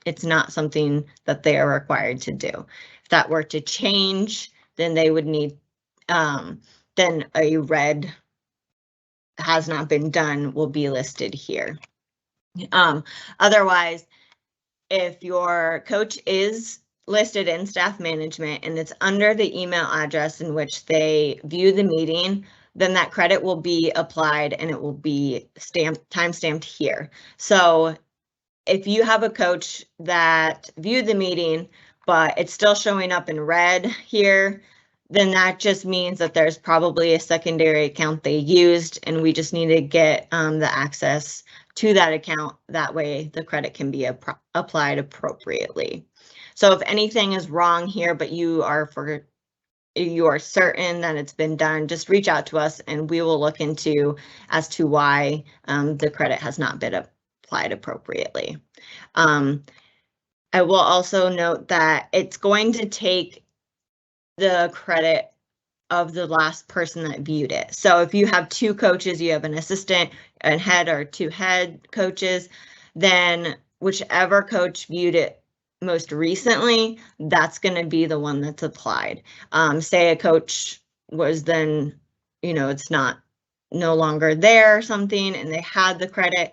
it's not something that they are required to do. If that were to change, then they would need then a red has not been done will be listed here. Otherwise, if your coach is listed in staff management and it's under the email address in which they view the meeting, then that credit will be applied and it will be time stamped here. So if you have a coach that viewed the meeting, but it's still showing up in red here, then that just means that there's probably a secondary account they used, and we just need to get the access to that account. That way the credit can be applied appropriately. So if anything is wrong here, but you are certain that it's been done, just reach out to us and we will look into as to why the credit has not been applied appropriately. I will also note that it's going to take the credit of the last person that viewed it. So if you have two coaches, you have an assistant, and head, or two head coaches, then whichever coach viewed it most recently, that's going to be the one that's applied. Say a coach was then, it's no longer there or something, and they had the credit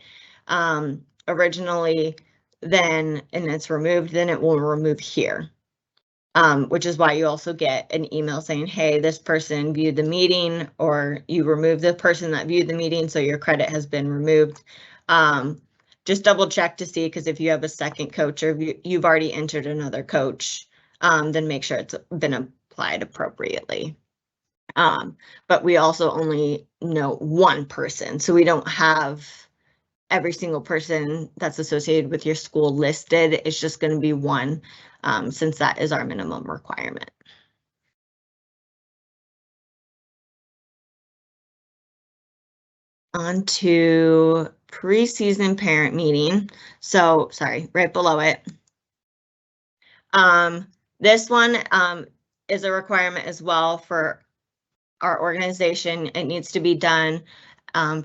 originally, and it's removed, then it will remove here. Which is why you also get an email saying, hey, this person viewed the meeting, or you remove the person that viewed the meeting, so your credit has been removed. Just double check to see, because if you have a second coach or you've already entered another coach, then make sure it's been applied appropriately. But we also only know one person, so we don't have every single person that's associated with your school listed. It's just going to be one, since that is our minimum requirement. On to preseason parent meeting. So, sorry, right below it. This one is a requirement as well for our organization. It needs to be done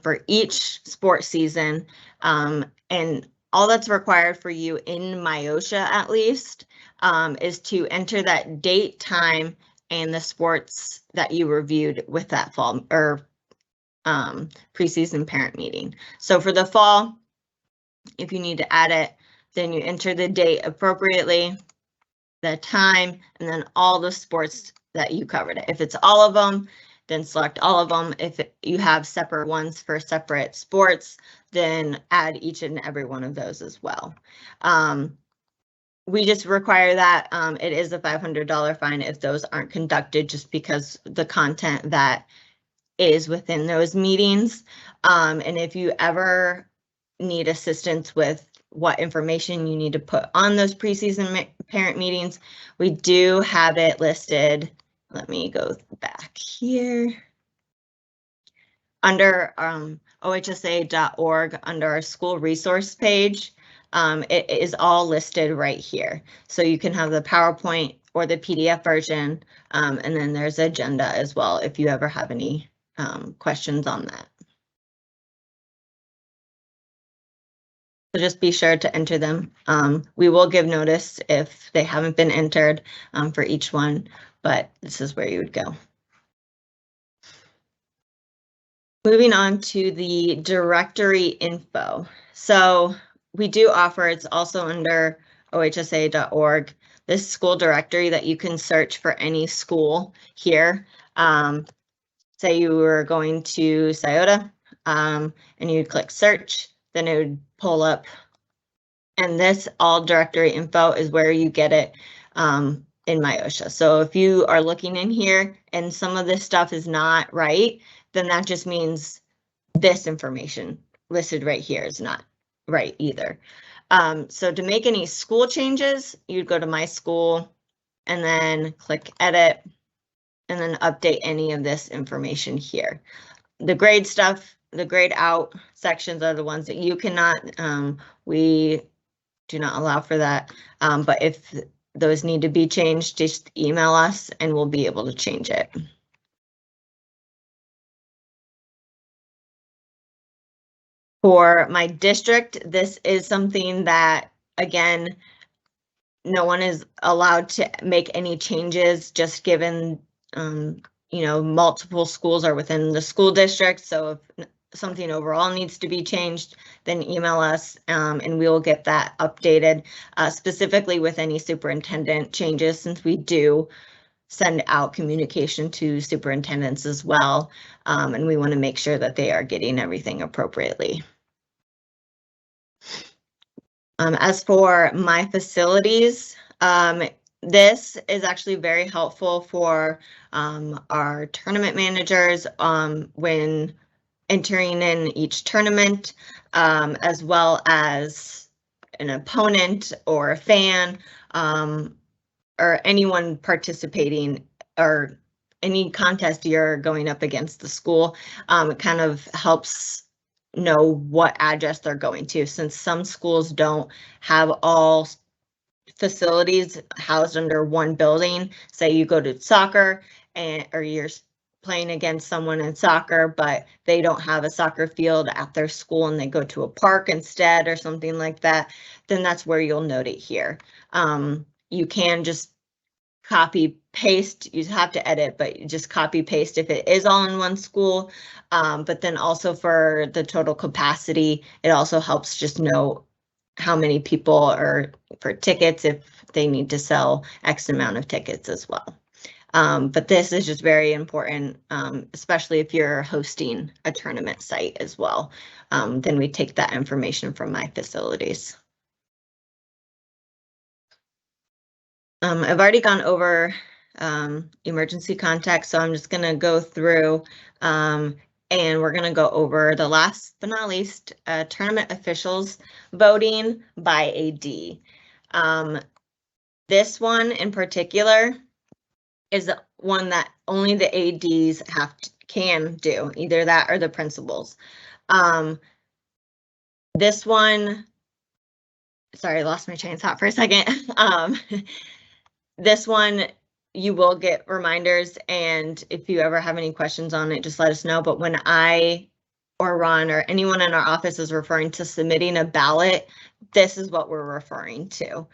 for each sports season, and all that's required for you in MIOSHA at least is to enter that date, time, and the sports that you reviewed with that fall or preseason parent meeting. So for the fall, if you need to add it, then you enter the date appropriately, the time, and then all the sports that you covered. If it's all of them, then select all of them. If you have separate ones for separate sports, then add each and every one of those as well. We just require that. It is a $500 fine if those aren't conducted, just because the content that is within those meetings. And if you ever need assistance with what information you need to put on those preseason parent meetings, we do have it listed. Let me go back here. Under OHSA.org, under our school resource page, it is all listed right here. So you can have the PowerPoint or the PDF version, and then there's agenda as well if you ever have any questions on that. So just be sure to enter them. We will give notice if they haven't been entered for each one, but this is where you would go. Moving on to the directory info. So we do offer, it's also under OHSA.org, this school directory that you can search for any school here. Say you were going to Scioto and you'd click search, then it would pull up. And this all directory info is where you get it in MIOSHA. So if you are looking in here and some of this stuff is not right, then that just means this information listed right here is not right either. So to make any school changes, you'd go to My School and then click Edit and then update any of this information here. The grade stuff, the grade out sections are the ones that you cannot, we do not allow for that. But if those need to be changed, just email us and we'll be able to change it. For my district, this is something that, again, no one is allowed to make any changes, just given, you know, multiple schools are within the school district. So if something overall needs to be changed, then email us and we will get that updated, specifically with any superintendent changes, since we do send out communication to superintendents as well. And we want to make sure that they are getting everything appropriately. As for my facilities, this is actually very helpful for our tournament managers when entering in each tournament, as well as an opponent or a fan, or anyone participating, or any contest you're going up against the school. It kind of helps know what address they're going to, since some schools don't have all facilities housed under one building. Say you go to soccer or you're playing against someone in soccer, but they don't have a soccer field at their school and they go to a park instead or something like that, then that's where you'll note it here. You can just copy paste, you have to edit, but you just copy paste if it is all in one school. But then also for the total capacity, it also helps just know how many people are for tickets if they need to sell X amount of tickets as well. But this is just very important, especially if you're hosting a tournament site as well. Then we take that information from my facilities. I've already gone over emergency contacts, so I'm just going to go through and we're going to go over the last but not least, tournament officials voting by AD. This one in particular is one that only the ADs can do, either that or the principals. This one, sorry, I lost my train of thought for a second. This one, you will get reminders, and if you ever have any questions on it, just let us know. But when I or Ron or anyone in our office is referring to submitting a ballot, this is what we're referring to.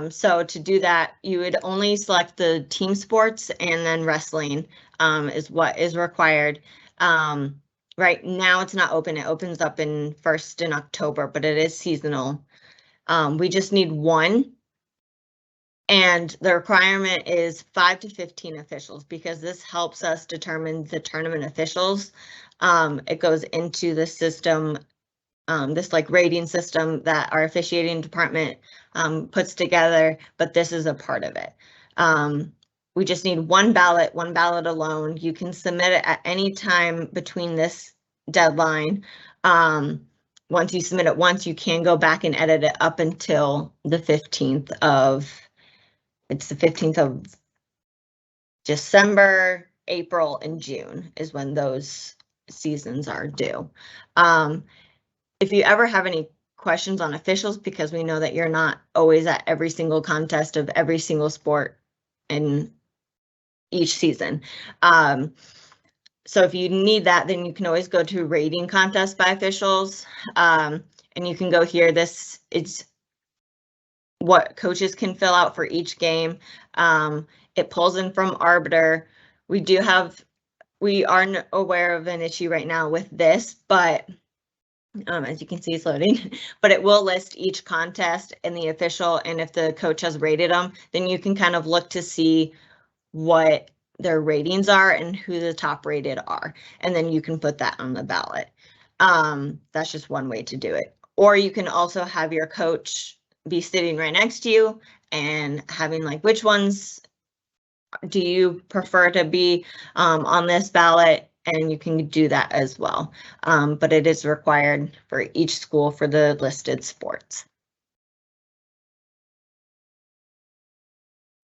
So to do that, you would only select the team sports, and then wrestling is what is required. Right now it's not open. It opens up first in October, but it is seasonal. We just need one. And the requirement is 5 to 15 officials, because this helps us determine the tournament officials. It goes into the system, this like rating system that our officiating department puts together, but this is a part of it. We just need one ballot alone. You can submit it at any time between this deadline. Once you submit it once, you can go back and edit it up until the 15th of, it's the 15th of December, April, and June is when those seasons are due. If you ever have any questions on officials, because we know that you're not always at every single contest of every single sport in each season. So if you need that, then you can always go to rating contest by officials, and you can go here. This is what coaches can fill out for each game. It pulls in from Arbiter. We are aware of an issue right now with this, but as you can see, it's loading, but it will list each contest and the official, and if the coach has rated them, then you can kind of look to see what their ratings are and who the top rated are, and then you can put that on the ballot. That's just one way to do it. Or you can also have your coach be sitting right next to you and having like, which ones do you prefer to be on this ballot? And you can do that as well. But it is required for each school for the listed sports.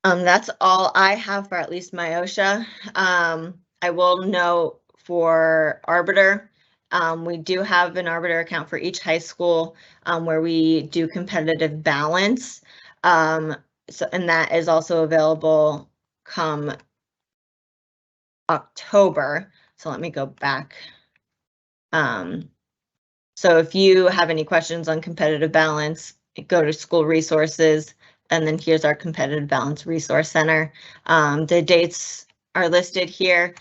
That's all I have for at least my OSHA. I will note for Arbiter, we do have an Arbiter account for each high school where we do competitive balance. And that is also available come October. So let me go back. So if you have any questions on competitive balance, go to school resources, and then here's our competitive balance resource center. The dates are listed here.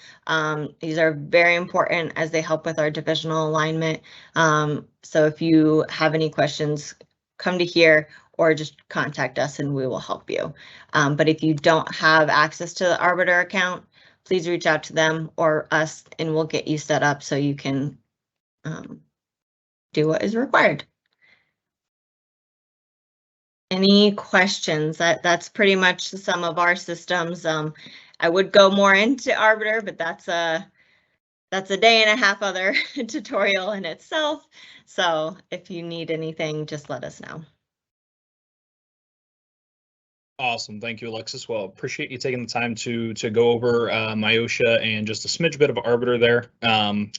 These are very important as they help with our divisional alignment. So if you have any questions, come to here, or just contact us and we will help you. But if you don't have access to the Arbiter account, please reach out to them or us and we'll get you set up so you can do what is required. Any questions? That's pretty much the sum of our systems. I would go more into Arbiter, but that's a day and a half other tutorial in itself. So if you need anything, just let us know. Awesome. Thank you, Alexis. Well, appreciate you taking the time to go over MyOSHA and just a smidge bit of Arbiter there.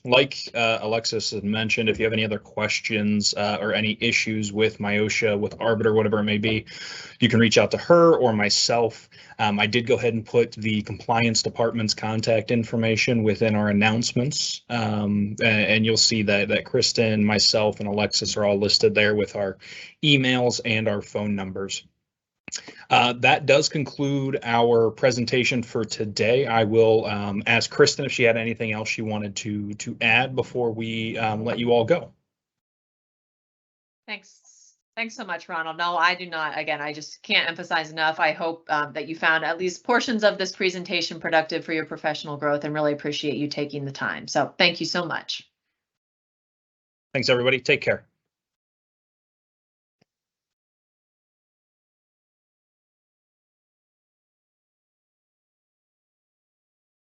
Like Alexis had mentioned, if you have any other questions or any issues with MyOSHA, with Arbiter, whatever it may be, you can reach out to her or myself. I did go ahead and put the compliance department's contact information within our announcements, and you'll see that Kristen, myself, and Alexis are all listed there with our emails and our phone numbers. That does conclude our presentation for today. I will ask Kristen if she had anything else she wanted to add before we let you all go. Thanks so much, Ronald. No, I do not. Again, I just can't emphasize enough. I hope that you found at least portions of this presentation productive for your professional growth and really appreciate you taking the time. So thank you so much. Thanks, everybody. Take care.